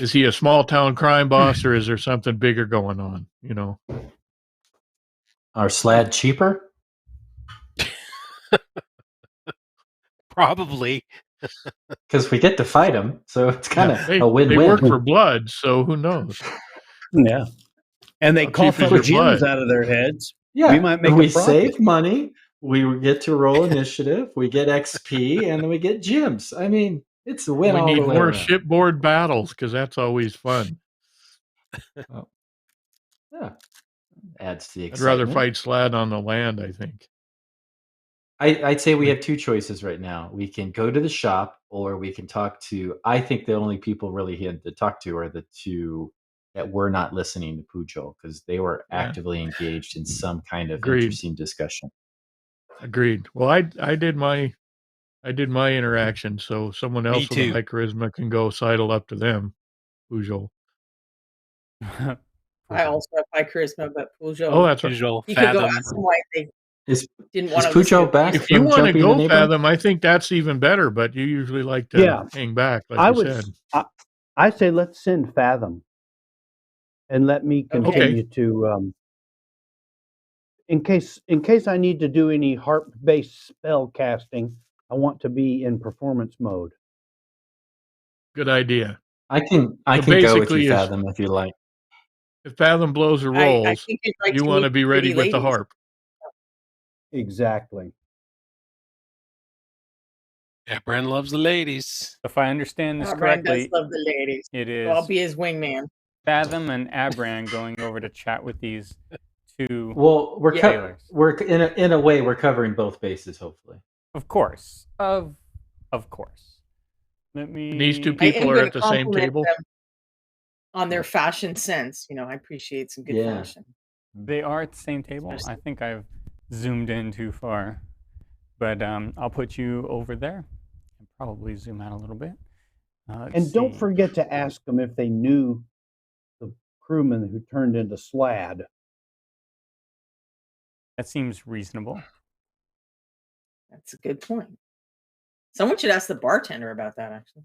is he a small town crime boss, or is there something bigger going on? You know, Are SLAD cheaper? Probably. Because we get to fight them, so it's kind of they a win-win. work for blood, so who knows? Yeah. And they How cough cheap is our your gems blood? out of their heads. Yeah, We might make a we profit. save money. We get to roll initiative. We get XP, and then we get gems. I mean, it's a win We all need the way more around. shipboard battles because that's always fun. Yeah, adds to the I'd excitement. rather fight SLAD on the land, I think. I'd say we have two choices right now. We can go to the shop, or we can talk to. I think the only people really he had to talk to are the two that were not listening to Pugh, because they were Yeah. actively engaged in some kind of Agreed. interesting discussion. Agreed. Well, I did my interaction, so someone else with a too. high charisma can go sidle up to them. Pujol. I also have high charisma, but Pujol. Oh, that's right. Usual You could go fathom. ask them why they Is didn't is want to Pugh back If you from want to jumping the go neighbor? fathom, I think that's even better. But you usually like to hang back, like I you would. said. I say let's send Fathom, and let me continue to. In case I need to do any harp-based spell casting, I want to be in performance mode. Good idea. I can go with basically you, is- Fathom, if you like. If Fathom blows or I rolls, think you'd like you to want to meet be ready pretty with the ladies. harp. Exactly. Yeah, Bren loves the ladies. If I understand this Brian does correctly, love the ladies. it So I'll is be his wingman. Fathom and Abran going over to chat with these two. Well, sailors. we're in a way we're covering both bases, hopefully. Of course, of course. Let me. These two I am people are going at to the same compliment table. them on their fashion sense. I appreciate some good Yeah. fashion. They are at the same table. I think I've zoomed in too far, but I'll put you over there and probably zoom out a little bit. And don't forget to ask them if they knew the crewman who turned into SLAD. That seems reasonable. That's a good point. Someone should ask the bartender about that, actually.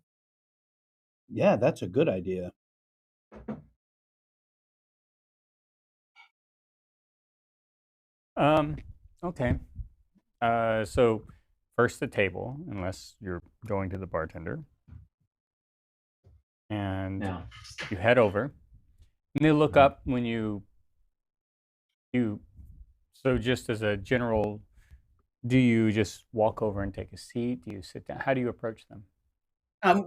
Yeah, that's a good idea. Okay. So first the table, unless you're going to the bartender, and Now, you head over, and they look up when you. So just as a general, do you just walk over and take a seat? Do you sit down? How do you approach them?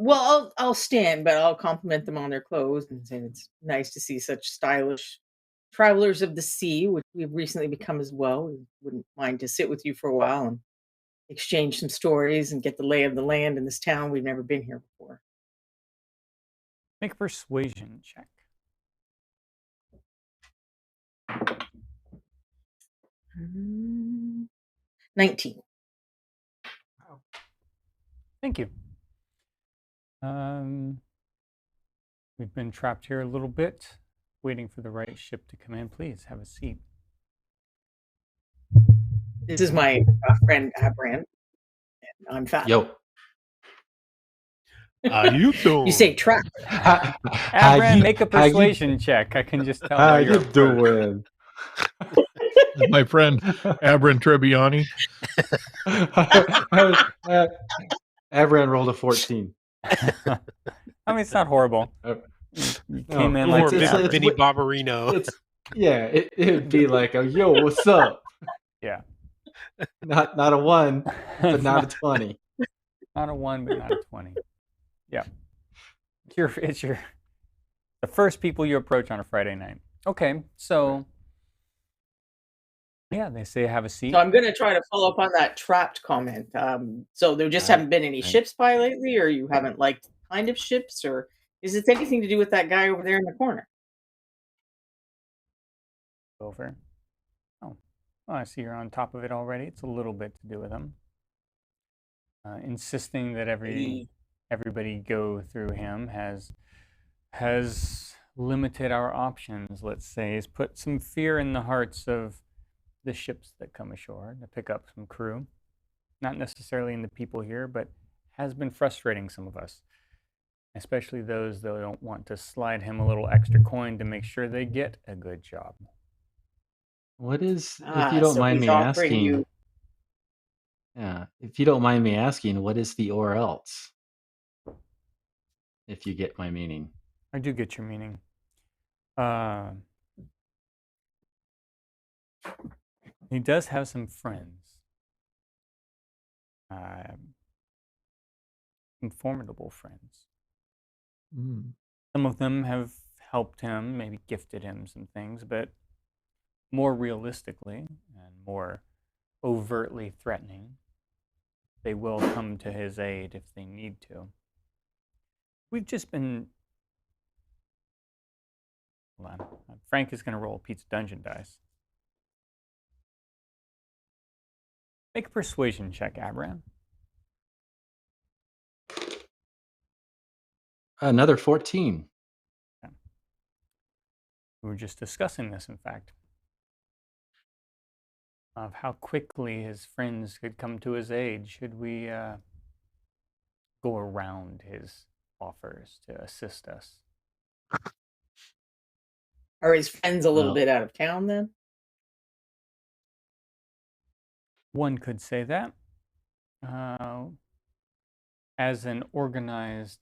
Well, I'll stand, but I'll compliment them on their clothes and say it's nice to see such stylish travelers of the sea, which we've recently become as well. We wouldn't mind to sit with you for a while and exchange some stories and get the lay of the land in this town. We've never been here before. Make a persuasion check. Mm, 19. Thank you. We've been trapped here a little bit, waiting for the right ship to come in. Please have a seat. This is my friend Abran. I'm fat. Yo. How you doing? You say trap. Abran, make a persuasion check. I can just tell How by you your approach. doing? My friend Abram Trebbiani. Avran rolled a 14. I mean, it's not horrible. You came in More like the average. Vinny Barbarino. It'd be like a yo, what's up? Yeah. Not a 1, but not a 20. Not a 1, but not a 20. Yeah. It's the first people you approach on a Friday night. Okay, so yeah, they say have a seat. So I'm going to try to follow up on that trapped comment. So there just haven't been any ships by lately, or you haven't liked kind of ships, or is it anything to do with that guy over there in the corner? Over. Oh, well, I see you're on top of it already. It's a little bit to do with him. Insisting that everybody go through him has limited our options, let's say, has put some fear in the hearts of the ships that come ashore to pick up some crew. Not necessarily in the people here, but has been frustrating some of us, especially those that don't want to slide him a little extra coin to make sure they get a good job. What is, if you don't so mind he's me offering asking, you- yeah, if you don't mind me asking, what is the or else? If you get my meaning. I do get your meaning. He does have some friends. Some formidable friends. Some of them have helped him, maybe gifted him some things, but more realistically and more overtly threatening, they will come to his aid if they need to. We've just been... Hold on. Frank is going to roll Pete's dungeon dice. Make a persuasion check, Abram. Another 14. Okay. We were just discussing this, in fact, of how quickly his friends could come to his aid should we go around his offers to assist us. Are his friends a little bit out of town then? One could say that. As an organized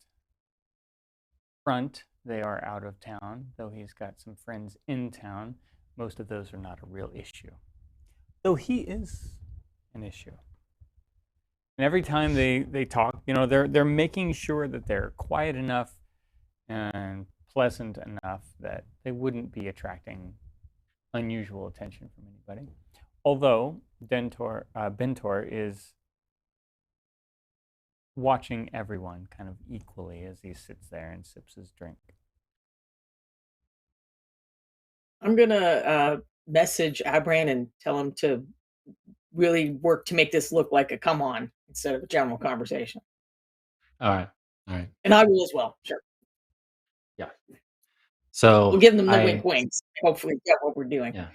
front, they are out of town, though he's got some friends in town. Most of those are not a real issue, though he is an issue. And every time they talk, you know, they're making sure that they're quiet enough and pleasant enough that they wouldn't be attracting unusual attention from anybody. Although Bentor is watching everyone kind of equally as he sits there and sips his drink. I'm gonna message Abran and tell him to really work to make this look like a come on instead of a general conversation. All right. And I will as well. Sure. Yeah. So we'll give them the wink winks. Hopefully get what we're doing. Yeah.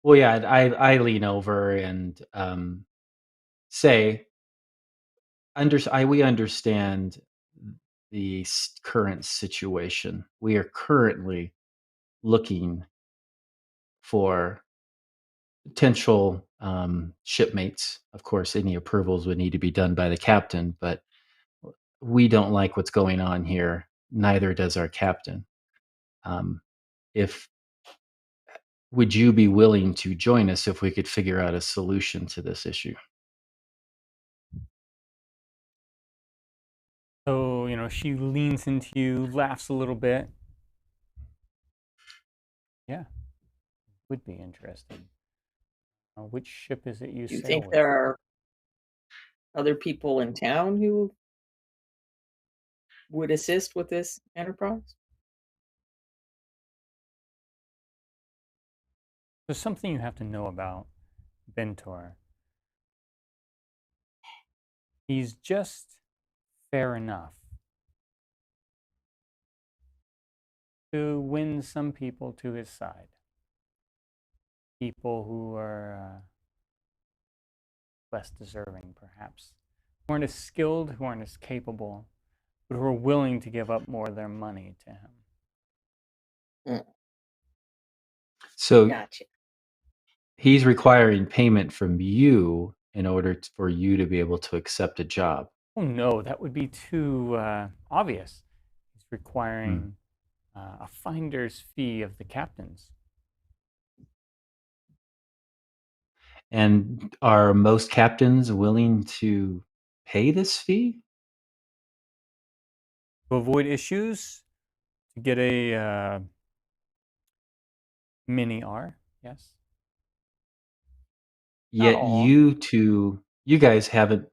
Well, yeah, I lean over and say, we understand the current situation. We are currently looking for potential shipmates. Of course, any approvals would need to be done by the captain, but we don't like what's going on here. Neither does our captain. Would you be willing to join us if we could figure out a solution to this issue? So, you know, she leans into you, laughs a little bit. Yeah, would be interesting. Which ship is it you Do you sail think with? there are other people in town who would assist with this enterprise? There's something you have to know about Bentor. He's just fair enough to win some people to his side. People who are less deserving, perhaps, who aren't as skilled, who aren't as capable, but who are willing to give up more of their money to him. So Gotcha. he's requiring payment from you in order for you to be able to accept a job. Oh no, that would be too obvious. He's requiring a finder's fee of the captains. And are most captains willing to pay this fee? To avoid issues, to get a mini R, yes. Yet all. you guys haven't,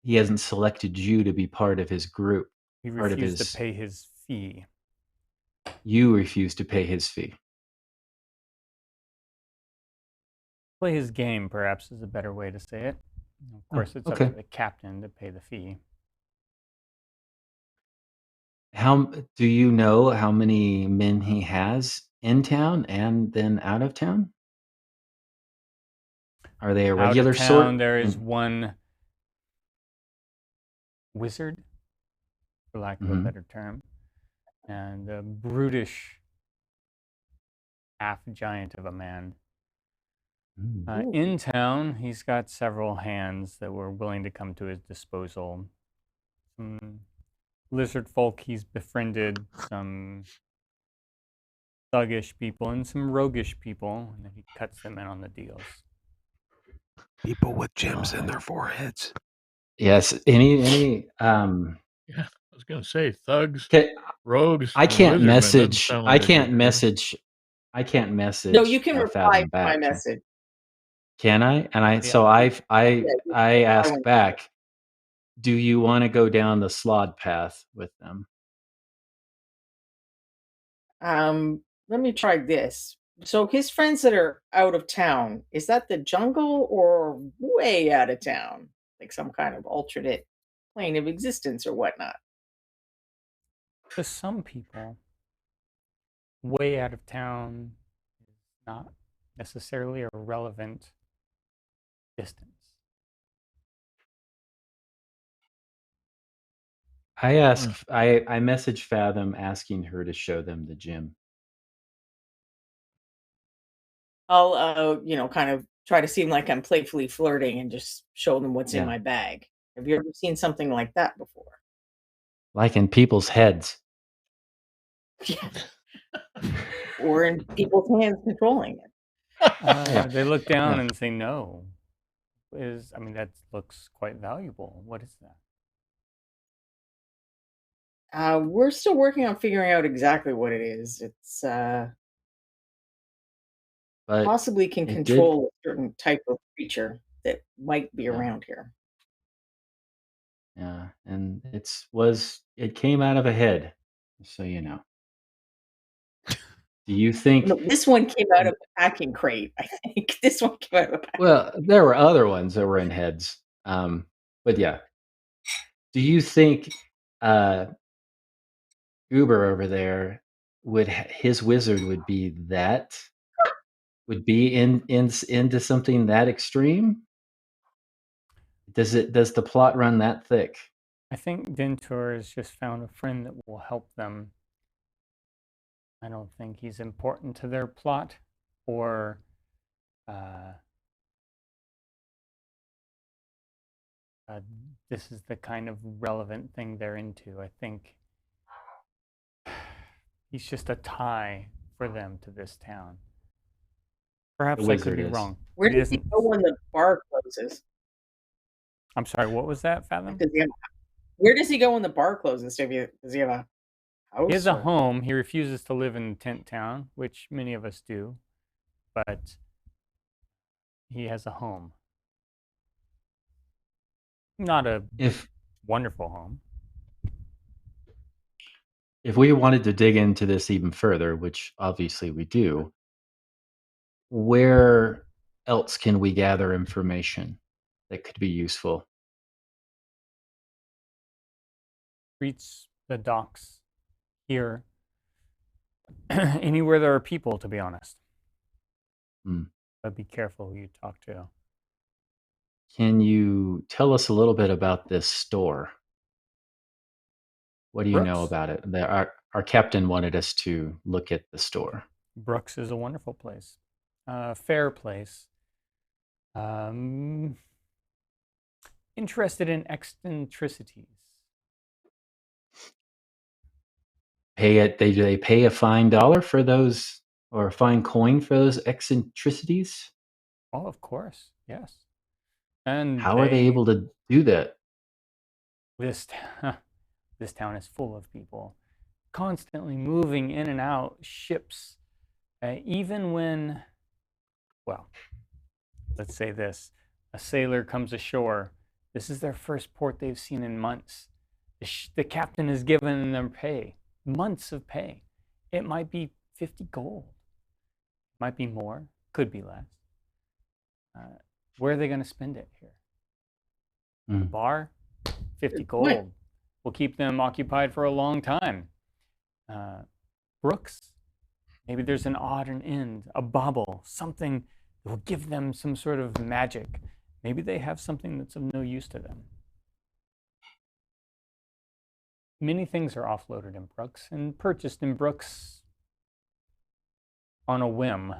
he hasn't selected you to be part of his group. He part of refused his, to pay his fee. You refuse to pay his fee. Play his game, perhaps, is a better way to say it. Of course, it's up okay. to the captain to pay the fee. How do you know how many men he has in town and then out of town? Are they a regular Out of sort? town, there is one wizard, for lack of a better term, and a brutish half-giant of a man. In town, he's got several hands that were willing to come to his disposal. Some lizard folk he's befriended, some thuggish people, and some roguish people, and then he cuts them in on the deals. People with gems in their foreheads. Yes. Yeah, I was going to say thugs, rogues. I can't message. I can't message. No, you can reply Fathom to back. my message. Can I? And I asked back, do you want to go down the slod path with them? Let me try this. So his friends that are out of town, is that the jungle or way out of town? Like some kind of alternate plane of existence or whatnot? To some people, way out of town is not necessarily a relevant distance. I messaged Fathom asking her to show them the gym. I'll, kind of try to seem like I'm playfully flirting and just show them what's in Yeah. my bag. Have you ever seen something like that before? Like in people's heads. Yeah. Or in people's hands controlling it. They look down and say, no. That looks quite valuable. What is that? We're still working on figuring out exactly what it is. It's possibly can control a certain type of creature that might be around here. Yeah, and it came out of a head, so you know. Do you think? No, this one came out of a packing crate, I think. This one came out of a packing Well, there were other ones that were in heads. But yeah. Do you think Uber over there his wizard would be into something that extreme? Does the plot run that thick? I think Dentor has just found a friend that will help them. I don't think he's important to their plot, or this is the kind of relevant thing they're into. I think he's just a tie for them to this town. Perhaps I could be wrong. Where does he go when the bar closes? I'm sorry, what was that, Fathom? Where does he go when the bar closes? Does he have a house? He has a home. He refuses to live in tent town, which many of us do, but he has a home. Not a wonderful home. If we wanted to dig into this even further, which obviously we do, where else can we gather information that could be useful? Streets, the docks, here, anywhere there are people, to be honest. But be careful who you talk to. Can you tell us a little bit about this store? What do you know Brooks? about it? Our captain wanted us to look at the store. Brooks is a wonderful place, fair place. Interested in eccentricities. Do they pay a fine dollar for those, or a fine coin for those eccentricities? Oh, of course, yes. And How are they able to do that? This town is full of people, constantly moving in and out, ships. Even when, well, let's say this, a sailor comes ashore, this is their first port they've seen in months. The captain has given them pay, months of pay. It might be 50 gold, might be more, could be less. Where are they going to spend it here? The bar, 50 gold. Will keep them occupied for a long time. Brooks, maybe there's an odd and end, a bauble, something that will give them some sort of magic. Maybe they have something that's of no use to them. Many things are offloaded in Brooks and purchased in Brooks on a whim,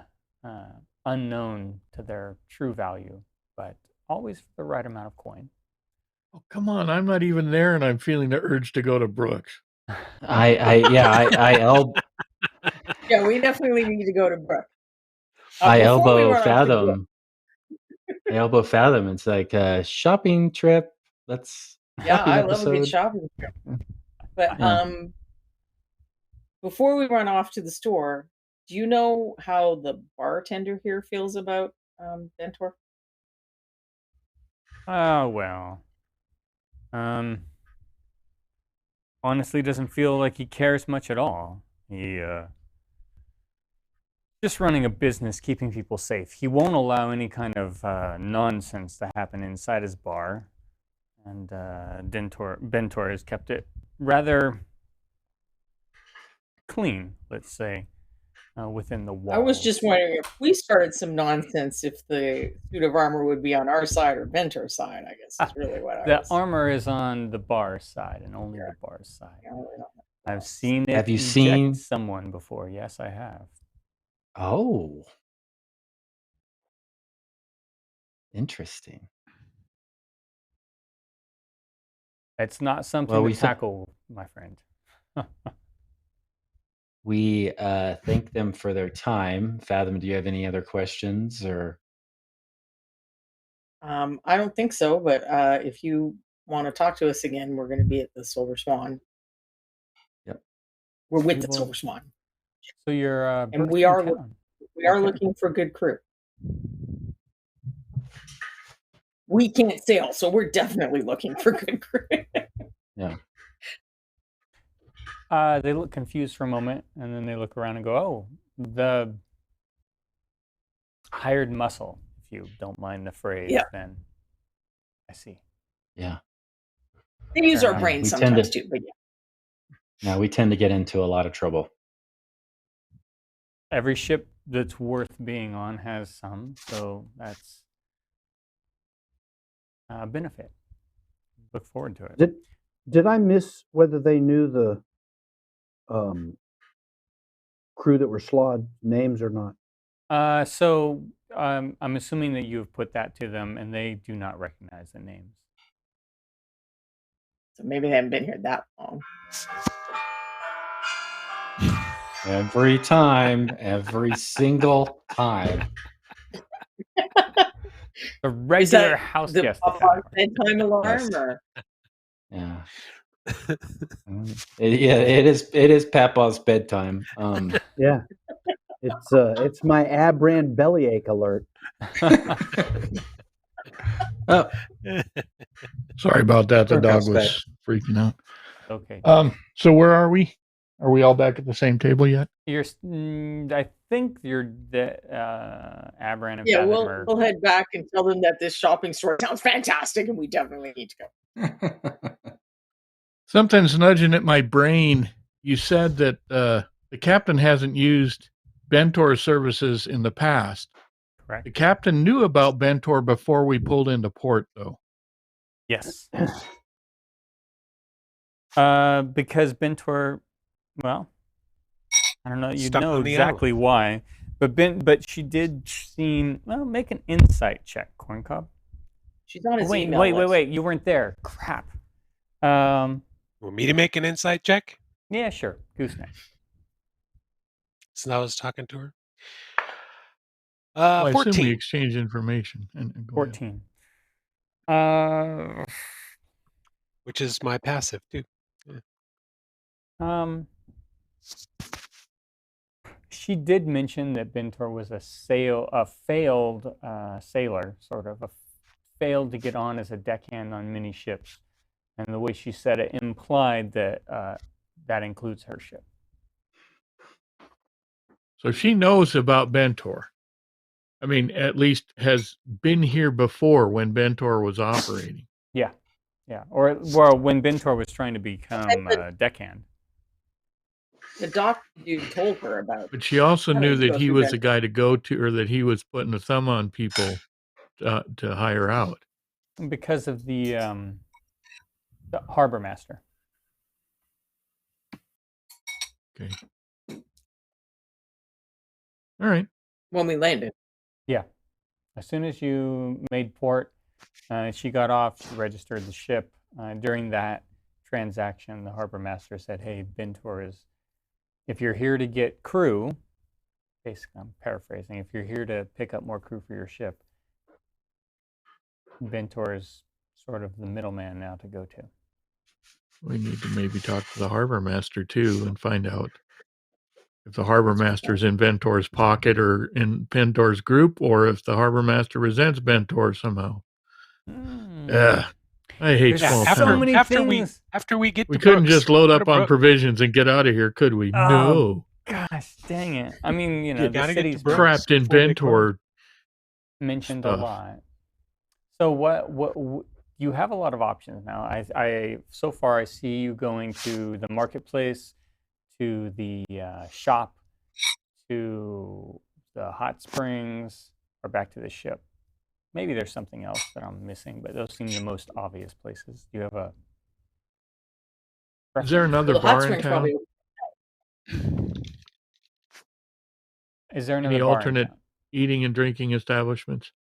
unknown to their true value, but always for the right amount of coin. Oh, come on. I'm not even there, and I'm feeling the urge to go to Brooks. Yeah, we definitely need to go to Brooks. I elbow Fathom. It's like a shopping trip. I love a good shopping trip. But before we run off to the store, do you know how the bartender here feels about Bentor? Oh, well. Honestly, doesn't feel like he cares much at all. He just running a business, keeping people safe. He won't allow any kind of nonsense to happen inside his bar. And Bentor has kept it rather clean, let's say, within the walls. I was just wondering if we started some nonsense, if the suit of armor would be on our side or Bentor's side, I guess is really what I was. The armor is on the bar side and only the bar side. I've seen it. Have you seen someone before? Yes, I have. Oh. Interesting. It's not something to tackle, my friend. We thank them for their time. Fathom, do you have any other questions or? I don't think so, but if you want to talk to us again, we're going to be at the Silver Swan. Yep. We're with the Silver Swan. So you're and we are looking for good crew. We can't sail, so we're definitely looking for good crew. Yeah. They look confused for a moment, and then they look around and go, "Oh, the hired muscle." If you don't mind the phrase, then I see. Yeah. They use our brains sometimes too, but yeah. No, we tend to get into a lot of trouble. Every ship that's worth being on has some, so that's a benefit. Look forward to it. Did I miss whether they knew the crew that were slawed names or not? So I'm assuming that you've put that to them, and they do not recognize the names. So maybe they haven't been here that long. Every single time. A regular house guest. Bedtime alarm, or? Yeah. It is Papa's bedtime. Yeah. It's my Abrand bellyache alert. Oh. Sorry about that. The dog was freaking out. Okay. So where are we? Are we all back at the same table yet? I think you're the Abran and Yeah, Fathom we'll are. we'll head back and tell them that this shopping store sounds fantastic, and we definitely need to go. Something's nudging at my brain. You said that the captain hasn't used Bentor services in the past. Correct. The captain knew about Bentor before we pulled into port, though. Yes. Because Bentor, well, I don't know. You Stuck know on the exactly why, but she did seem well. Make an insight check, Corncob. She's on his Wait, email wait, list. wait! You weren't there. Crap. Want me to make an insight check? Yeah, sure. Gooseneck. Since I was talking to her. Well, I assume 14. we exchange information. And go ahead. 14. Which is my passive too. Yeah. She did mention that Bentor was a failed sailor, sort of failed to get on as a deckhand on many ships, and the way she said it implied that that includes her ship. So she knows about Bentor. I mean, at least has been here before when Bentor was operating. Yeah, yeah. Or when Bentor was trying to become a deckhand. The doc you told her about. But she also Having knew to that go he through was the Bentor. guy to go to, or that he was putting a thumb on people to hire out. Because of the harbor master. Okay. All right. When we landed. Yeah. As soon as you made port, she got off, she registered the ship. During that transaction, the harbor master said, hey, Bentor is, if you're here to get crew, basically I'm paraphrasing, if you're here to pick up more crew for your ship, Bentor is sort of the middleman now to go to. We need to maybe talk to the harbor master too and find out if the harbor master's in Bentor's pocket or in Bentor's group, or if the harbor master resents Bentor somehow. I hate There's small so towns. many things. After we get We to couldn't Brooks, just load go up to on Brooks. provisions and get out of here, could we? No. Gosh, dang it. I mean, you know, You the gotta get to city's Brooks Trapped in before they close. Bentor. mentioned stuff. a lot. So what you have a lot of options now. I so far I see you going to the marketplace, to the shop, to the hot springs, or back to the ship. Maybe there's something else that I'm missing, but those seem the most obvious places. Do you have a Is there another Well, the hot bar in springs town? probably. Is there another Any bar in alternate town? eating and drinking establishments?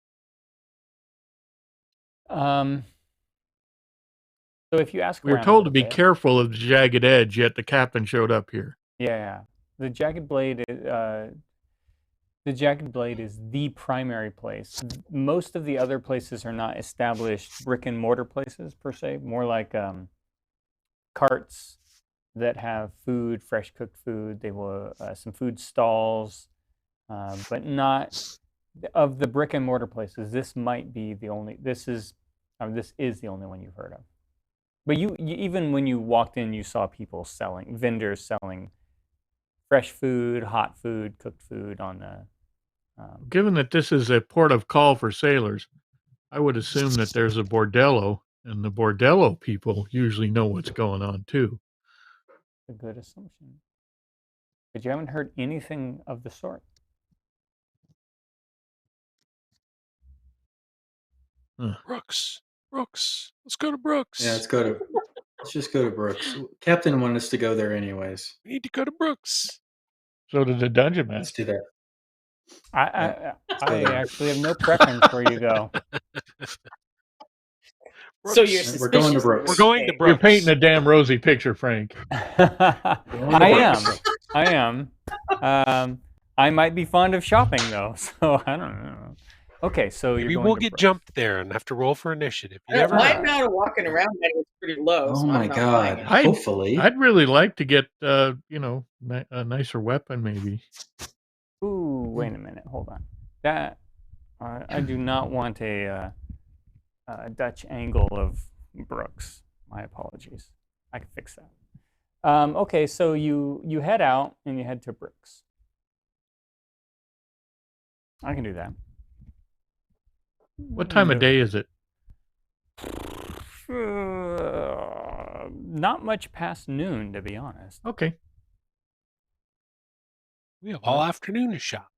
So if you ask We were around a told to little be bit, careful of the Jagged Edge, yet the captain showed up here. yeah, the Jagged Blade is the primary place. Most of the other places are not established brick and mortar places per se, more like carts that have food, fresh cooked food. They will some food stalls, but not of the brick and mortar places. This might be the only. This is the only one you've heard of. But you even when you walked in, you saw people vendors selling fresh food, hot food, cooked food on the. Given that this is a port of call for sailors, I would assume that there's a bordello, and the bordello people usually know what's going on too. A good assumption. But you haven't heard anything of the sort. Brooks. Let's go to Brooks. Yeah, let's just go to Brooks. Captain wanted us to go there anyways. We need to go to Brooks. So did the dungeon Let's master. do that. I go there. actually have no preference where you go. So you're Brooks. We're going to suspicious. Brooks. We're going to Brooks. You're painting a damn rosy picture, Frank. I am. I might be fond of shopping though, so I don't know. Okay, so Maybe you're going we'll to get Brooks. jumped there and have to roll for initiative. You never My know. amount of walking around that was pretty low. Oh so my I'm not buying God! it. Hopefully, I'd really like to get, a nicer weapon, maybe. Ooh, wait a minute, hold on. That I do not want a Dutch angle of Brooks. My apologies. I can fix that. Okay, so you head out and you head to Brooks. I can do that. What time of day is it? Not much past noon, to be honest. Okay. We have all afternoon to shop.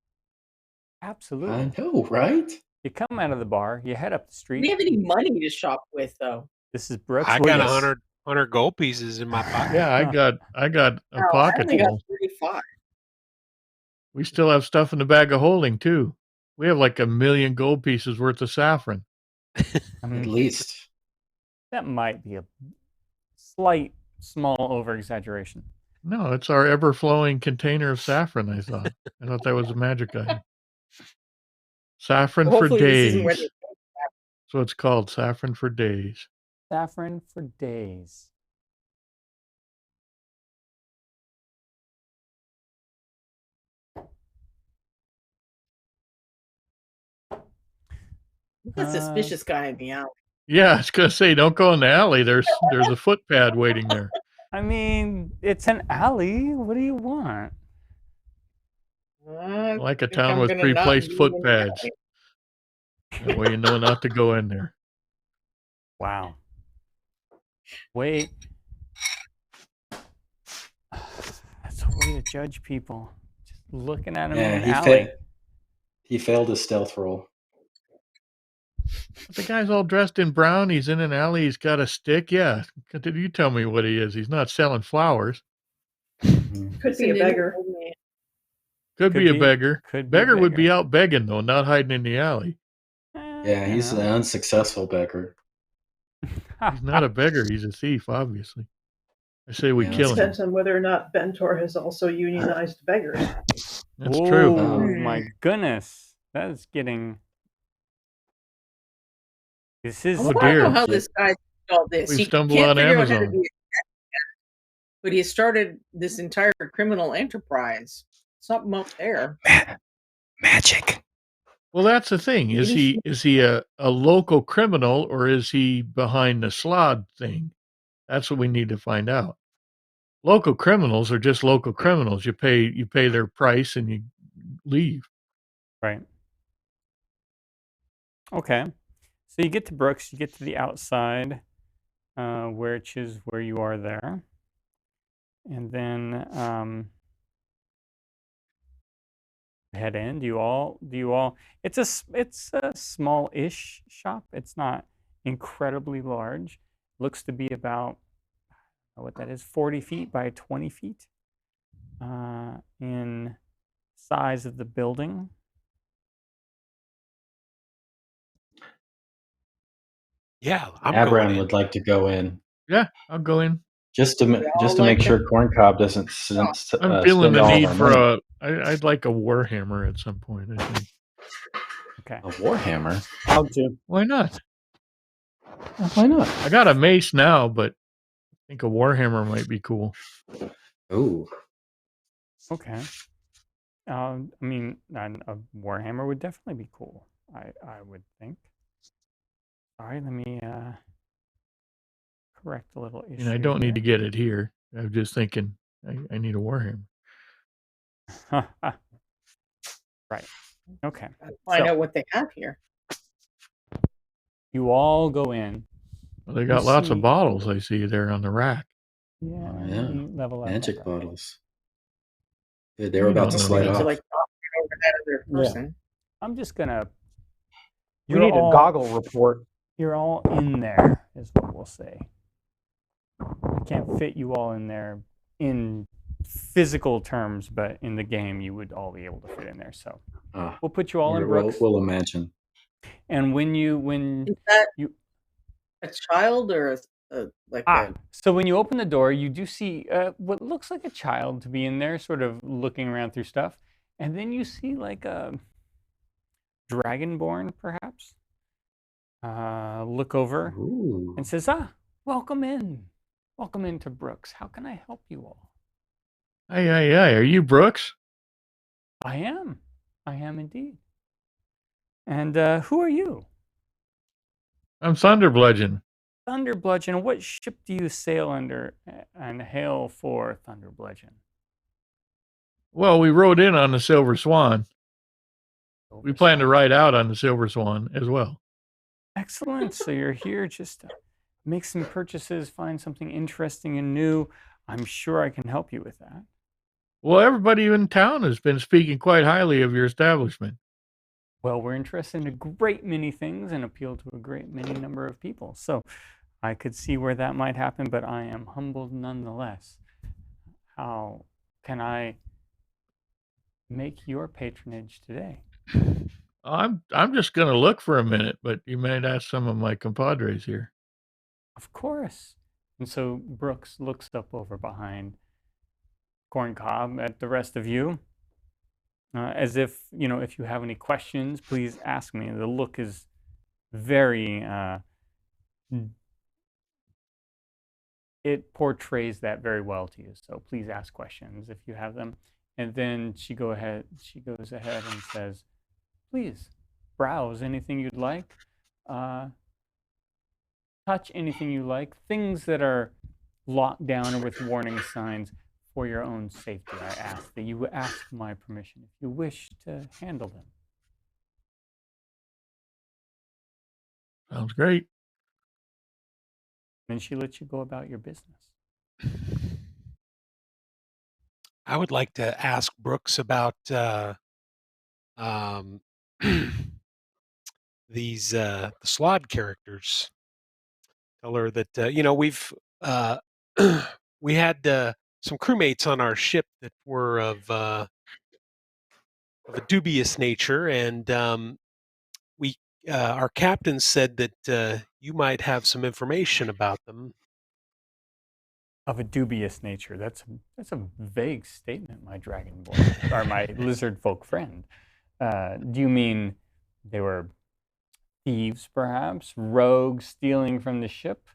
Absolutely. I know, right? You come out of the bar, you head up the street. Do we have any money to shop with, though? This is Brooks. I got 100 gold pieces in my pocket. Yeah, I got a Oh, I pocket only got full. 35. We still have stuff in the bag of holding too. We have like 1 million gold pieces worth of saffron. I mean, At least. that might be a slight, small over-exaggeration. No, it's our ever-flowing container of saffron, I thought. I thought that was a magic item. Saffron for Hopefully this isn't where days. So it's called saffron for days. Saffron for days. That suspicious guy in the alley. Yeah, I was gonna say, don't go in the alley. There's a footpad waiting there. I mean, it's an alley. What do you want? Like a town with pre-placed footpads. That way you know not to go in there. Wow. Wait. That's a way to judge people. Just looking at him in an alley. He failed his stealth roll. But the guy's all dressed in brown. He's in an alley. He's got a stick. Yeah. Did you tell me what he is? He's not selling flowers. Could be a beggar. Could be a beggar. Beggar would be out begging, though, not hiding in the alley. Yeah, he's an unsuccessful beggar. He's not a beggar. He's a thief, obviously. I say we kill him. Depends on whether or not Bentor has also unionized beggars. That's true. Oh, my goodness. That is getting... This is... I don't know how this guy did all this. We He stumble can't on figure out how to Amazon. do it. But he started this entire criminal enterprise. Something up there. Magic. Well, that's the thing. Is he a local criminal, or is he behind the slod thing? That's what we need to find out. Local criminals are just local criminals. You pay their price and you leave. Right. Okay. So you get to Brooks, you get to the outside, which is where you are there. And then head in. Do you all it's a small-ish shop. It's not incredibly large. Looks to be about what that is, 40 feet by 20 feet in size of the building. Yeah, Abram would like to go in. Yeah, I'll go in. Just to make sure Corncob doesn't. I'm feeling the need for I'd like a warhammer at some point, I think. Okay. A warhammer? How to? Why not? Why not? I got a mace now, but I think a warhammer might be cool. Ooh. Okay. I mean, a warhammer would definitely be cool. I would think. All right, let me correct a little issue. And I don't need to get it here. I'm just thinking I need a warhammer. Right. Okay. Find out what they have here. You all go in. Well, they got lots of bottles I see there on the rack. Yeah. Yeah. Level up. Magic bottles. They're about to don't slide know. off. To like talk over that other person. I'm just gonna. We need a goggle report. You're all in there, is what we'll say. I can't fit you all in there in physical terms, but in the game, you would all be able to fit in there. So we'll put you all in Brooks. We'll imagine. And when Is that a child or so when you open the door, you do see what looks like a child to be in there, sort of looking around through stuff, and then you see like a dragonborn, perhaps. Look over and says, welcome into Brooks. How can I help you all? Aye. Are you Brooks? I am indeed. And who are you? I'm Thunderbludgeon. Thunder Bludgeon, what ship do you sail under and hail for, Thunder Bludgeon? Well, we rode in on the Silver Swan. We plan to Silver ride out on the Silver Swan as well. Excellent. So you're here just to make some purchases, find something interesting and new. I'm sure I can help you with that. Well, everybody in town has been speaking quite highly of your establishment. Well, we're interested in a great many things and appeal to a great many number of people. So I could see where that might happen, but I am humbled nonetheless. How can I make your patronage today? I'm just going to look for a minute, but you might ask some of my compadres here. Of course. And so Brooks looks up over behind Corncob at the rest of you, as if, if you have any questions, please ask me. The look is very, it portrays that very well to you. So please ask questions if you have them. And then she goes ahead and says, please browse anything you'd like, touch anything you like, things that are locked down or with warning signs. For your own safety, I ask that you ask my permission if you wish to handle them. Sounds great. Then she lets you go about your business. I would like to ask Brooks about these the Slod characters. Tell her that we've we had some crewmates on our ship that were of a dubious nature, and our captain said that you might have some information about them. Of a dubious nature. That's a vague statement, my dragon boy, or my lizard folk friend. Do you mean they were thieves, perhaps? Rogues stealing from the ship?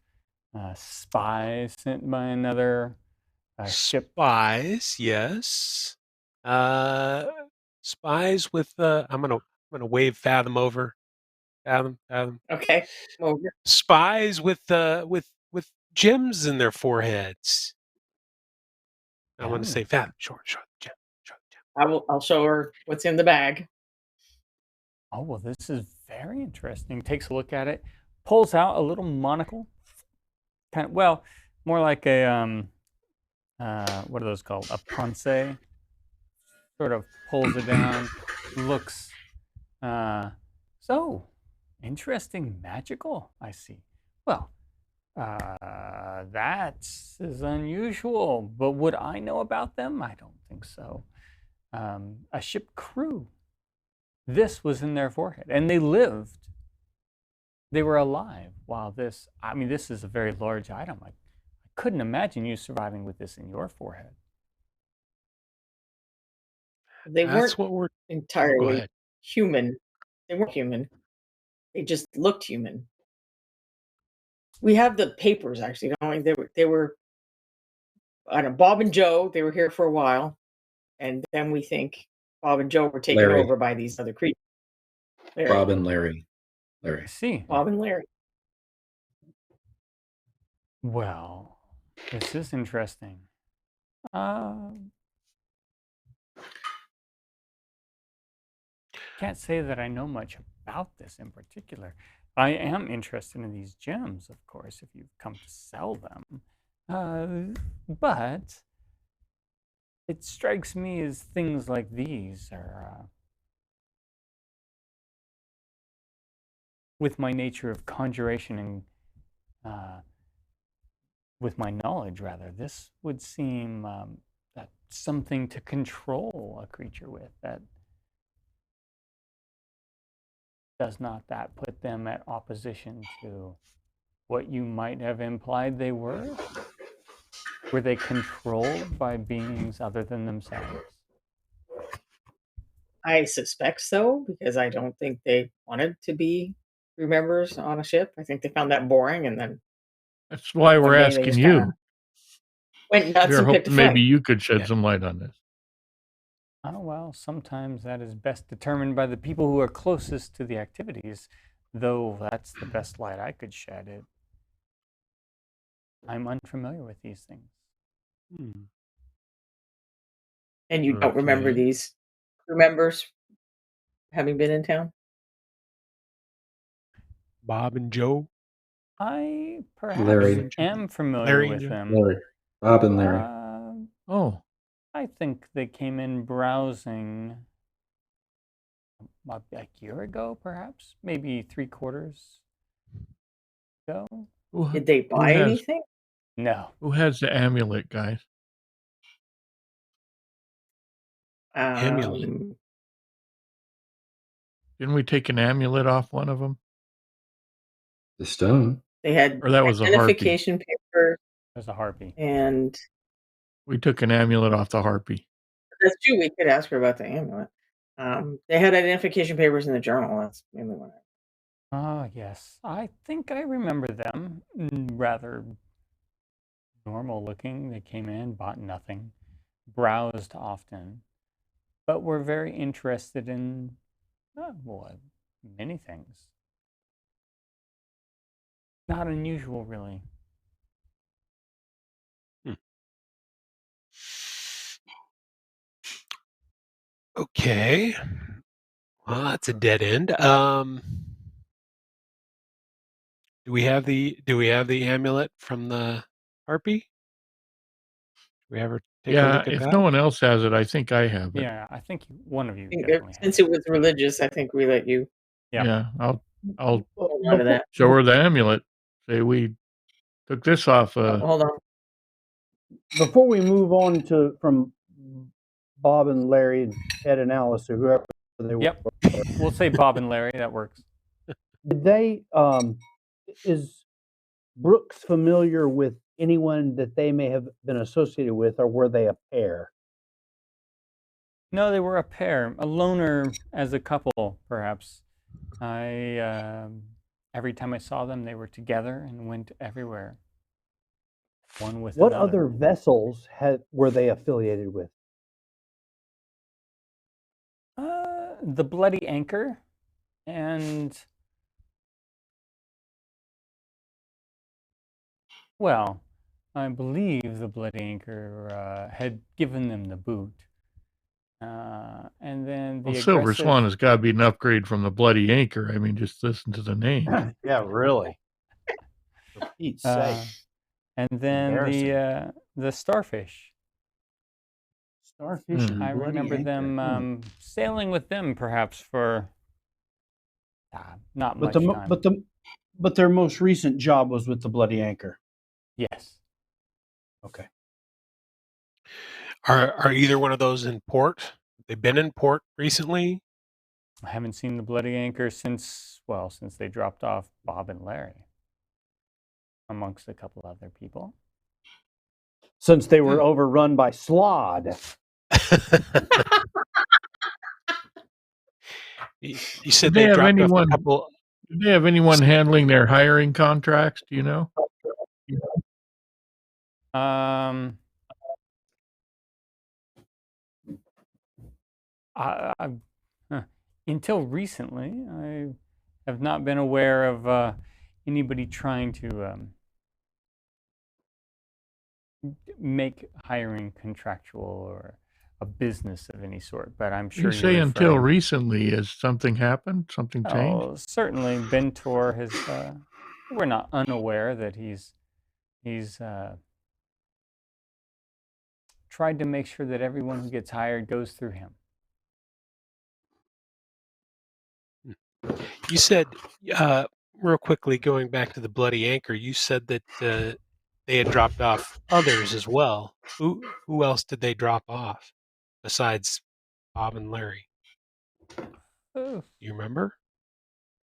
Spies sent by another ship? Spies, yes. Spies with I'm gonna wave Fathom over. Fathom. Okay. Well, Spies with gems in their foreheads. I want to say Fathom. Sure, gem. I'll show her what's in the bag. Oh, well, this is very interesting. Takes a look at it, pulls out a little monocle. More like a what are those called? A ponce. Sort of pulls it down, looks so interesting, magical, I see. Well, that is unusual, but would I know about them? I don't think so. A ship crew. This was in their forehead, and they lived. They were alive while this is a very large item. I couldn't imagine you surviving with this in your forehead. They That's weren't what we're. Go entirely ahead. human. They weren't human. They just looked human. We have the papers, actually, don't we? They were I don't know, Bob and Joe. They were here for a while, and then we think Bob and Joe were taken Larry. over by these other creatures. Bob and Larry. I see. Bob and Larry. Well, this is interesting. Can't say that I know much about this in particular. I am interested in these gems, of course, if you've come to sell them. But it strikes me as things like these are, with my nature of conjuration and with my knowledge, rather, this would seem that something to control a creature with. That does not that put them at opposition to what you might have implied they were? Were they controlled by beings other than themselves? I suspect so, because I don't think they wanted to be crew members on a ship. I think they found that boring, and then That's why we're one day they asking just you. kinda went nuts We're and picked a hoping maybe fight. you could shed some light on this. Oh, well, sometimes that is best determined by the people who are closest to the activities, though that's the best light I could shed. It I'm unfamiliar with these things. And you don't remember Okay. these crew members having been in town? Bob and Joe, I perhaps Larry. am familiar Larry and with Joe. them. Larry. Bob and Larry. Oh, I think they came in browsing about a year ago, perhaps, maybe 3/4 ago. Did they who buy has anything? No, who has the amulet, guys? Amulet. Didn't we take an amulet off one of them? The stone. They had Or that was a harpy. identification papers, there's a harpy. and We took an amulet off the harpy. that's true. We could ask her about the amulet. They had identification papers in the journal. That's mainly what. Ah, yes. I think I remember them. Rather normal looking. They came in, bought nothing, browsed often, but were very interested in, many things. Not unusual, really. Okay. Well, that's a dead end. Do we have the amulet from the harpy? We ever take a look at If that? no one else has it, I think I have it. Yeah, I think one of you I think definitely has since it was religious, I think we let you Yeah. I'll hold on to that. show her the amulet. Say we took this off. Hold on. Before we move on from Bob and Larry and Ed and Alice or whoever they were, Yep. We'll say Bob and Larry. That works. did they is Brooks familiar with anyone that they may have been associated with, or were they a pair? No, they were a pair, a loner as a couple, perhaps. Every time I saw them, they were together and went everywhere. One with What another. other vessels were they affiliated with? The Bloody Anchor, and well, I believe the Bloody Anchor had given them the boot. And then the Silver Swan has got to be an upgrade from the Bloody Anchor. I mean, just listen to the name. Yeah, really. For Pete's sake. And then the Starfish. Starfish and I Bloody remember Anchor. them sailing with them, perhaps for not much time. But their most recent job was with the Bloody Anchor. Yes. Okay. Are either one of those in port? They've been in port recently? I haven't seen the Bloody Anchor since they dropped off Bob and Larry, amongst a couple other people. Since they were overrun by Slod. You said they dropped off a couple. Do they have anyone handling their hiring contracts? Do you know? Until recently, I have not been aware of anybody trying to make hiring contractual or a business of any sort. But I'm sure you say until recently. Has something happened? Something changed? Oh, certainly, Bentor has. We're not unaware that he's tried to make sure that everyone who gets hired goes through him. You said, real quickly, going back to the Bloody Anchor, you said that they had dropped off others as well. Who else did they drop off besides Bob and Larry? You remember?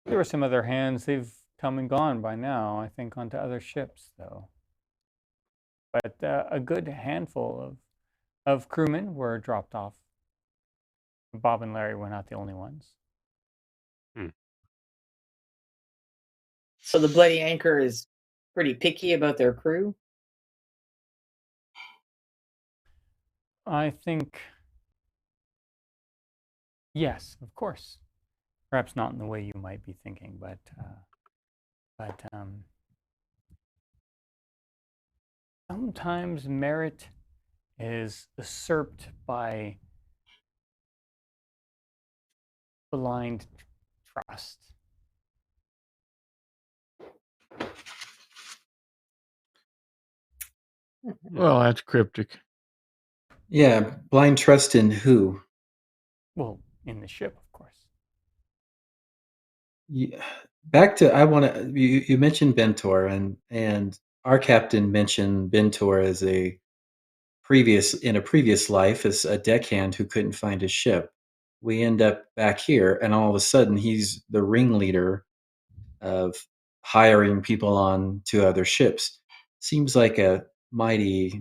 There were some other hands. They've come and gone by now, I think, onto other ships, though. But a good handful of crewmen were dropped off. Bob and Larry were not the only ones. So the Bloody Anchor is pretty picky about their crew? I think, yes, of course. Perhaps not in the way you might be thinking, but sometimes merit is usurped by blind trust. Well, that's cryptic. Yeah, blind trust in who? Well, in the ship, of course. Yeah. Back to you mentioned Bentor, and our captain mentioned Bentor as in a previous life as a deckhand who couldn't find his ship. We end up back here, and all of a sudden he's the ringleader of hiring people on to other ships. Seems like he's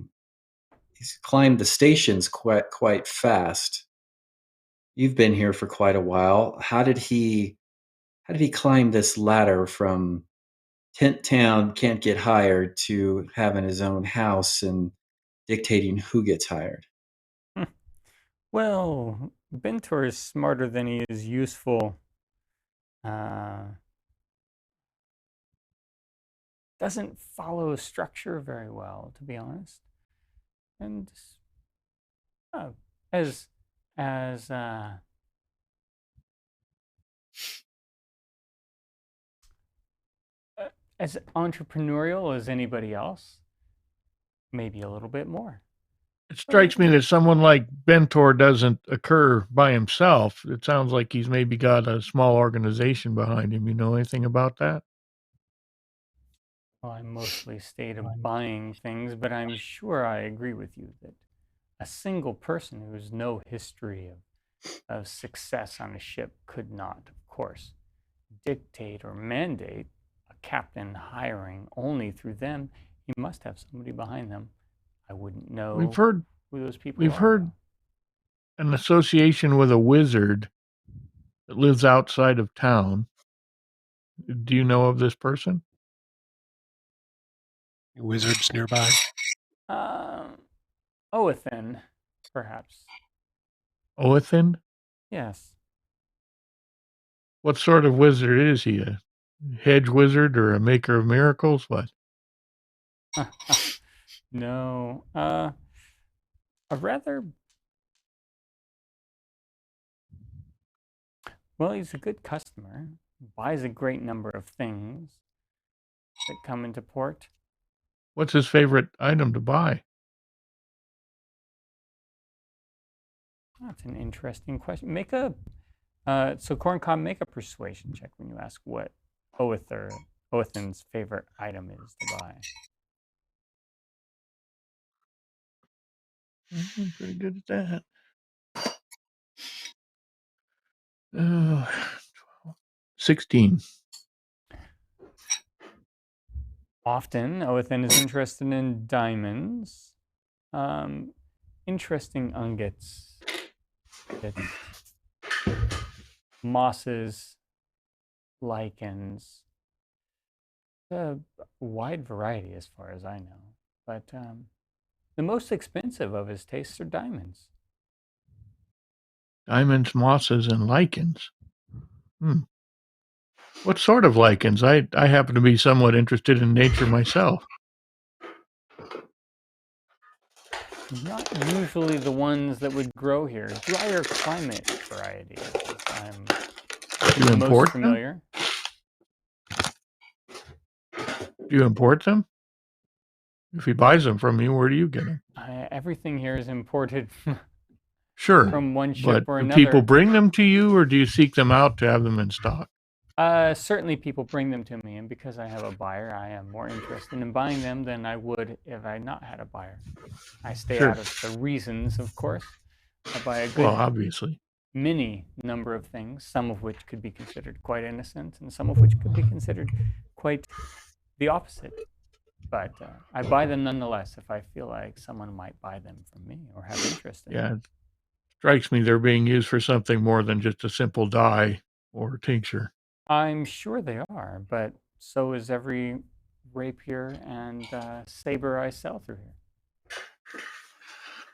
climbed the stations quite fast. You've been here for quite a while. How did he climb this ladder from tent town, can't get hired, to having his own house and dictating who gets hired? Well, Bentor is smarter than he is useful. Doesn't follow structure very well, to be honest. And as entrepreneurial as anybody else, maybe a little bit more. It strikes me that someone like Bentor doesn't occur by himself. It sounds like he's maybe got a small organization behind him. You know anything about that? Well, I mostly stayed buying things, but I'm sure I agree with you that a single person who has no history of success on a ship could not, of course, dictate or mandate a captain hiring only through them. He must have somebody behind them. I wouldn't know who those people are. We've heard an association with a wizard that lives outside of town. Do you know of this person? Wizards nearby. Oathin, perhaps. Oathin? Yes. What sort of wizard is he? A hedge wizard or a maker of miracles? What? No. A rather... Well, he's a good customer. Buys a great number of things that come into port. What's his favorite item to buy? That's an interesting question. So Corncob, make a persuasion check when you ask what Oathin's favorite item is to buy. I'm pretty good at that. 16. Often, Oathin is interested in diamonds, interesting unguents, mosses, lichens, a wide variety as far as I know. But the most expensive of his tastes are diamonds. Diamonds, mosses, and lichens. What sort of lichens? I happen to be somewhat interested in nature myself. Not usually the ones that would grow here. Drier climate varieties. Do you import familiar. Do you import them? If he buys them from you, where do you get them? Everything here is imported Sure, from one ship or do another. people bring them to you, or do you seek them out to have them in stock? Certainly people bring them to me, and because I have a buyer, I am more interested in buying them than I would if I not had a buyer. I stay out of the reasons, of course. I buy a good obviously. many number of things, some of which could be considered quite innocent, and some of which could be considered quite the opposite. But I buy them nonetheless if I feel like someone might buy them from me or have interest in them. It strikes me they're being used for something more than just a simple dye or tincture. I'm sure they are, but so is every rapier and saber I sell through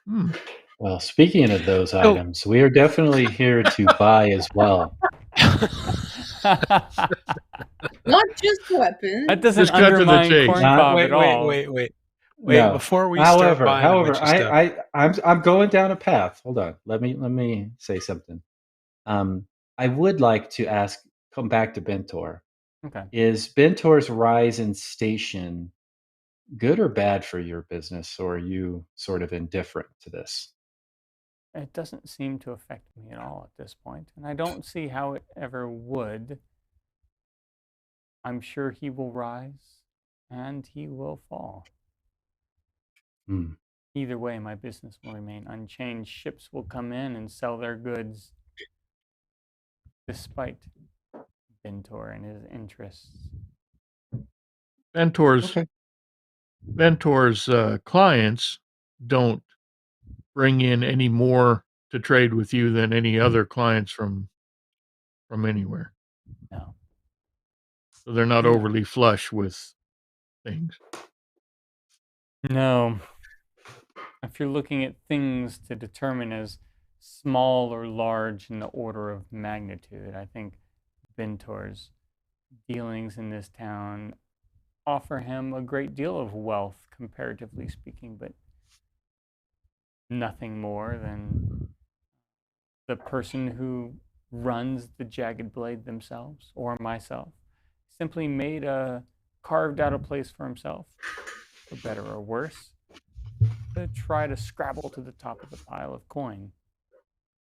here. Well, speaking of those items, we are definitely here to buy as well. Not just weapons. That doesn't undermine Corncob at all. Wait. Wait, No. before we start buying a bunch However, of stuff. I'm going down a path. Hold on. Let me say something. I would like to come back to Bentor. Okay. Is Bentor's rise in station good or bad for your business, or are you sort of indifferent to this? It doesn't seem to affect me at all at this point, and I don't see how it ever would. I'm sure he will rise, and he will fall. Hmm. Either way, my business will remain unchanged. Ships will come in and sell their goods despite Bentor and his interests. Ventor's Okay. Clients don't bring in any more to trade with you than any other clients from anywhere. No. So they're not No. overly flush with things. No. If you're looking at things to determine as small or large in the order of magnitude, I think Bentor's dealings in this town offer him a great deal of wealth, comparatively speaking, but nothing more than the person who runs the Jagged Blade themselves, or myself, simply carved out a place for himself, for better or worse, to try to scrabble to the top of the pile of coin.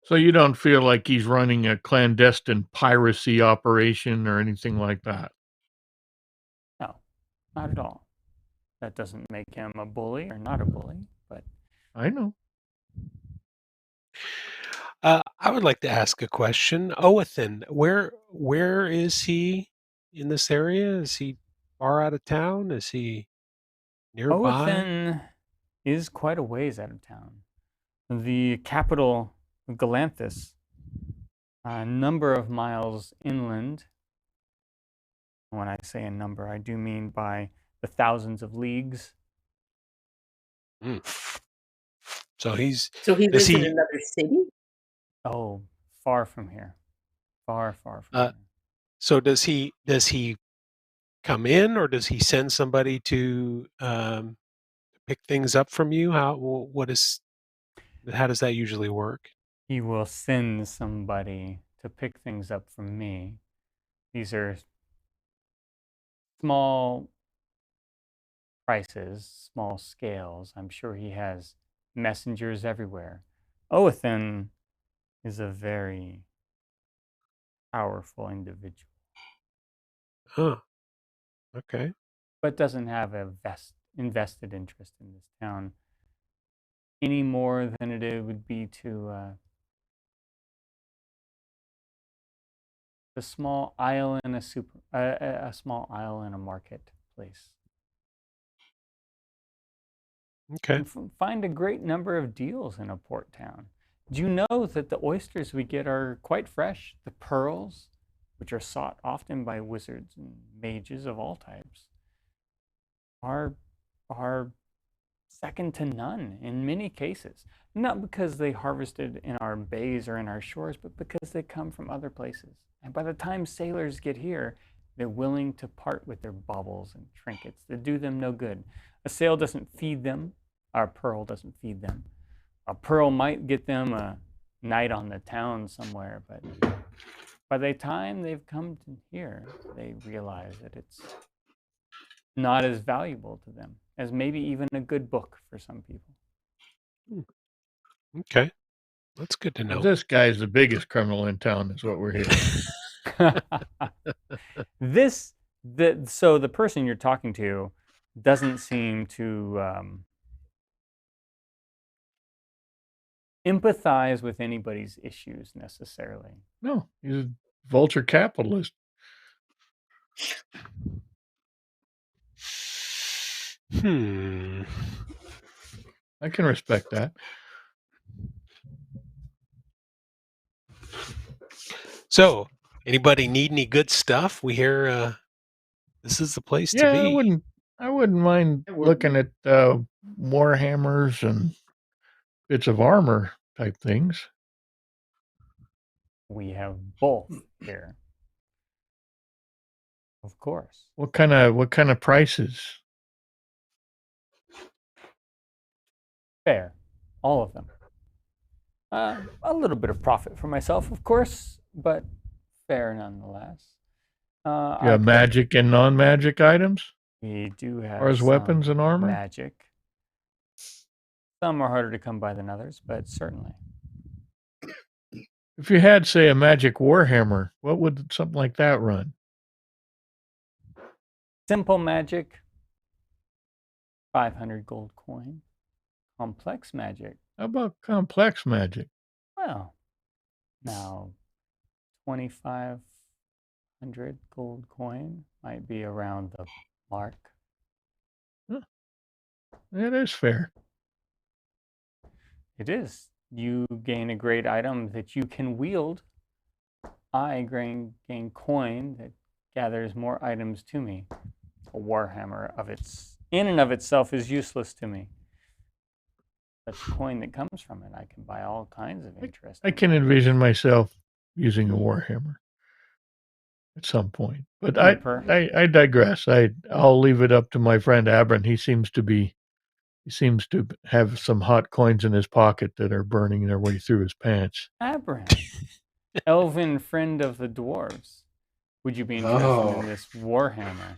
So you don't feel like he's running a clandestine piracy operation or anything like that? No, not at all. That doesn't make him a bully or not a bully, but I know. I would like to ask a question. Oathan, where is he in this area? Is he far out of town? Is he nearby? Oathan is quite a ways out of town. The capital, Galanthus, a number of miles inland. When I say a number, I do mean by the thousands of leagues. Mm. So he lives in another city? Oh, far from here. Far from here. So does he come in, or does he send somebody to pick things up from you? How does that usually work? He will send somebody to pick things up from me. These are small prices, small scales. I'm sure he has messengers everywhere. Oathan is a very powerful individual. Huh. Okay. But doesn't have a invested interest in this town any more than it would be to a small aisle in a small aisle in a marketplace. Okay. Find a great number of deals in a port town. Do you know that the oysters we get are quite fresh? The pearls, which are sought often by wizards and mages of all types, are second to none in many cases. Not because they harvested in our bays or in our shores, but because they come from other places. And by the time sailors get here, they're willing to part with their baubles and trinkets that do them no good. A sail doesn't feed them. Our pearl doesn't feed them. A pearl might get them a night on the town somewhere, but by the time they've come to here, they realize that it's not as valuable to them as maybe even a good book for some people. Okay. That's good to know. This guy's the biggest criminal in town, is what we're hearing. So the person you're talking to doesn't seem to empathize with anybody's issues necessarily. No, he's a vulture capitalist. I can respect that. So, anybody need any good stuff? We hear this is the place to be. I wouldn't mind looking at warhammers and bits of armor type things. We have both here, of course. What kind of prices? Fair. All of them. A little bit of profit for myself, of course, but fair nonetheless. You have magic and non-magic items? We do have Or as weapons and armor? magic. Some are harder to come by than others, but certainly. If you had, say, a magic warhammer, what would something like that run? Simple magic, 500 gold coin. Complex magic. How about complex magic? Well, now 2,500 gold coin might be around the mark. Huh. That is fair. It is. You gain a great item that you can wield. I gain coin that gathers more items to me. A warhammer in and of itself is useless to me. But the coin that comes from it, I can buy all kinds of interest. I can envision myself using a warhammer at some point, but I digress. I'll leave it up to my friend Abram. He seems to have some hot coins in his pocket that are burning their way through his pants. Abram, elven friend of the dwarves. Would you be interested in this warhammer?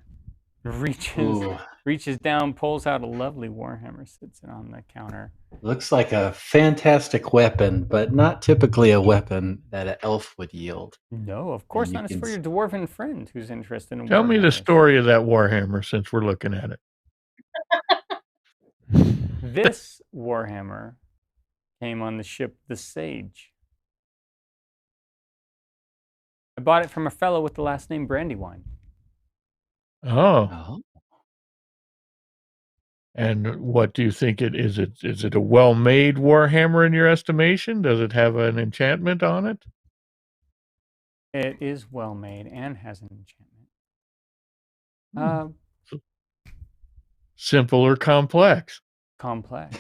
Reaches down, pulls out a lovely warhammer, sits it on the counter. Looks like a fantastic weapon, but not typically a weapon that an elf would yield. No, of course not. It's for your dwarven friend who's interested in Tell me the story of that warhammer since we're looking at it. This warhammer came on the ship the Sage. I bought it from a fellow with the last name Brandywine. Oh. And what do you think it is? Is it a well-made warhammer in your estimation? Does it have an enchantment on it? It is well-made and has an enchantment. Simple or complex? Complex.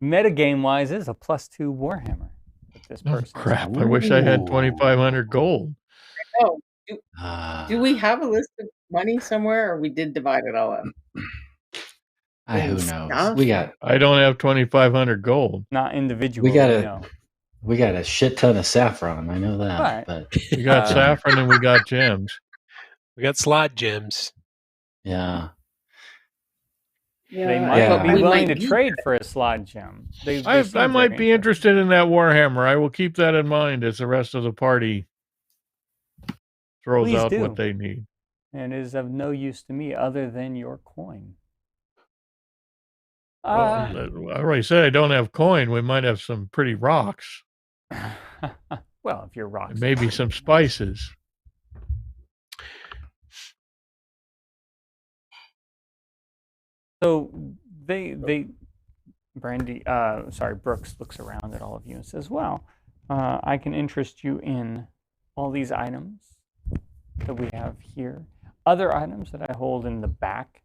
Metagame-wise, is a +2 warhammer. This person. Crap! I wish I had 2,500 gold. Oh, do we have a list of money somewhere, or we did divide it all up? Who knows? I don't have 2,500 gold. Not individually. We got a shit ton of saffron. I know that. But we got saffron and we got gems. We got slot gems. Yeah. They might be willing to trade for a slot gem. I might be interested in that warhammer. I will keep that in mind as the rest of the party throws out what they need. And is of no use to me other than your coin. I already said I don't have coin. We might have some pretty rocks. Well, if you're rocks. Maybe some spices. So Brooks looks around at all of you and says, well, I can interest you in all these items that we have here, other items that I hold in the back,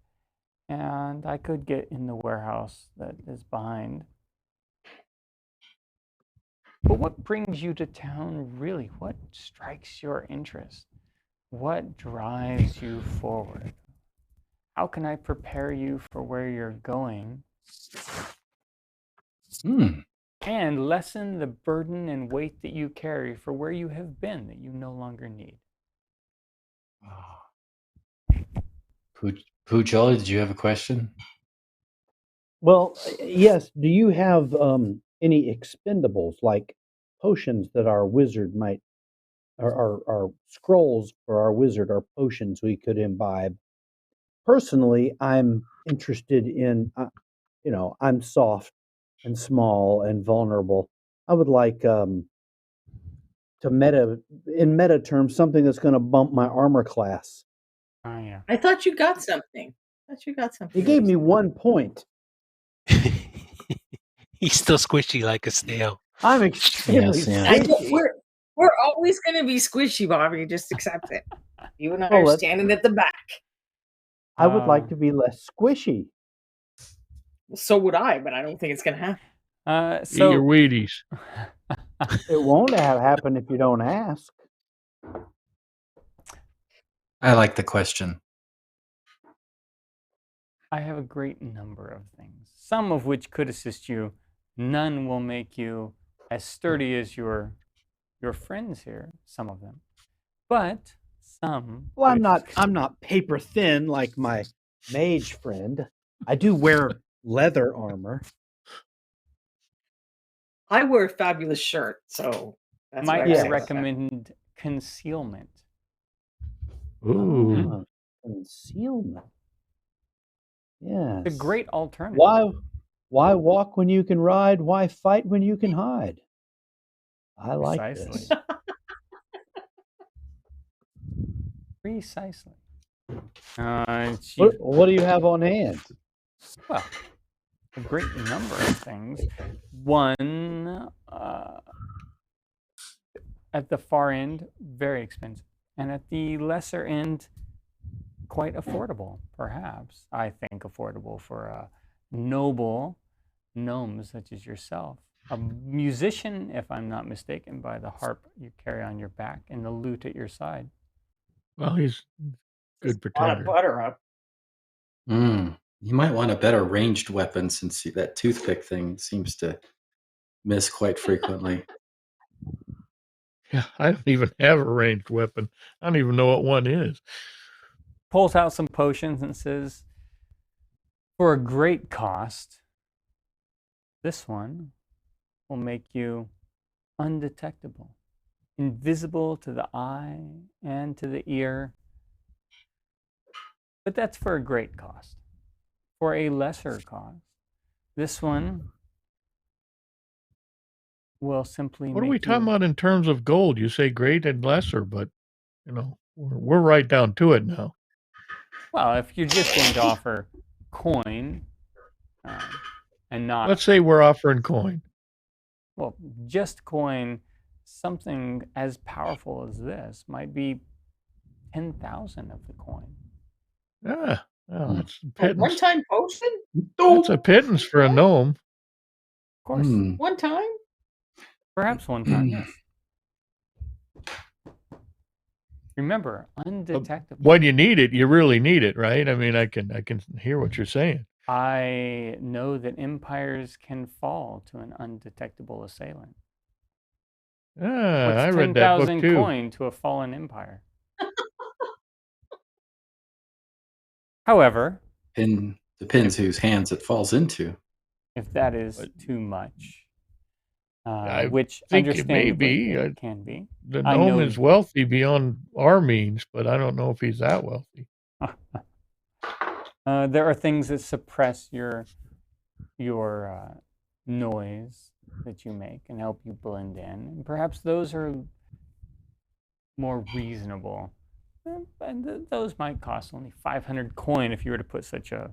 and I could get in the warehouse that is behind. But what brings you to town, really? What strikes your interest? What drives you forward? How can I prepare you for where you're going and lessen the burden and weight that you carry for where you have been that you no longer need? Pooh, did you have a question? Well, yes. Do you have any expendables, like potions that our wizard might, or scrolls for our wizard, or potions we could imbibe? Personally, I'm interested in, I'm soft and small and vulnerable. I would like in meta terms, something that's going to bump my armor class. Oh, yeah. I thought you got something. He gave me 1 point. He's still squishy like a snail. I'm extremely We're always going to be squishy, Bobby. Just accept it. You and I are standing at the back. I would like to be less squishy. So would I, but I don't think it's going to happen. Eat your Wheaties. It won't happen if you don't ask. I like the question. I have a great number of things, some of which could assist you. None will make you as sturdy as your friends here, some of them. But some. Well, I'm not paper thin like my mage friend. I do wear leather armor. I wear a fabulous shirt, so that's Might what I I say about that. recommend concealment? Ooh. Concealment. Yes. It's a great alternative. Why walk when you can ride? Why fight when you can hide? I like this. Precisely. What do you have on hand? Well, a great number of things. One, at the far end, very expensive. And at the lesser end, quite affordable, perhaps. I think affordable for a noble gnome such as yourself. A musician, if I'm not mistaken, by the harp you carry on your back and the lute at your side. Well, he's good A lot of pretender. butter up. You might want a better ranged weapon since that toothpick thing seems to miss quite frequently. Yeah, I don't even have a ranged weapon. I don't even know what one is. Pulls out some potions and says, for a great cost, this one will make you undetectable, invisible to the eye and to the ear. But that's for a great cost. For a lesser cost, this one will simply What are make we talking you... about in terms of gold? You say great and lesser, but we're right down to it now. Well, if you're just going to offer coin and not... Let's say we're offering coin. Well, just coin, something as powerful as this might be 10,000 of the coin. Yeah, well, that's a A pittance. one-time potion? That's a pittance for a gnome. Of course. One time? Perhaps one time, yes. Remember, undetectable. When you need it, you really need it, right? I mean, I can hear what you're saying. I know that empires can fall to an undetectable assailant. I What's read that book 10,000 too. coin to a fallen empire? However, Depends whose hands it falls into. if that is too much, I which think it may be. it can be. The I gnome know- is wealthy beyond our means, but I don't know if he's that wealthy. There are things that suppress your noise that you make and help you blend in, and perhaps those are more reasonable. And those might cost only 500 coin if you were to put such a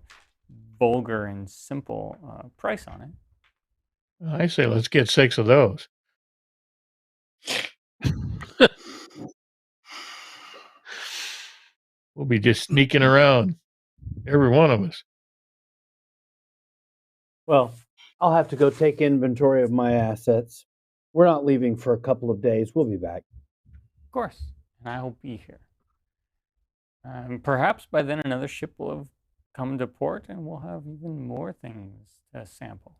vulgar and simple price on it. I say let's get 6 of those. We'll be just sneaking around, every one of us. Well, I'll have to go take inventory of my assets. We're not leaving for a couple of days. We'll be back. Of course, and I will be here. Perhaps by then another ship will have come to port, and we'll have even more things to sample.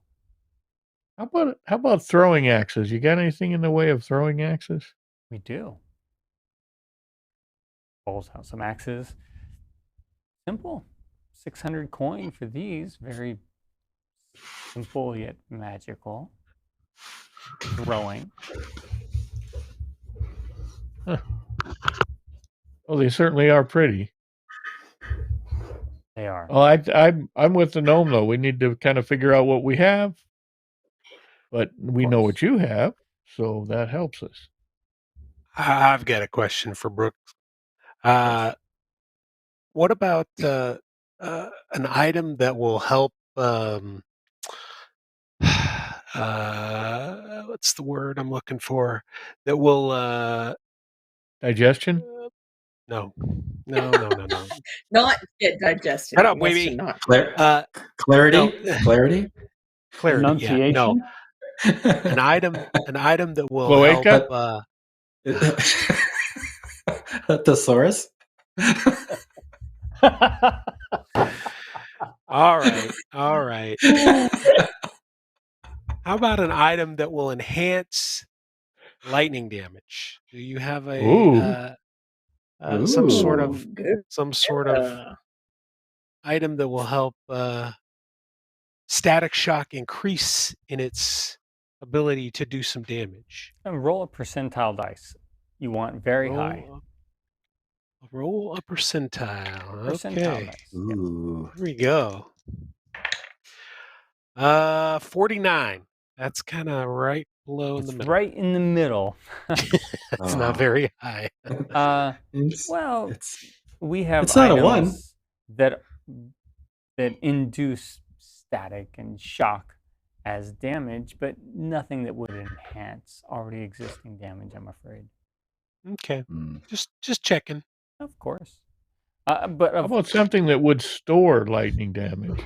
How about throwing axes? You got anything in the way of throwing axes? We do. Pulls out some axes. Simple. 600 coin for these. Very simple yet magical. Throwing. Huh. Well, they certainly are pretty. They are. Oh, I'm with the gnome though. We need to kind of figure out what we have, but we know what you have, so that helps us. I've got a question for Brooks. What about an item that will help? What's the word I'm looking for? That will digestion? No. Not get digested. Shut up, unless Weeby. you're not. Clarity? No. Clarity? Clarity. Yeah, no. Enunciation? An item that will Cloaca? help. Thesaurus? All right. All right. How about an item that will enhance lightning damage? Do you have a some sort Ooh. of item that will help static shock increase in its ability to do some damage? And roll a percentile dice. You want very high. Roll a percentile. Percentile Okay. dice. Ooh. Here we go. 49. That's kind of right below in the It's middle. right in the middle. It's not very high. Well, we have it's not a one. items that induce static and shock as damage, but nothing that would enhance already existing damage, I'm afraid. Okay. Just checking. Of course. But How about something that would store lightning damage?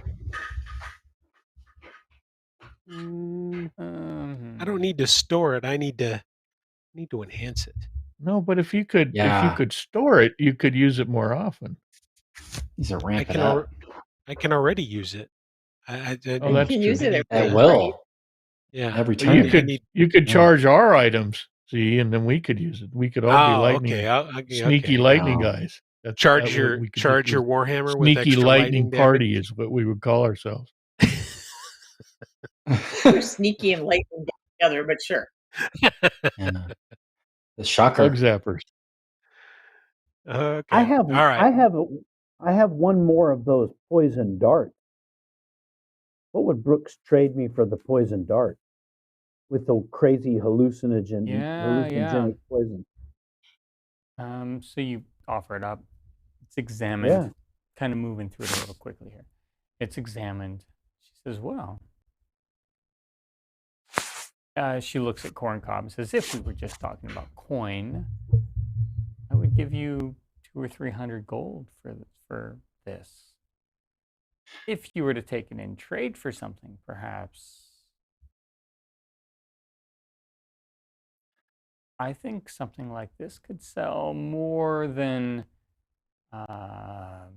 I don't need to store it. I need to enhance it. No, but if you could store it, you could use it more often. He's a ramp it up. I can already use it. That's You can use true. it At will. Yeah. Every But turn. you could charge our items, see, and then we could use it. We could all be lightning, sneaky lightning guys. Charge your Warhammer with sneaky extra lightning party damage. is what we would call ourselves. We're sneaky and lightning together, but sure. Yeah. The shocker. Bug zappers. Okay. I have All right. I have one more of those poison darts. What would Brooks trade me for the poison dart with the crazy hallucinogenic poison? So you offer it up. It's examined. Yeah. Kind of moving through it a little quickly here. It's examined. She says, "Well," she looks at Corncob and says, "If we were just talking about coin, I would give you 200 or 300 gold for this. If you were to take it in trade for something, perhaps. I think something like this could sell more than the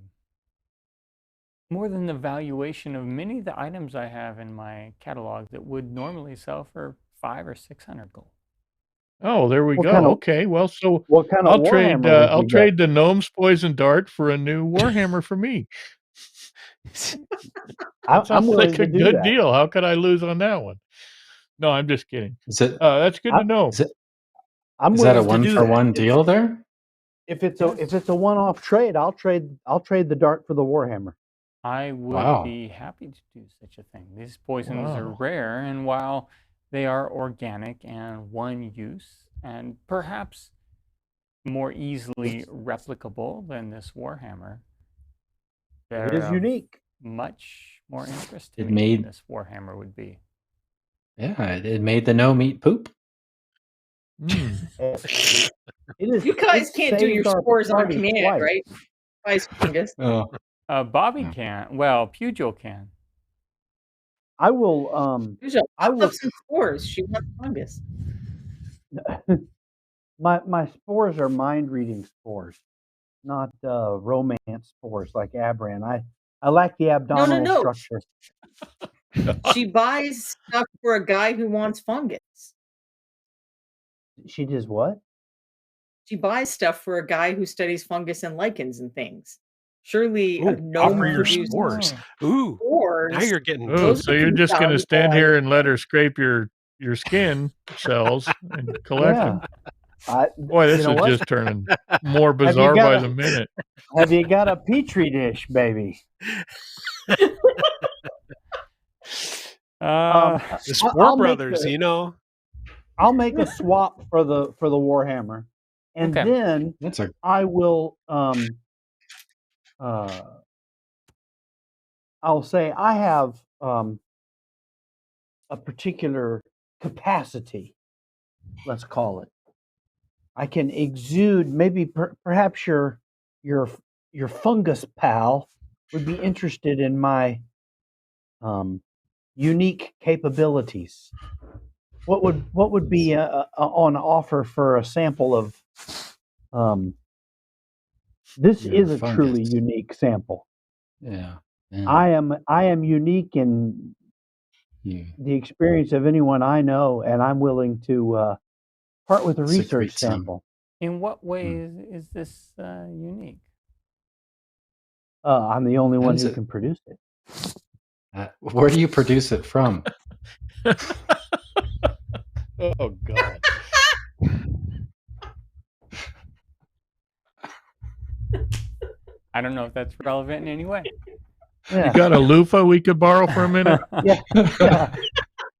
valuation of many of the items I have in my catalog that would normally sell for 500 or 600 gold." Oh, there we go. Okay, well, so what kind of Warhammer would I'll you trade the gnome's poison dart for a new Warhammer for me. I'm Sounds willing like to a do good that. deal. How could I lose on that one? No, I'm just kidding. That's good to know. I'm Is that a willing to do that. 1-for-1 deal there? If it's a one-off trade, I'll trade the dart for the Warhammer. I would be happy to do such a thing. These poisons are rare, and while they are organic and one use, and perhaps more easily replicable than this Warhammer, It is unique. Much more interest It in made- this Warhammer would be. Yeah, it made the gnome eat poop. It is. You guys can't do your spores on command, twice. right? Spice fungus. Oh. Bobby can. Well, Pugil can. I will. I will some spores. She wants fungus. My spores are mind reading spores, not romance spores like Abran. I lack the abdominal structure. She buys stuff for a guy who wants fungus. She does what? She buys stuff for a guy who studies fungus and lichens and things. Surely a gnome offer your produced spores. Ooh, spores. now you're getting. Oh, so you're just going to stand here and let her scrape your skin cells and collect them? Boy, this is just turning more bizarre by the minute. Have you got a petri dish, baby? The Spore Brothers, you know. I'll make a swap for the Warhammer, and then I will. I'll say I have a particular capacity. Let's call it. I can exude. Maybe perhaps your fungus pal would be interested in my unique capabilities. What would be on offer for a sample of? This is a truly unique sample. Yeah. Yeah. I am unique in Yeah. the experience of anyone I know, and I'm willing to part with a research Secrete some. sample. In what way is this unique? I'm the only one does who it- can produce it. Where do you produce it from? Oh God. I don't know if that's relevant in any way. Yeah. You got a loofah we could borrow for a minute? Yeah.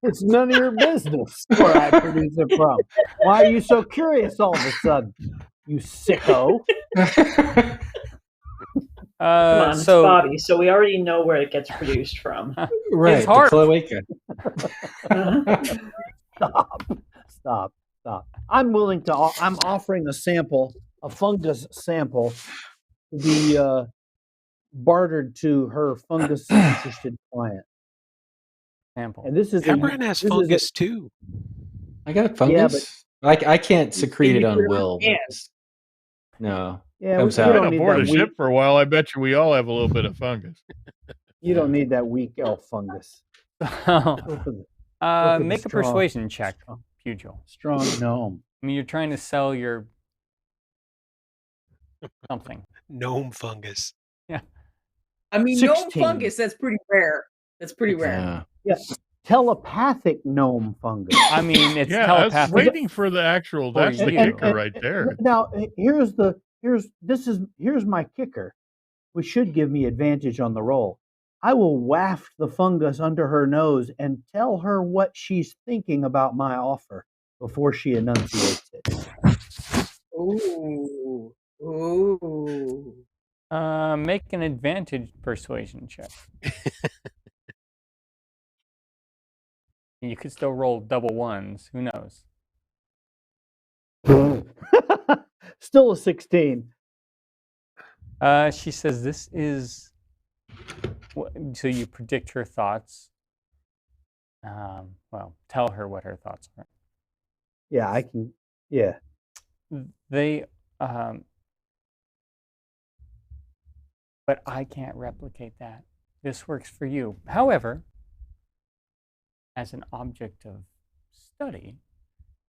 It's none of your business where I produce it from. Why are you so curious all of a sudden, you sicko? Come on, it's so Bobby, so we already know where it gets produced from. Right, His the harp. cloaca. Stop. I'm willing to. I'm offering a sample, a fungus sample, to be bartered to her fungus interested client. sample. And this is Abran has fungus too. I got fungus. I can't secrete it on will. But no. Yeah, Comes we out. don't Been need aboard that a ship for a while. I bet you we all have a little bit of fungus. You don't need that weak elf fungus. Go for the Make a strong- persuasion check, Pugil. strong gnome. I mean, you're trying to sell your something. Gnome fungus. I mean, gnome 16. fungus, that's pretty rare. That's pretty rare. Yeah. Telepathic gnome fungus. I mean, it's Yeah, I was telepathic. waiting for the actual. For That's the you. kicker right there. Now, here's my kicker, which should give me advantage on the roll. I will waft the fungus under her nose and tell her what she's thinking about my offer before she enunciates it. Ooh. Ooh. Make an advantage persuasion check. You could still roll double ones. Who knows? Still a 16. She says this is. So you predict her thoughts. Well, tell her what her thoughts are. Yeah, I can. Yeah. They. But I can't replicate that. This works for you. However, as an object of study,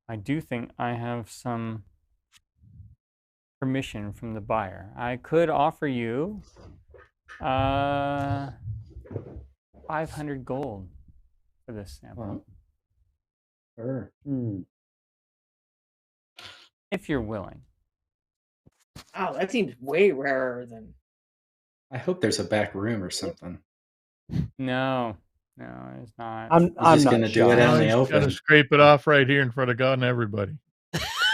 I do think I have some permission from the buyer. I could offer you 500 gold for this sample, Sure. if you're willing. Wow, that seems way rarer than. I hope there's a back room or something. No, it's not. I'm just not gonna do shy. it out in the He's open. gonna scrape it off right here in front of God and everybody.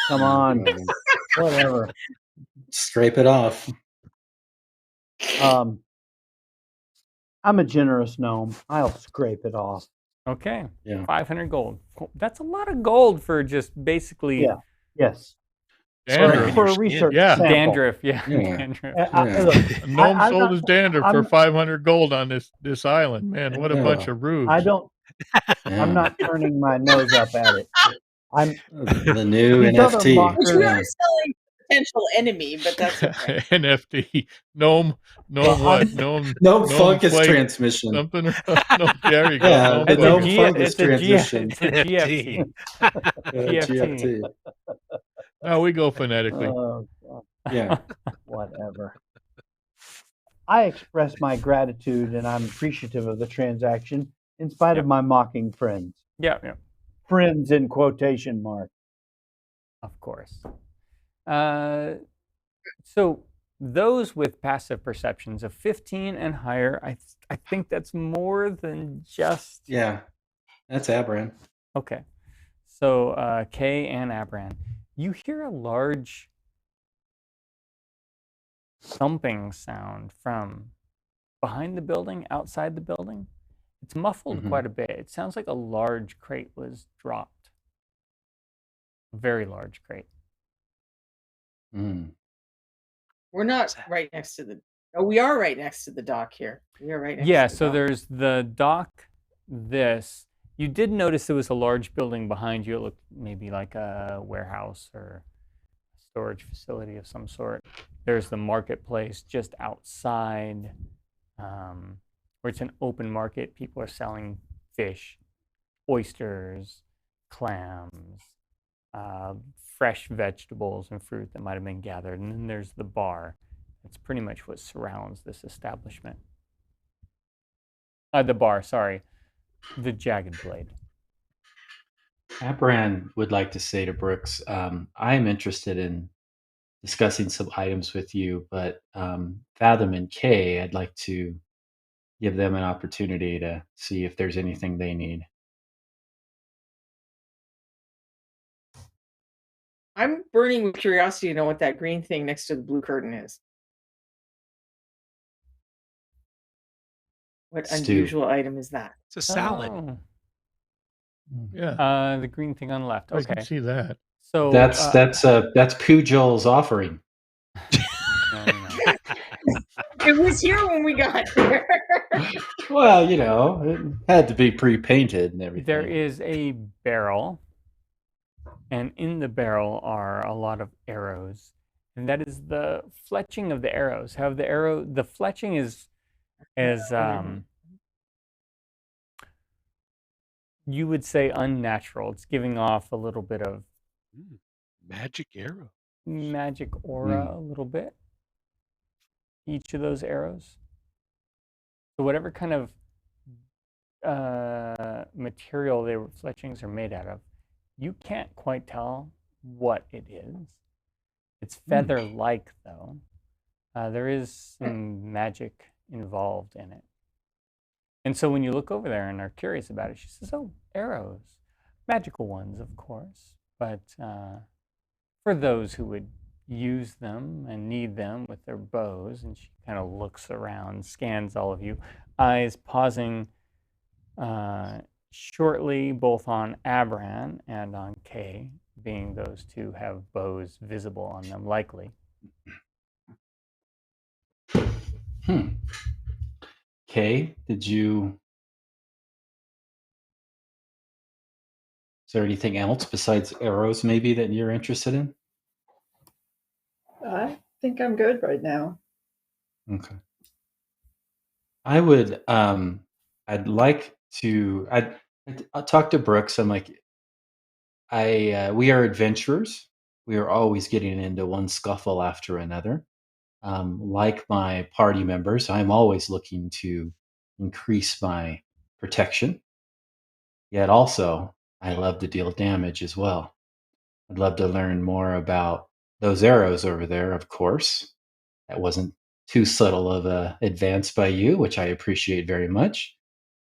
Come on. Whatever. Scrape it off. I'm a generous gnome. I'll scrape it off. Okay, Yeah. 500 gold. That's a lot of gold for just basically Yeah. Yes. Dandruff. For a research Yeah. sample. dandruff. Yeah, Yeah. dandruff. Look, A gnome I'm sold not- his dandruff for I'm- 500 gold on this island. Man, what a Yeah. bunch of rubes. I don't. Yeah. I'm not turning my nose up at it. I'm The new These other NFT. mock- Which we Yeah. are selling potential enemy, but that's okay. NFT. Gnome what? Gnome No gnome fungus flake transmission. something. No, there you go. Yeah, Gnome the It's a gnome fungus. fungus it's a transmission. It's a GFT. GFT. No, we go phonetically. God, Yeah. whatever. I express my gratitude and I'm appreciative of the transaction in spite of my mocking friends. Yeah, Friends in quotation mark. of course. So those with passive perceptions of 15 and higher, I think that's more than just. Yeah. That's Abran. Okay. So Kay and Abran, you hear a large thumping sound from behind the building, outside the building. It's muffled Mhm. quite a bit. It sounds like a large crate was dropped. A very large crate. Mm. We're not right next to the. Oh, we are right next to the dock here. We are right next Yeah, to the so dock. there's the dock, this. You did notice there was a large building behind you. It looked maybe like a warehouse or a storage facility of some sort. There's the marketplace just outside. where it's an open market. People are selling fish, oysters, clams, fresh vegetables and fruit that might have been gathered. And then there's the bar. That's pretty much what surrounds this establishment. The bar, sorry. The Jagged Blade. Abran would like to say to Brooks, I am interested in discussing some items with you, but Fathom and Kay, I'd like to give them an opportunity to see if there's anything they need. I'm burning with curiosity to know what that green thing next to the blue curtain is. What Stew. Unusual item is that? It's a salad. Oh. Yeah, The green thing on the left. I Okay. can see that. So that's Pugh Joel's offering. No. It was here when we got there. Well, it had to be pre-painted and everything. There is a barrel, and in the barrel are a lot of arrows, and that is the fletching of the arrows. How the fletching is you would say unnatural. It's giving off a little bit of Magic arrow. magic aura, a little bit. Each of those arrows. So whatever kind of material their fletchings are made out of, you can't quite tell what it is. It's feather-like, though. There is some magic involved in it. And so when you look over there and are curious about it, she says, oh, arrows. Magical ones, of course. But for those who would use them and need them with their bows, and she kind of looks around, scans all of you, eyes pausing shortly both on Abran and on Kay, being those two have bows visible on them, likely. Kay, is there anything else besides arrows maybe that you're interested in? I think I'm good right now. Okay. I would I'd like to I'll talk to Brooks. I'm like, we are adventurers. We are always getting into one scuffle after another. Like my party members, I'm always looking to increase my protection. Yet also, I love to deal damage as well. I'd love to learn more about those arrows over there, of course. That wasn't too subtle of a advance by you, which I appreciate very much.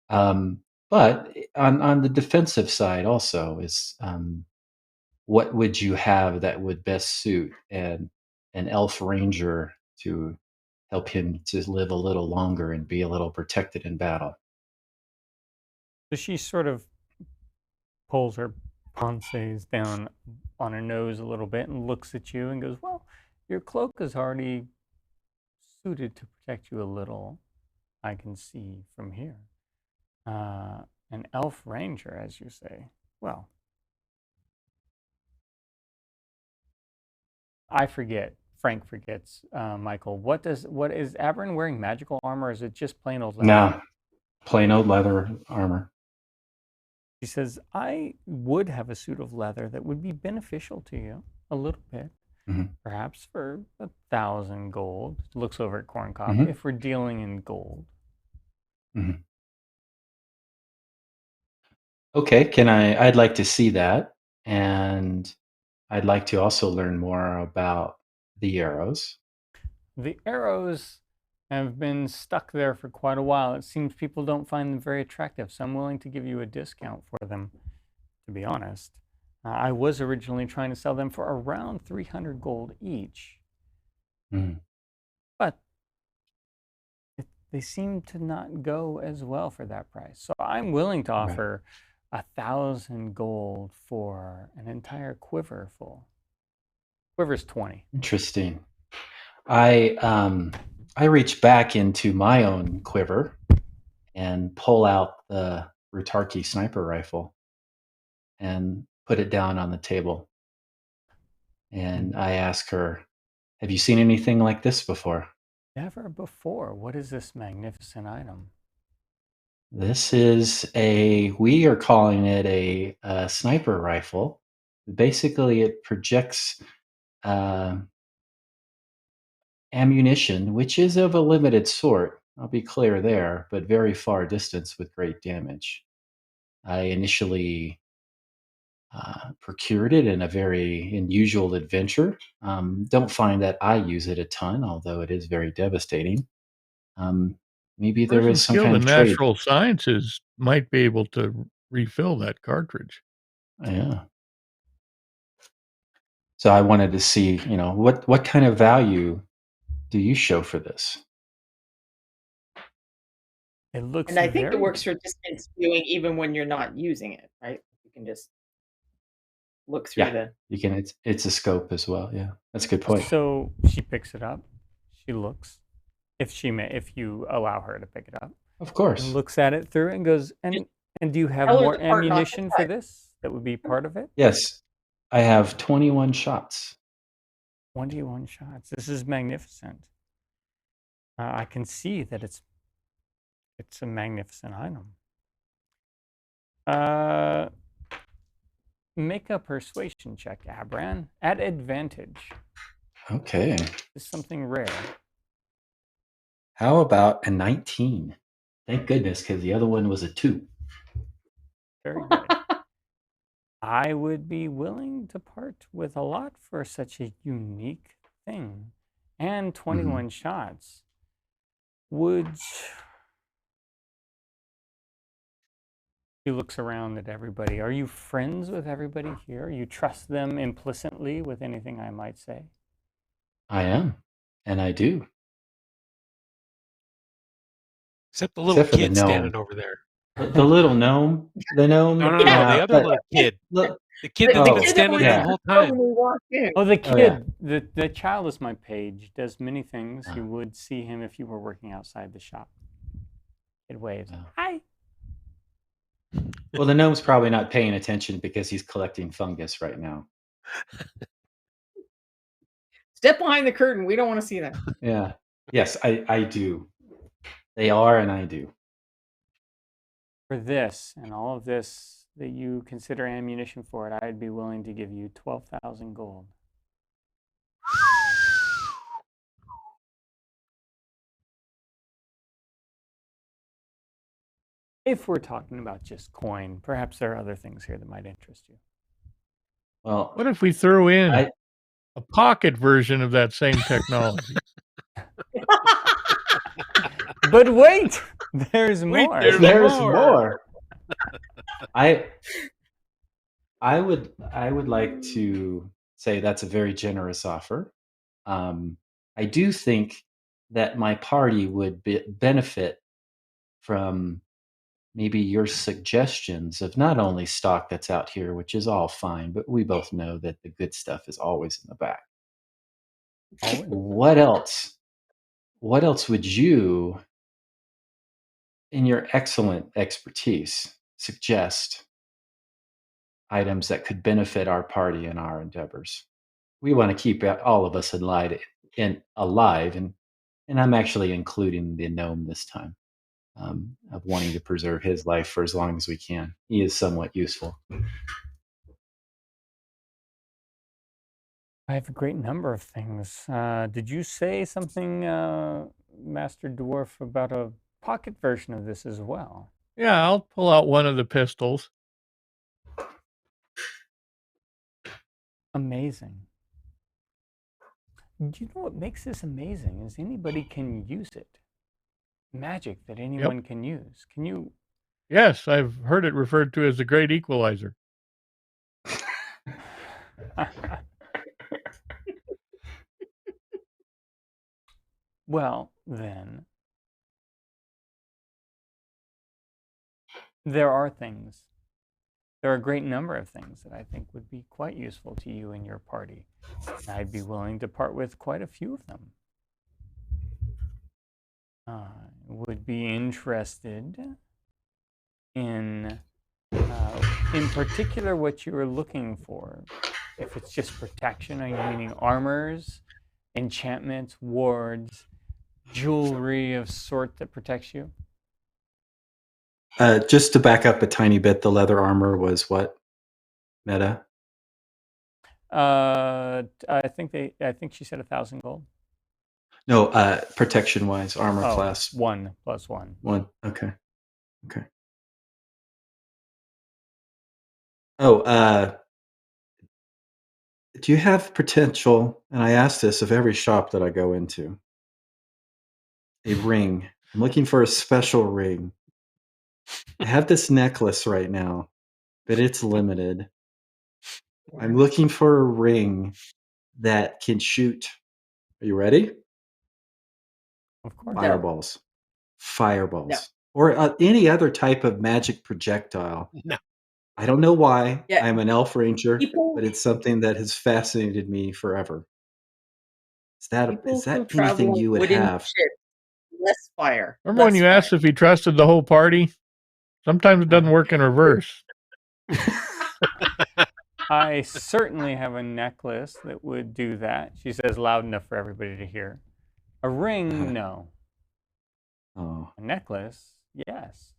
But on the defensive side also is what would you have that would best suit an elf ranger to help him to live a little longer and be a little protected in battle? So she sort of pulls her penses down on her nose a little bit and looks at you and goes, well, your cloak is already suited to protect you a little, I can see from here. An elf ranger, as you say. Well, I forget. Frank forgets. Michael, what is Abran wearing? Magical armor? Or is it just plain old leather? No, plain old leather armor. She says, I would have a suit of leather that would be beneficial to you a little bit, perhaps for 1,000 gold. Looks over at Corncob, if we're dealing in gold. Okay, I'd like to see that, and I'd like to also learn more about the arrows. The arrows have been stuck there for quite a while. It seems people don't find them very attractive, so I'm willing to give you a discount for them, to be honest. I was originally trying to sell them for around 300 gold each. But they seem to not go as well for that price. So I'm willing to offer 1,000 gold for an entire quiver full. Quiver's 20. Interesting. I reach back into my own quiver and pull out the Rutarki sniper rifle and put it down on the table. And I ask her, have you seen anything like this before? Never before. What is this magnificent item? This is we are calling it a sniper rifle. Basically, it projects ammunition, which is of a limited sort. I'll be clear there, but very far distance with great damage. I initially procured it in a very unusual adventure. Don't find that I use it a ton, although it is very devastating. Maybe there Person is some skilled kind in of trade. natural sciences might be able to refill that cartridge. Yeah. So I wanted to see, what kind of value do you show for this? It looks And I think it very works for distance viewing even when you're not using it, right? You can just look through Yeah, you can. It's a scope as well. Yeah, that's a good point. So she picks it up. She looks, if you allow her to pick it up, Of and course. looks at it through and goes, and do you have Tell her more the part not to ammunition for touch. this that would be part of it? Yes, I have 21 shots. 21 shots. This is magnificent. I can see that it's a magnificent item. Make a persuasion check, Abran, at advantage. Okay. It's something rare. How about a 19? Thank goodness, because the other one was a 2. Very good. I would be willing to part with a lot for such a unique thing. And 21 shots. He looks around at everybody. Are you friends with everybody here? You trust them implicitly with anything I might say? I am, and I do. Except the little Except for the kid gnome. standing over there. The little gnome. The gnome. No, yeah, the other but little kid. look, The kid that's Oh, been standing there yeah. the whole time. When we walked in. Oh, the Oh, yeah. kid, the child is my page, does many things. You Oh. would see him if you were working outside the shop. It waves. Oh. Hi. Well, the gnome's probably not paying attention because he's collecting fungus right now. Step behind the curtain. We don't want to see that. Yeah. Yes, I do. They are, and I do. For this and all of this that you consider ammunition for it, I'd be willing to give you 12,000 gold. If we're talking about just coin, perhaps there are other things here that might interest you. Well, What if we threw in I- a pocket version of that same technology? But wait, there's more. There's more. I would like to say that's a very generous offer. I do think that my party would benefit from maybe your suggestions of not only stock that's out here, which is all fine, but we both know that the good stuff is always in the back. What else? What else would you, in your excellent expertise, suggest items that could benefit our party and our endeavors? We want to keep all of us alive, and I'm actually including the gnome this time, of wanting to preserve his life for as long as we can. He is somewhat useful. I have a great number of things. Did you say something, Master Dwarf, about a pocket version of this as well? Yeah, I'll pull out one of the pistols. Amazing. Do you know what makes this amazing is anybody can use it. Magic that anyone can use. Can you? Yes, I've heard it referred to as the Great Equalizer. Well, then, there are things. There are a great number of things that I think would be quite useful to you and your party. I'd be willing to part with quite a few of them. Would be interested in particular what you are looking for. If it's just protection, are you meaning armors, enchantments, wards, jewelry of sort that protects you? Just to back up a tiny bit, the leather armor was what? Meta? I think she said 1,000 gold. No, protection-wise, armor Oh, class. 1 plus 1. 1. Okay. Oh, do you have potential, and I ask this of every shop that I go into, a ring? I'm looking for a special ring. I have this necklace right now, but it's limited. I'm looking for a ring that can shoot. Are you ready? Of course. Fireballs. Fireballs. No. Or any other type of magic projectile. No. I don't know why. Yeah. I'm an elf ranger, People- but it's something that has fascinated me forever. Is People that who travel anything you would wooden have? ships, less fire. Remember when less you asked fire. if he trusted the whole party? Sometimes it doesn't work in reverse. I certainly have a necklace that would do that. She says loud enough for everybody to hear. A ring, no. Oh, A necklace, yes.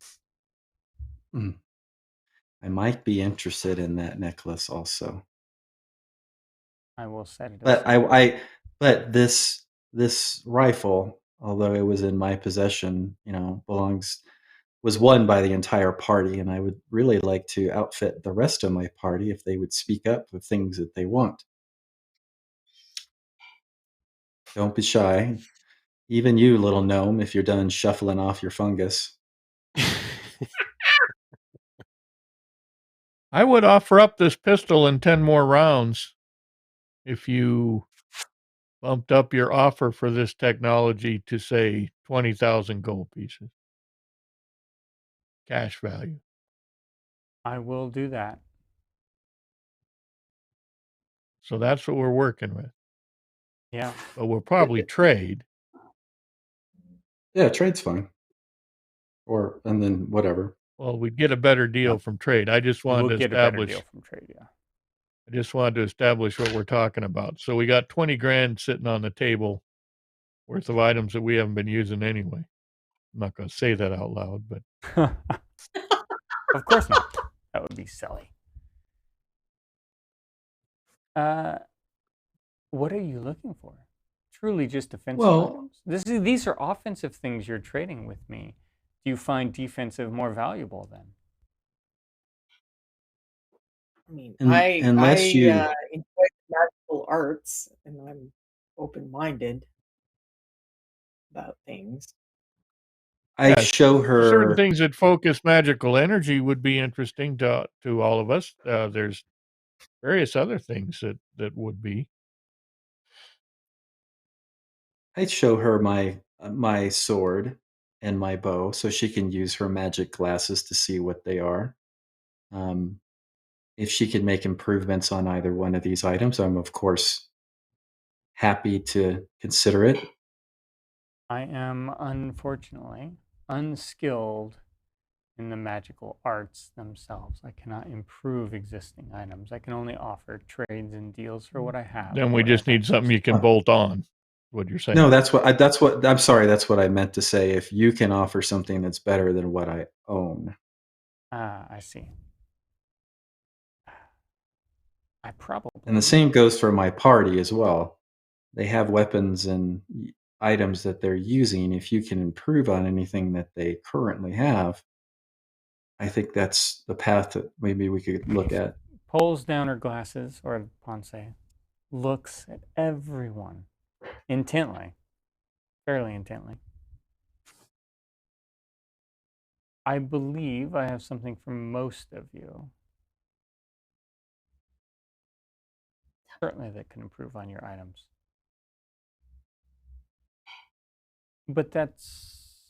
I might be interested in that necklace also. I will set it But aside. but this rifle, although it was in my possession, was won by the entire party, and I would really like to outfit the rest of my party if they would speak up with things that they want. Don't be shy. Even you, little gnome, if you're done shuffling off your fungus. I would offer up this pistol in 10 more rounds if you bumped up your offer for this technology to, say, 20,000 gold pieces. Cash value. I will do that. So that's what we're working with. Yeah. But we'll probably trade. Yeah, trade's fine. And then whatever. Well, we'd get a better deal from trade. I just wanted We'll to get a better establish. deal from trade, yeah. I just wanted to establish what we're talking about. So we got 20 grand sitting on the table worth of items that we haven't been using anyway. I'm not going to say that out loud, but Of course not. That would be silly. What are you looking for? Truly just defensive items? These are offensive things you're trading with me. Do you find defensive more valuable then? I mean, Unless I you enjoy magical arts, and I'm open-minded about things. I show her certain things that focus magical energy would be interesting to all of us. There's various other things that would be. I'd show her my sword and my bow so she can use her magic glasses to see what they are. If she can make improvements on either one of these items, I'm of course happy to consider it. I am unfortunately unskilled in the magical arts themselves. I cannot improve existing items. I can only offer trades and deals for what I have. Then we just need something you can bolt on. What you're saying? No, that's what I'm sorry. That's what I meant to say. If you can offer something that's better than what I own. I see. I probably. And the same goes for my party as well. They have weapons and items that they're using. If you can improve on anything that they currently have, I think that's the path that maybe we could look at. Pulls down her glasses, or Ponce looks at everyone intently, fairly intently. I believe I have something for most of you. Certainly that can improve on your items. But that's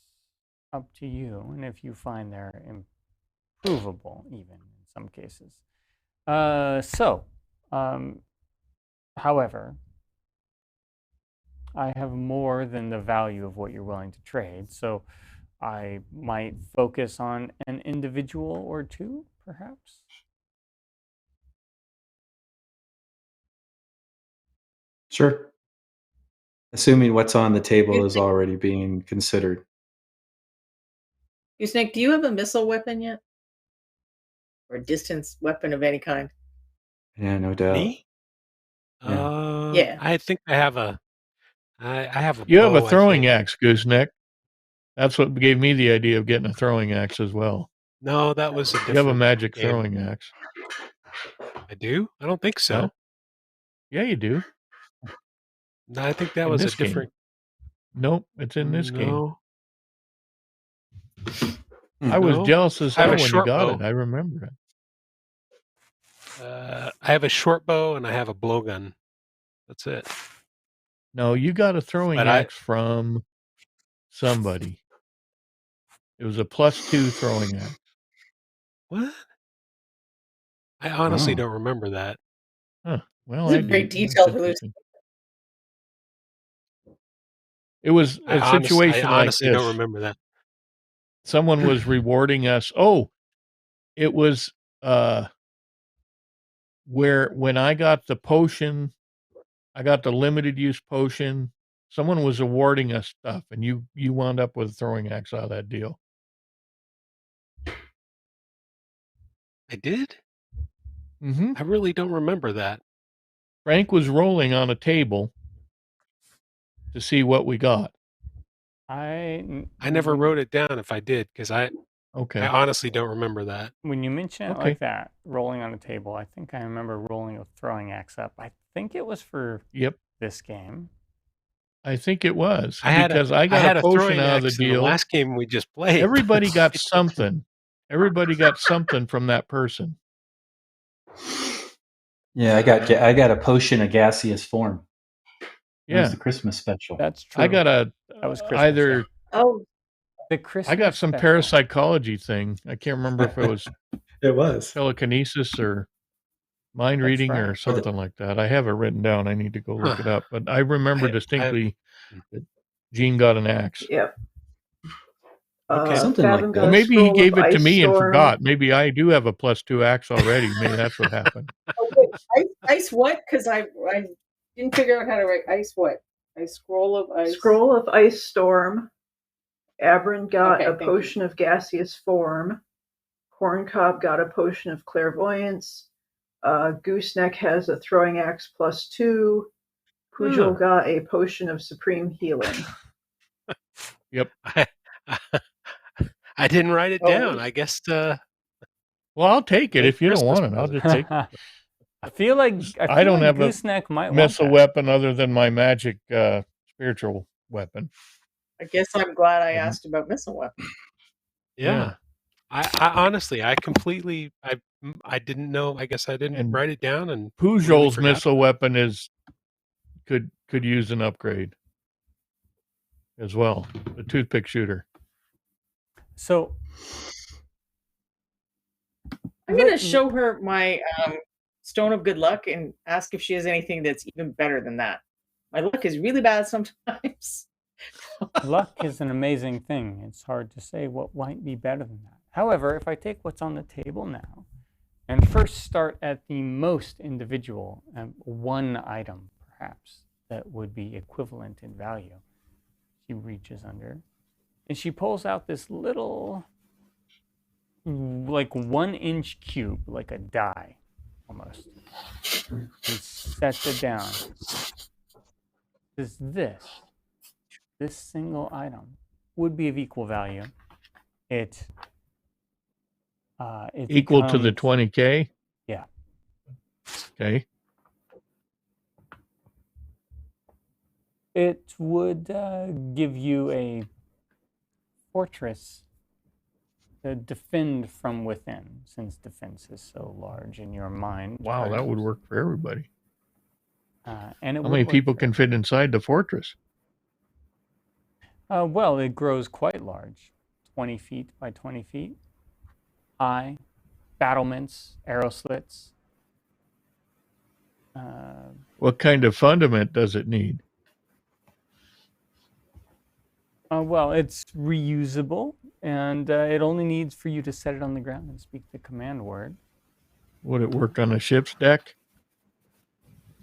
up to you, and if you find they're improvable, even in some cases. However, I have more than the value of what you're willing to trade, so I might focus on an individual or two, perhaps. Sure. Assuming what's on the table is already being considered. Snake, do you have a missile weapon yet? Or a distance weapon of any kind? Yeah, no doubt. Me? Yeah. Yeah. I think I have a. I have a You have a bow, I throwing think. axe, Gooseneck. That's what gave me the idea of getting a throwing axe as well. No, that was a You have a different magic game. throwing axe. I do? I don't think so. Yeah, you do. No, I think that In was a this game. different. Nope, it's in this game. No. I was No. jealous as I have hell a when you short got bow. it. I remember it. I have a short bow and I have a blowgun. That's it. No, you got a throwing But axe from somebody. It was a +2 throwing axe. What? I honestly Oh. don't remember that. Huh. Well, This I is a do. very That's detailed interesting. It was a I situation like honestly don't this. remember that. Someone was rewarding us. Oh, it was where when I got the potion, I got the limited use potion. Someone was awarding us stuff, and you wound up with a throwing axe out of that deal. I did? Mm-hmm. I really don't remember that. Frank was rolling on a table to see what we got. I never wrote it down if I did, because I Okay. honestly don't remember that. When you mention it Okay. like that, rolling on a table, I think I remember rolling a throwing axe up. I think it was for Yep. this game. I think it was I had because I got had a a potion throwing out of the axe in the deal. last game we just played. Everybody got something. Everybody got something from that person. Yeah, I got a potion of gaseous form. That was Yeah, the Christmas special. That's true. I got a That was Christmas, either. Oh, The Christmas I got some special. parapsychology thing. I can't remember if it was It was. telekinesis or mind That's reading or right. something like that. I have it written down. I need to go look it up. But I remember distinctly that Gene got an axe. Yep. Okay. Something Fathom like got Well, a maybe he scroll gave of it to Ice me and Storm. forgot. Maybe I do have a +2 axe already. Maybe that's what happened. oh wait, ice what? Because I didn't figure out how to write ice what? A scroll of ice. Scroll of Ice Storm. Abram got Okay, a thank you. potion of gaseous form. Corncob got a potion of clairvoyance. Gooseneck has a throwing axe +2. Pugh got a potion of supreme healing. Yep. I didn't write it Oh. down. I guess. Well, I'll take it. Hey, If you don't Christmas want it, I'll just take it. I feel like I don't have a Gooseneck might want missile that. weapon other than my magic spiritual weapon. I guess I'm glad I Mhm. asked about missile weapon. Yeah. I honestly, I completely, I didn't know. I guess I didn't And write it down, and Pujol's forgot. missile weapon could use an upgrade as well. The toothpick shooter. So I'm going to show her my Stone of Good Luck and ask if she has anything that's even better than that. My luck is really bad sometimes. luck is an amazing thing. It's hard to say what might be better than that. However, if I take what's on the table now and first start at the most individual, one item perhaps that would be equivalent in value, she reaches under and she pulls out this little, like 1-inch cube, like a die almost, and sets it down. This single item would be of equal value. It Equal to the becomes- 20K? Yeah. Okay. It would give you a fortress to defend from within, since defense is so large in your mind. Wow, that would work for everybody. And it How would many work people for can fit inside the fortress? well, it grows quite large, 20 feet by 20 feet high, battlements, arrow slits. What kind of fundament does it need? Well, it's reusable, and it only needs for you to set it on the ground and speak the command word. Would it work on a ship's deck?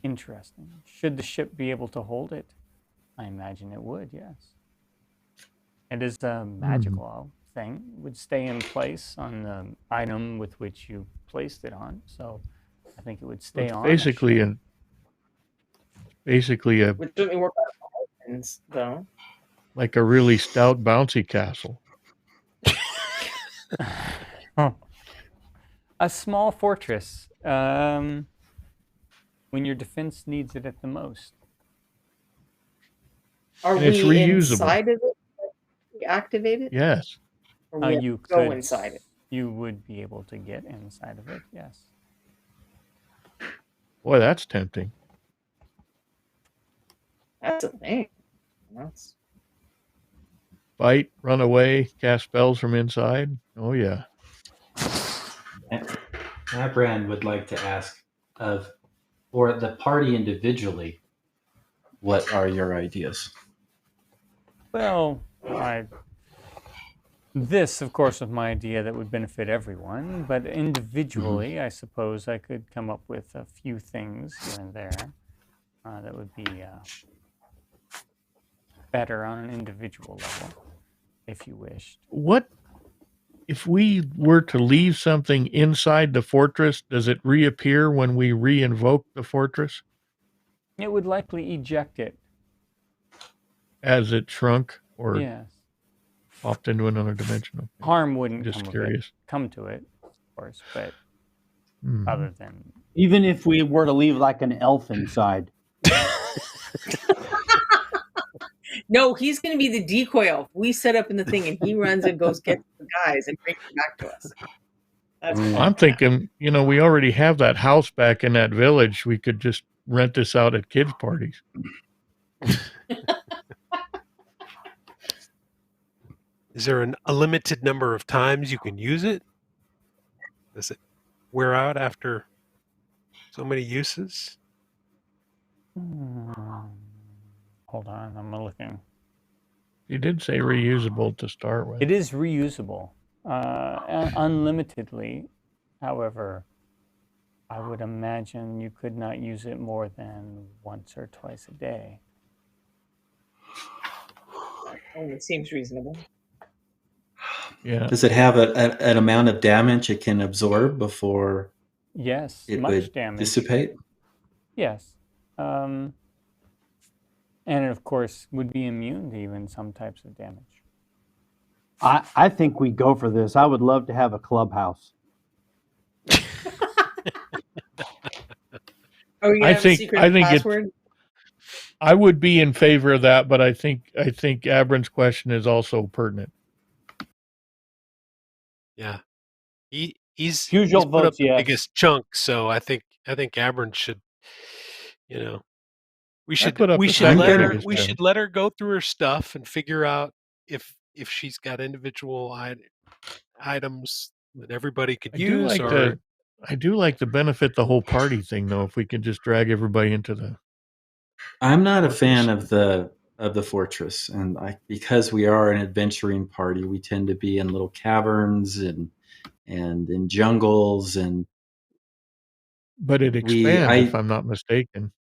Interesting. Should the ship be able to hold it? I imagine it would, yes. It is magical. I'll thing. It would stay in place on the item with which you placed it on. So I think it would stay on. Basically a Would certainly work on weapons, though. like a really stout bouncy castle. A small fortress when your defense needs it at the most. Are And it's we reusable. inside of it? We activate it? Yes. Or we have You to go could, inside it? You would be able to get inside of it, yes. Boy, that's tempting. That's a thing. That's... Fight, run away, cast spells from inside. Oh, yeah. Abran would like to ask for the party individually, what are your ideas? Well, this, of course, was my idea that would benefit everyone, but individually, I suppose I could come up with a few things here and there that would be better on an individual level, if you wished. What if we were to leave something inside the fortress? Does it reappear when we re-invoke the fortress? It would likely eject it. As it shrunk or Yes. popped into another dimension? Okay. Harm wouldn't Just curious. come to it, of course, but other than... Even if we were to leave like an elf inside. No, he's going to be the decoy elf. We set up in the thing, and he runs and goes get the guys and brings them back to us. That's I'm thinking, we already have that house back in that village. We could just rent this out at kids' parties. Is there a limited number of times you can use it? Does it wear out after so many uses? Hold on, I'm looking. You did say reusable to start with. It is reusable unlimitedly. However, I would imagine you could not use it more than once or twice a day. it seems reasonable. Yeah. Does it have an amount of damage it can absorb before it much would damage. dissipate? Yes. And it, of course, would be immune to even some types of damage. I think we go for this. I would love to have a clubhouse. I think I would be in favor of that, but I think Abran's question is also pertinent. Yeah, he's Pugh put up votes the yes. biggest chunk, so I think Abran should, we should let her go through her stuff and figure out if she's got individual items that everybody could use. I do like to benefit the whole party thing, though. If we could just drag everybody into the. I'm not a fan of the fortress, and because we are an adventuring party, we tend to be in little caverns and in jungles and. But it expands, if I'm not mistaken.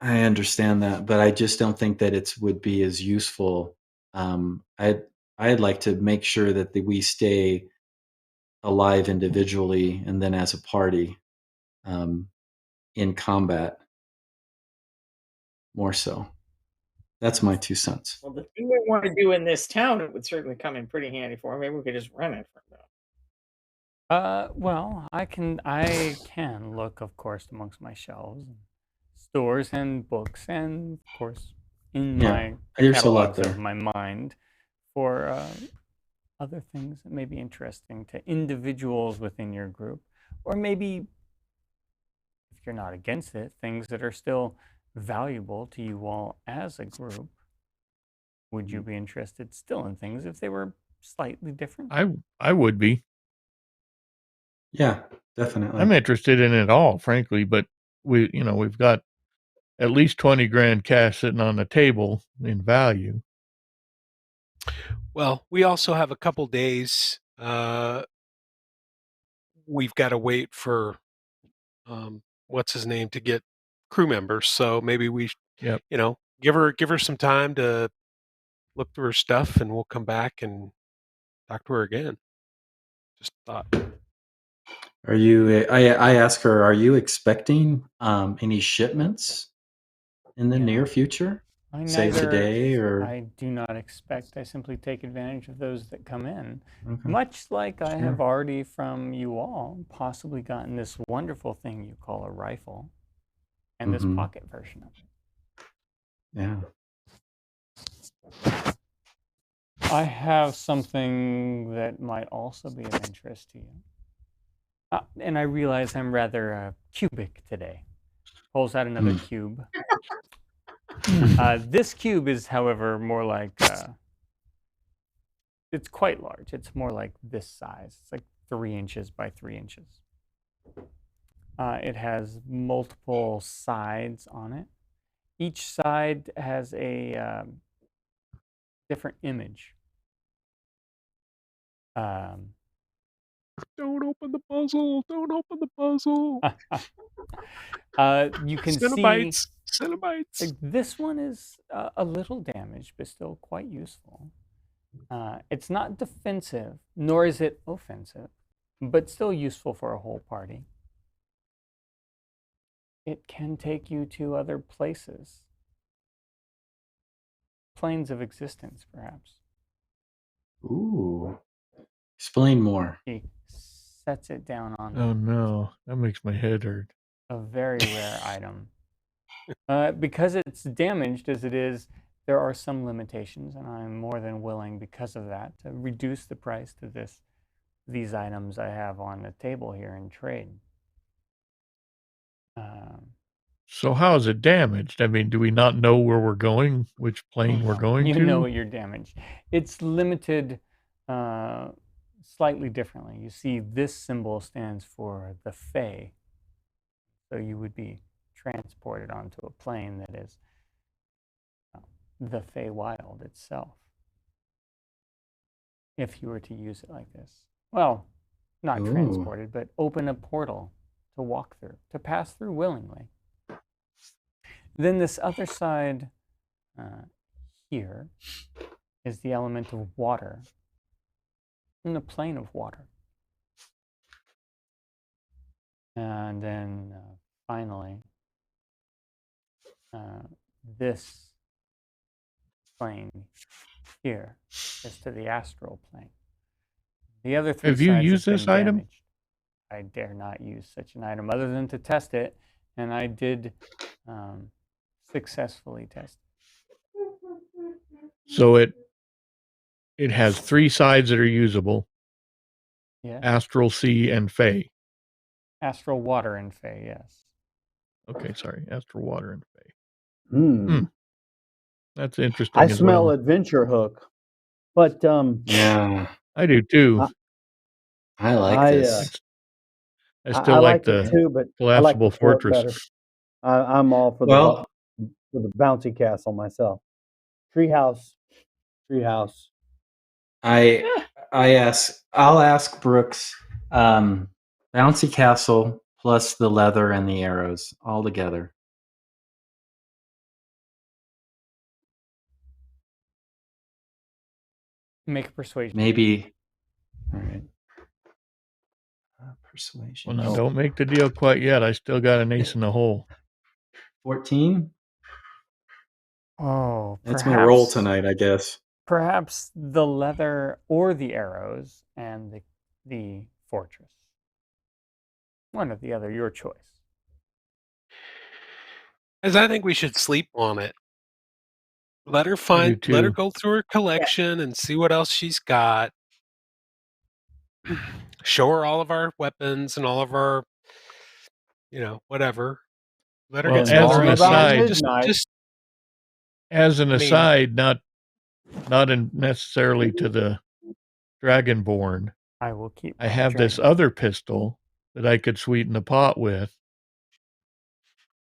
I understand that, but I just don't think that it would be as useful. I'd like to make sure that we stay alive individually and then as a party in combat. More so. That's my 2 cents. Well, the thing we want to do in this town, it would certainly come in pretty handy for. Maybe we could just rent it from them. Well, I can look, of course, amongst my shelves, and stores, and books, and of course, in my catalogs of my mind for other things that may be interesting to individuals within your group, or maybe, if you're not against it, things that are still valuable to you all as a group. Would you be interested still in things if they were slightly different? I would be. Yeah, definitely. I'm interested in it all, frankly, but we've got at least 20 grand cash sitting on the table in value. Well, we also have a couple days. We've got to wait for what's his name to get crew members. So maybe we, give her some time to look through her stuff, and we'll come back and talk to her again. Just thought. Are you? I ask her. Are you expecting any shipments in the near future? Say today, or I do not expect. I simply take advantage of those that come in. okay. Much like I have Sure. already from you all possibly gotten this wonderful thing you call a rifle and this pocket version of it. Yeah. I have something that might also be of interest to you. And I realize I'm rather cubic today. Pulls out another cube. This cube is, however, more like, it's quite large. It's more like this size. It's like 3 inches by 3 inches. It has multiple sides on it. Each side has a different image. Don't open the puzzle. Don't open the puzzle. You can Cenobites. see Cenobites. this one is a little damaged, but still quite useful. It's not defensive, nor is it offensive, but still useful for a whole party. It can take you to other places. Planes of existence, perhaps. Ooh. Explain more. He sets it down on Oh no, that makes my head hurt. a very rare item. Because it's damaged as it is, there are some limitations, and I'm more than willing, because of that, to reduce the price to these items I have on the table here in trade. So how is it damaged? I mean, do we not know where we're going, which plane we're going You to? know you're damaged. It's limited slightly differently. You see, this symbol stands for the Fae. So you would be transported onto a plane that is the Feywild itself, if you were to use it like this. Well, not transported, but open a portal to walk through, to pass through willingly. Then this other side here is the element of water, in the plane of water. And then finally, this plane here is to the astral plane. The other three Have you sides used have this been item? damaged. I dare not use such an item other than to test it, and I did successfully test it. So it has 3 sides that are usable. Yes. Astral, sea, and Fey. Astral, water, and Fey, yes. Okay, sorry. Astral, water, and Fey. Hmm. That's interesting I as smell well. adventure hook, but Yeah, I do too. I like this. I still like it the too, but I like collapsible the fort fortress. better. I'm all for Well, for the bouncy castle myself. Treehouse. I'll ask Brooks, bouncy castle plus the leather and the arrows all together. Make a persuasion. Maybe. All right. Persuasion. Well, now don't make the deal quite yet. I still got an ace in the hole. 14. Oh, That's my roll tonight, I guess. Perhaps the leather or the arrows and the fortress. One or the other, your choice. As I think we should sleep on it. Let her go through her collection and see what else she's got. Show her all of our weapons and all of our, whatever. Let her get as an aside, not necessarily to the Dragonborn. I will keep. I have this other pistol that I could sweeten the pot with,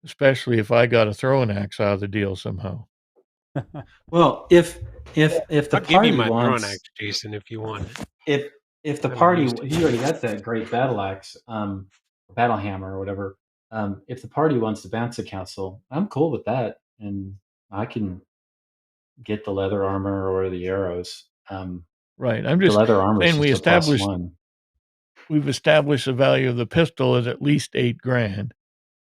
especially if I got a throwing axe out of the deal somehow. Well, if the I'll party give you my wants, throwing axe, Jason, if you want it. If the party, he already got that great battle axe, battle hammer or whatever. If the party wants to bounce the castle, I'm cool with that, and I can get the leather armor or the arrows. Right. I'm The just leather armor is saying just a +1. we've established the value of the pistol is at least $8,000.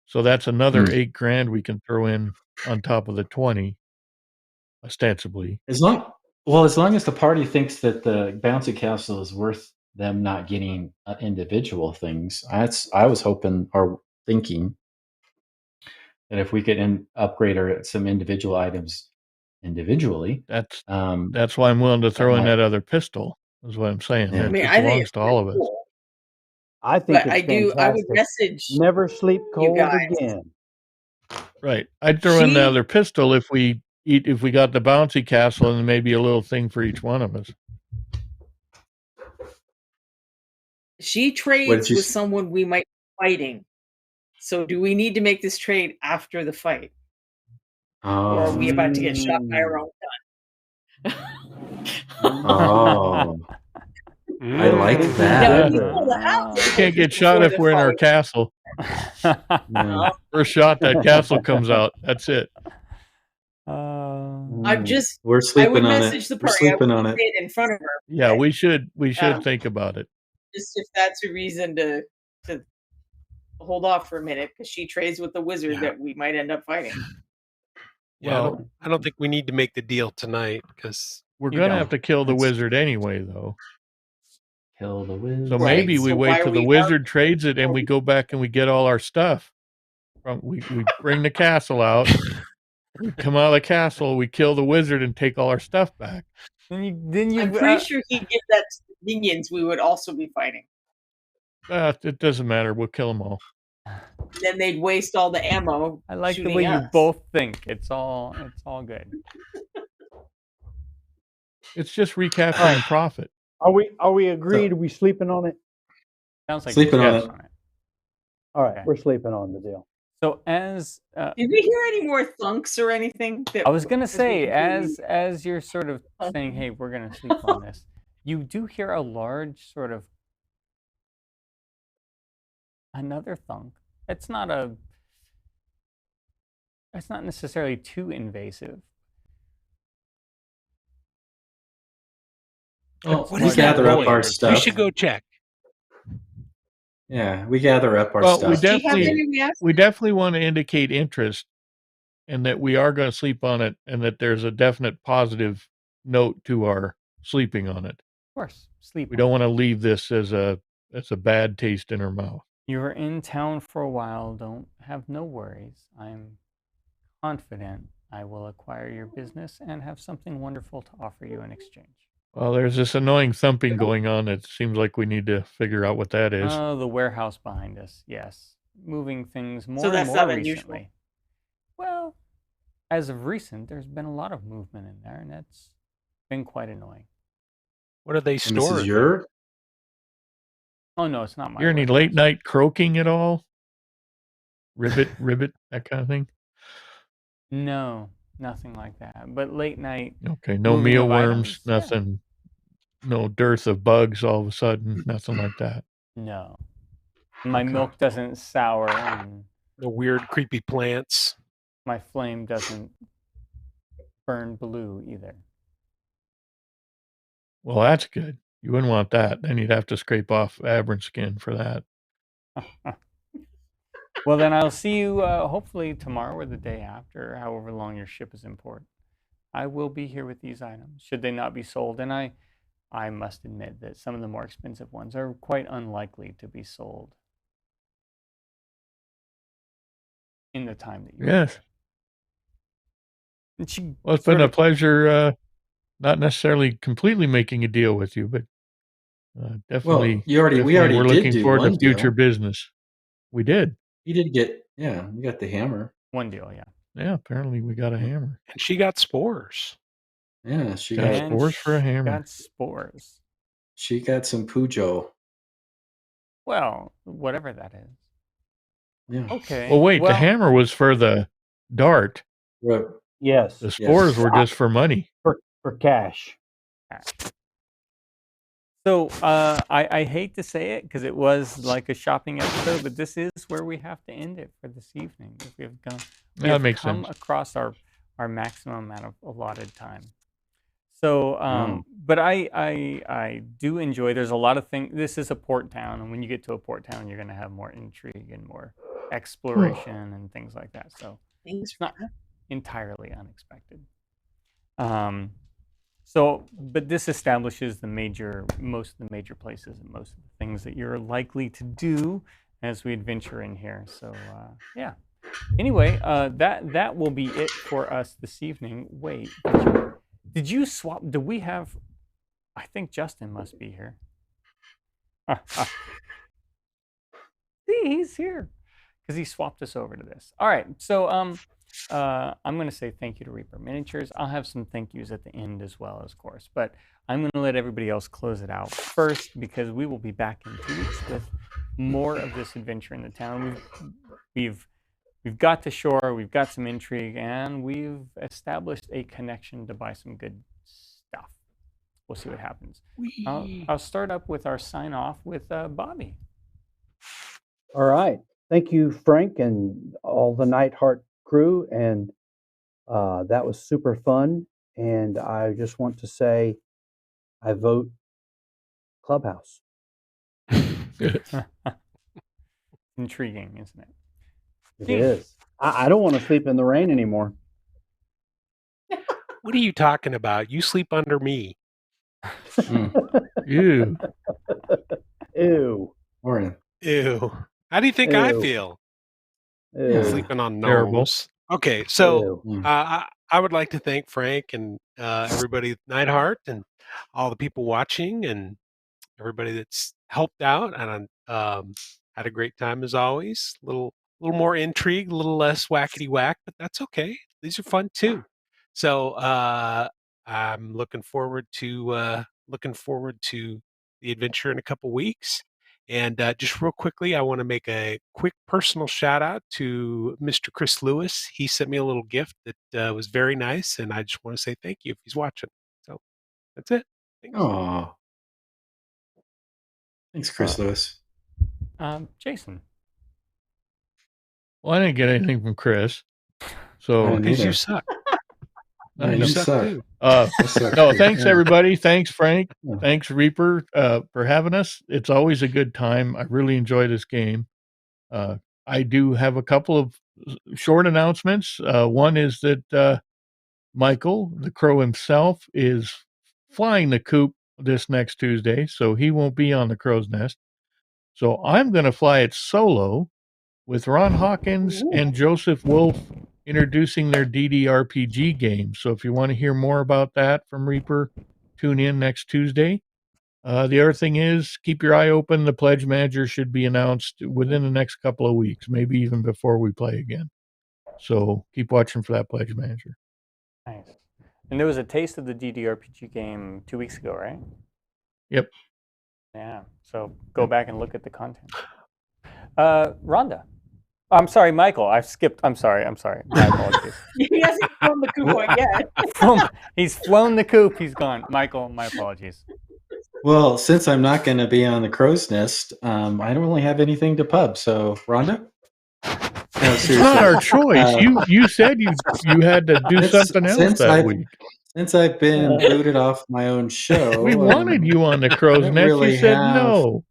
So that's another $8,000 we can throw in on top of the 20, ostensibly. As long as the party thinks that the bouncy castle is worth them not getting individual things, I was hoping or thinking that if we could upgrade some individual items individually, That's why I'm willing to throw in that other pistol. Is what I'm saying. Yeah. I mean, It I think belongs it's to all of pretty us. cool. I think But it's I would fantastic. message Never sleep you cold guys. again. Right. I'd throw in the She- other pistol if we got the bouncy castle and maybe a little thing for each one of us. She trades with someone we might be fighting. So do we need to make this trade after the fight? Or are we about to get shot by our own gun? Oh. I like Now, that. if you pull the house We can't get shot if we're in our castle. First shot, that castle comes out. That's it. I'm just. We're I sleeping would on message it. the We're party. I sleeping wouldn't on it. say it in front of her. Yeah, we should Um, think about it. Just if that's a reason to hold off for a minute because she trades with the wizard that we might end up fighting. Yeah, Well, I don't think we need to make the deal tonight because we're gonna have to kill the wizard anyway, though. Kill the wizard. So maybe we so wait why till are the we wizard trades it and we go back and we get all our stuff. We bring the castle out. We come out of the castle, we kill the wizard and take all our stuff back. Then you I'm pretty sure he'd give that to the minions we would also be fighting. It doesn't matter. We'll kill them all. Then they'd waste all the ammo. I like the shooting way you us. both think. It's all good. It's just recapturing profit. Are we agreed? Are we sleeping on it? Sounds like Sleeping on yes. it. All right, Okay. we're sleeping on the deal. So as Did we hear any more thunks or anything? I was gonna say, as you're sort of saying, "Hey, we're gonna sleep on this," you do hear a large sort of another thunk. It's not necessarily too invasive. Oh, What we is that gather up noise? our We stuff. should go check. Yeah, we gather up our Well, stuff. we definitely want to indicate interest and that we are going to sleep on it and that there's a definite positive note to our sleeping on it. Of course, sleep. We don't want to leave this as a bad taste in our mouth. You were in town for a while. Don't have no worries. I'm confident I will acquire your business and have something wonderful to offer you in exchange. Well, there's this annoying thumping going on. It seems like we need to figure out what that is. Oh, the warehouse behind us. Yes, moving things more So and that's more not recently. unusual. Well, as of recent, there's been a lot of movement in there, and it's been quite annoying. What are they And this storing? is your? Oh no, it's not my. Hear any warehouse. late night croaking at all? Ribbit, that kind of thing? No, nothing like that. But late night. Okay, no moving of mealworms, items, yeah. nothing. No dearth of bugs all of a sudden, nothing like that. No, my Okay. milk doesn't sour, and The weird, creepy plants. my flame doesn't burn blue either. Well, that's good. You wouldn't want that. Then you'd have to scrape off Aberrant skin for that. Well, then I'll see you hopefully tomorrow or the day after, however long your ship is in port. I will be here with these items, should they not be sold. And I must admit that some of the more expensive ones are quite unlikely to be sold in the time that you Yes. And she Well, it's been a pleasure, not necessarily completely making a deal with you, but definitely. Well, we already we're did looking do forward to one future deal. business. We did. You did get, we got the hammer. One deal, yeah. Yeah, apparently we got a hammer. And she got spores. Yeah, she Got got spores for a hammer. Got spores. She got some Pujo. Well, whatever that is. Yeah. Okay. Well, wait, the hammer was for the dart. Right. Yes. The spores were just for money. For cash. So I hate to say it because it was like a shopping episode, but this is where we have to end it for this evening. We have That makes come sense. across our maximum amount of allotted time. So, Oh. but I do enjoy. There's a lot of things. This is a port town, and when you get to a port town, you're going to have more intrigue and more exploration and things like that. So Thanks it's for not that. entirely unexpected. But this establishes most of the major places and most of the things that you're likely to do as we adventure in here. So, yeah. Anyway, that will be it for us this evening. Wait, did you swap? Do we have? I think Justin must be here. See, he's here because he swapped us over to this. All right, so I'm going to say thank you to Reaper Miniatures. I'll have some thank yous at the end as well, of course, but I'm going to let everybody else close it out first because we will be back in 2 weeks with more of this adventure in the town. We've got to shore, we've got some intrigue, and we've established a connection to buy some good stuff. We'll see what happens. I'll start up with our sign off with Bobby. All right. Thank you, Frank, and all the Nightheart crew. And that was super fun. And I just want to say I vote Clubhouse. Intriguing, isn't it? It is. I don't want to sleep in the rain anymore. What are you talking about? You sleep under me. Ew. Ew. Morning. Ew. How do you think I feel? Ew. Sleeping on Terrible. gnomes. Okay, so Ew. I would like to thank Frank and everybody at Nightheart and all the people watching and everybody that's helped out, and had a great time as always. A little more intrigue, a little less whackety whack, but that's okay. These are fun too. So I'm looking forward to the adventure in a couple weeks. And just real quickly, I want to make a quick personal shout out to Mr. Chris Lewis. He sent me a little gift that was very nice, and I just want to say thank you if he's watching. So that's it. Thanks. Oh, thanks, Chris Lewis. Jason. Well, I didn't get anything from Chris. So because you suck. I you know. suck. Too. Suck No, too. thanks Yeah. everybody. Thanks Frank. Yeah. Thanks Reaper for having us. It's always a good time. I really enjoy this game. I do have a couple of short announcements. One is that Michael, the crow himself, is flying the coop this next Tuesday, so he won't be on the crow's nest. So I'm going to fly it solo with Ron Hawkins and Joseph Wolf introducing their DDRPG game. So if you want to hear more about that from Reaper, tune in next Tuesday. The other thing is keep your eye open. The pledge manager should be announced within the next couple of weeks, maybe even before we play again. So keep watching for that pledge manager. Nice. And there was a taste of the DDRPG game 2 weeks ago, right? Yep. Yeah. So go back and look at the content. Rhonda. I'm sorry, Michael. I skipped. I'm sorry. My apologies. He hasn't flown the coupon yet. He's flown the coop. He's gone. Michael, my apologies. Well, since I'm not going to be on the crow's nest, I don't really have anything to pub. So, Rhonda? No, it's not our choice. You said you had to do something else that week. Since I've been booted off my own show, we wanted you on the crow's nest. Really you said no.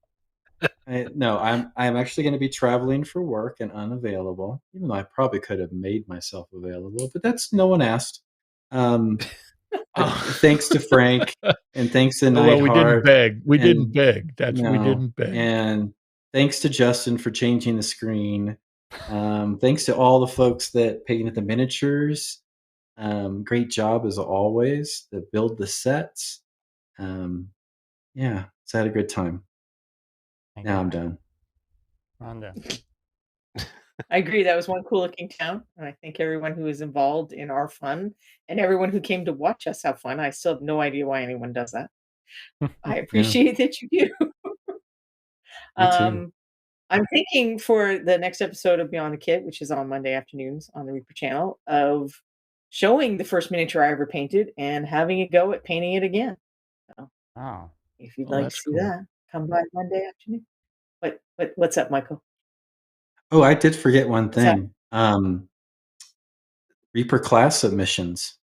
No, I'm actually going to be traveling for work and unavailable. Even though I probably could have made myself available, but that's no one asked. Thanks to Frank and thanks to Nightheart. Well, we didn't beg. We didn't beg. We didn't beg. And thanks to Justin for changing the screen. Thanks to all the folks that painted the miniatures. Great job as always to build the sets. Yeah, it's had a good time. Now I'm done. Rhonda. I agree. That was one cool looking town. And I thank everyone who was involved in our fun and everyone who came to watch us have fun. I still have no idea why anyone does that. I appreciate that you do. I'm thinking for the next episode of Beyond the Kit, which is on Monday afternoons on the Reaper channel, of showing the first miniature I ever painted and having a go at painting it again. So, if you'd like to see that, come by Monday afternoon. What's up, Michael? Oh, I did forget one thing. Reaper class submissions.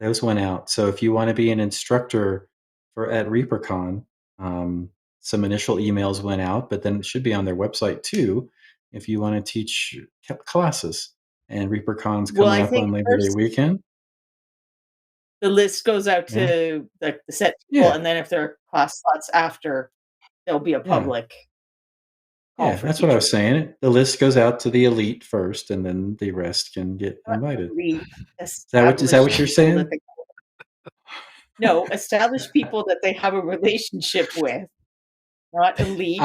Those went out. So if you want to be an instructor at ReaperCon, some initial emails went out, but then it should be on their website too if you want to teach classes. And ReaperCon's Well, coming I up think on Labor Day first weekend. the list goes out Yeah. to the set people, Yeah. and then if there are class slots after, there'll be a Yeah. public call Yeah, for that's what I was teachers. saying. The list goes out to the elite first, and then the rest can get invited. Is that what you're saying? No, established people that they have a relationship with, not elite.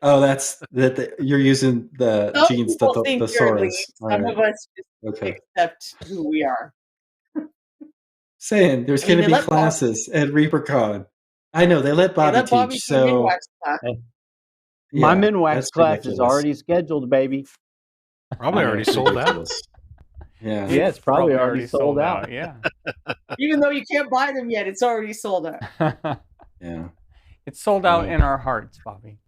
Oh, that's that. You're using the Some genes, people think they're elite. thesaurus. All Some right. of us just Okay. accept who we are. Saying there's I mean, going to they be let Bob- classes at ReaperCon. I know they let Bobby Bobby teach. do a So Minwax class. My yeah, Minwax that's class is ridiculous. already scheduled, baby. Probably Yeah, already it's sold out. ridiculous. Yeah. Yeah, it's probably already sold out. Yeah. Even though you can't buy them yet, it's already sold out. Yeah. It's sold out in our hearts, Bobby.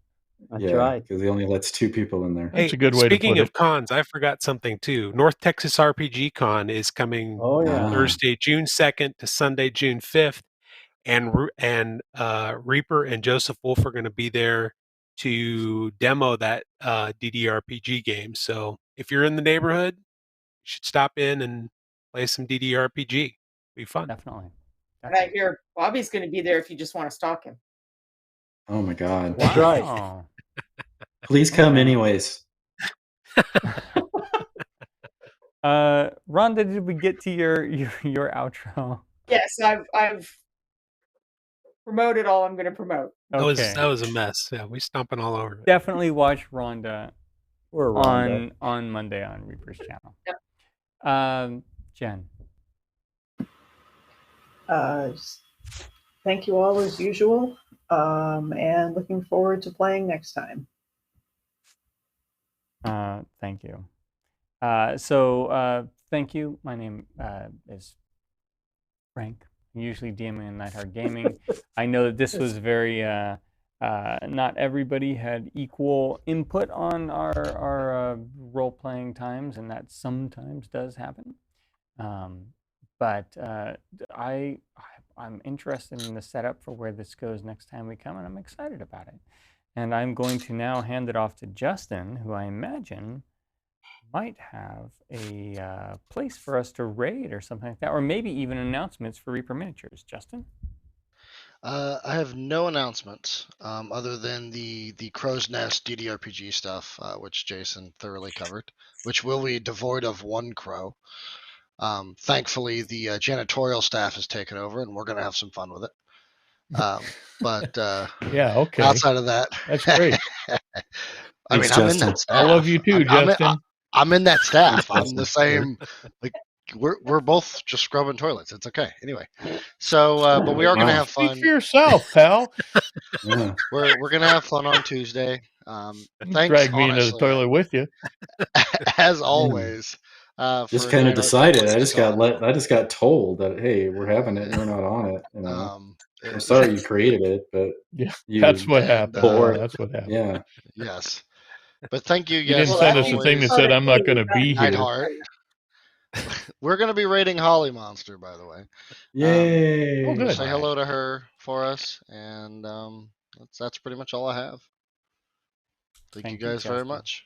That's right. Because he only lets 2 people in there. Hey, That's a good way to speaking put of it. cons, I forgot something too. North Texas RPG Con is coming Oh yeah. Thursday, June 2nd to Sunday, June 5th. And Reaper and Joseph Wolf are going to be there to demo that DDRPG game. So if you're in the neighborhood, you should stop in and play some DDRPG. Be fun. Definitely. And I hear Bobby's going to be there if you just want to stalk him. Oh my God. That's right. Wow. Please come Okay. anyways. Rhonda, did we get to your outro? Yes, I've promoted all I'm going to promote. Okay. That was a mess. Yeah, we stomping all over it. Definitely watch Rhonda We're Rhonda. on Monday on Reaper's channel. Yep. Jen. Thank you all as usual, and looking forward to playing next time. Thank you. So thank you. My name is Frank. I'm usually DMing in Nightheart Gaming. I know that this was very not everybody had equal input on our role-playing times, and that sometimes does happen. But I'm interested in the setup for where this goes next time we come, and I'm excited about it. And I'm going to now hand it off to Justin, who I imagine might have a place for us to raid or something like that, or maybe even announcements for Reaper Miniatures. Justin? I have no announcements other than the Crow's Nest DDRPG stuff, which Jason thoroughly covered, which will be devoid of one crow. Thankfully, the janitorial staff has taken over, and we're going to have some fun with it. But yeah, okay. Outside of that, that's great. I mean, I'm in that staff. I love you too, Justin. I'm in that staff. I'm the same. Like we're both just scrubbing toilets. It's okay. Anyway, so but we are going to have fun. Speak for yourself, pal. Yeah. We're going to have fun on Tuesday. Thanks, drag me honestly, into the toilet with you, as always. Just kind of Nightheart decided. Gaming I just Con. got told that hey, we're having it, and we're not on it. You know, I'm sorry you created it, but yeah, that's what happened. That's what happened. Yeah. Yes, but thank you. You Yes, didn't send us a thing that said I'm not going to be here. Nightheart. We're going to be raiding Holly Monster, by the way. Yay! Oh, good. Say hello to her for us, and that's pretty much all I have. Thank you guys very much.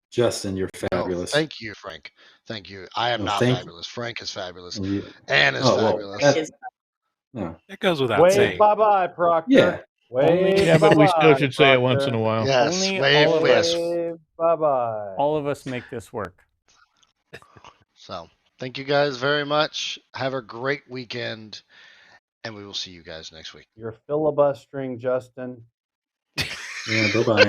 Justin, you're fabulous. Oh, thank you, Frank. Thank you. I am not fabulous. Frank is fabulous. Anne is fabulous. No. That goes without saying. Bye-bye, Proctor. Yeah. Yeah, but we still should say it once in a while. Yes. Only Wave, all of yes. us. Bye-bye. All of us make this work. So, thank you guys very much. Have a great weekend, and we will see you guys next week. You're filibustering, Justin. Yeah, bye-bye.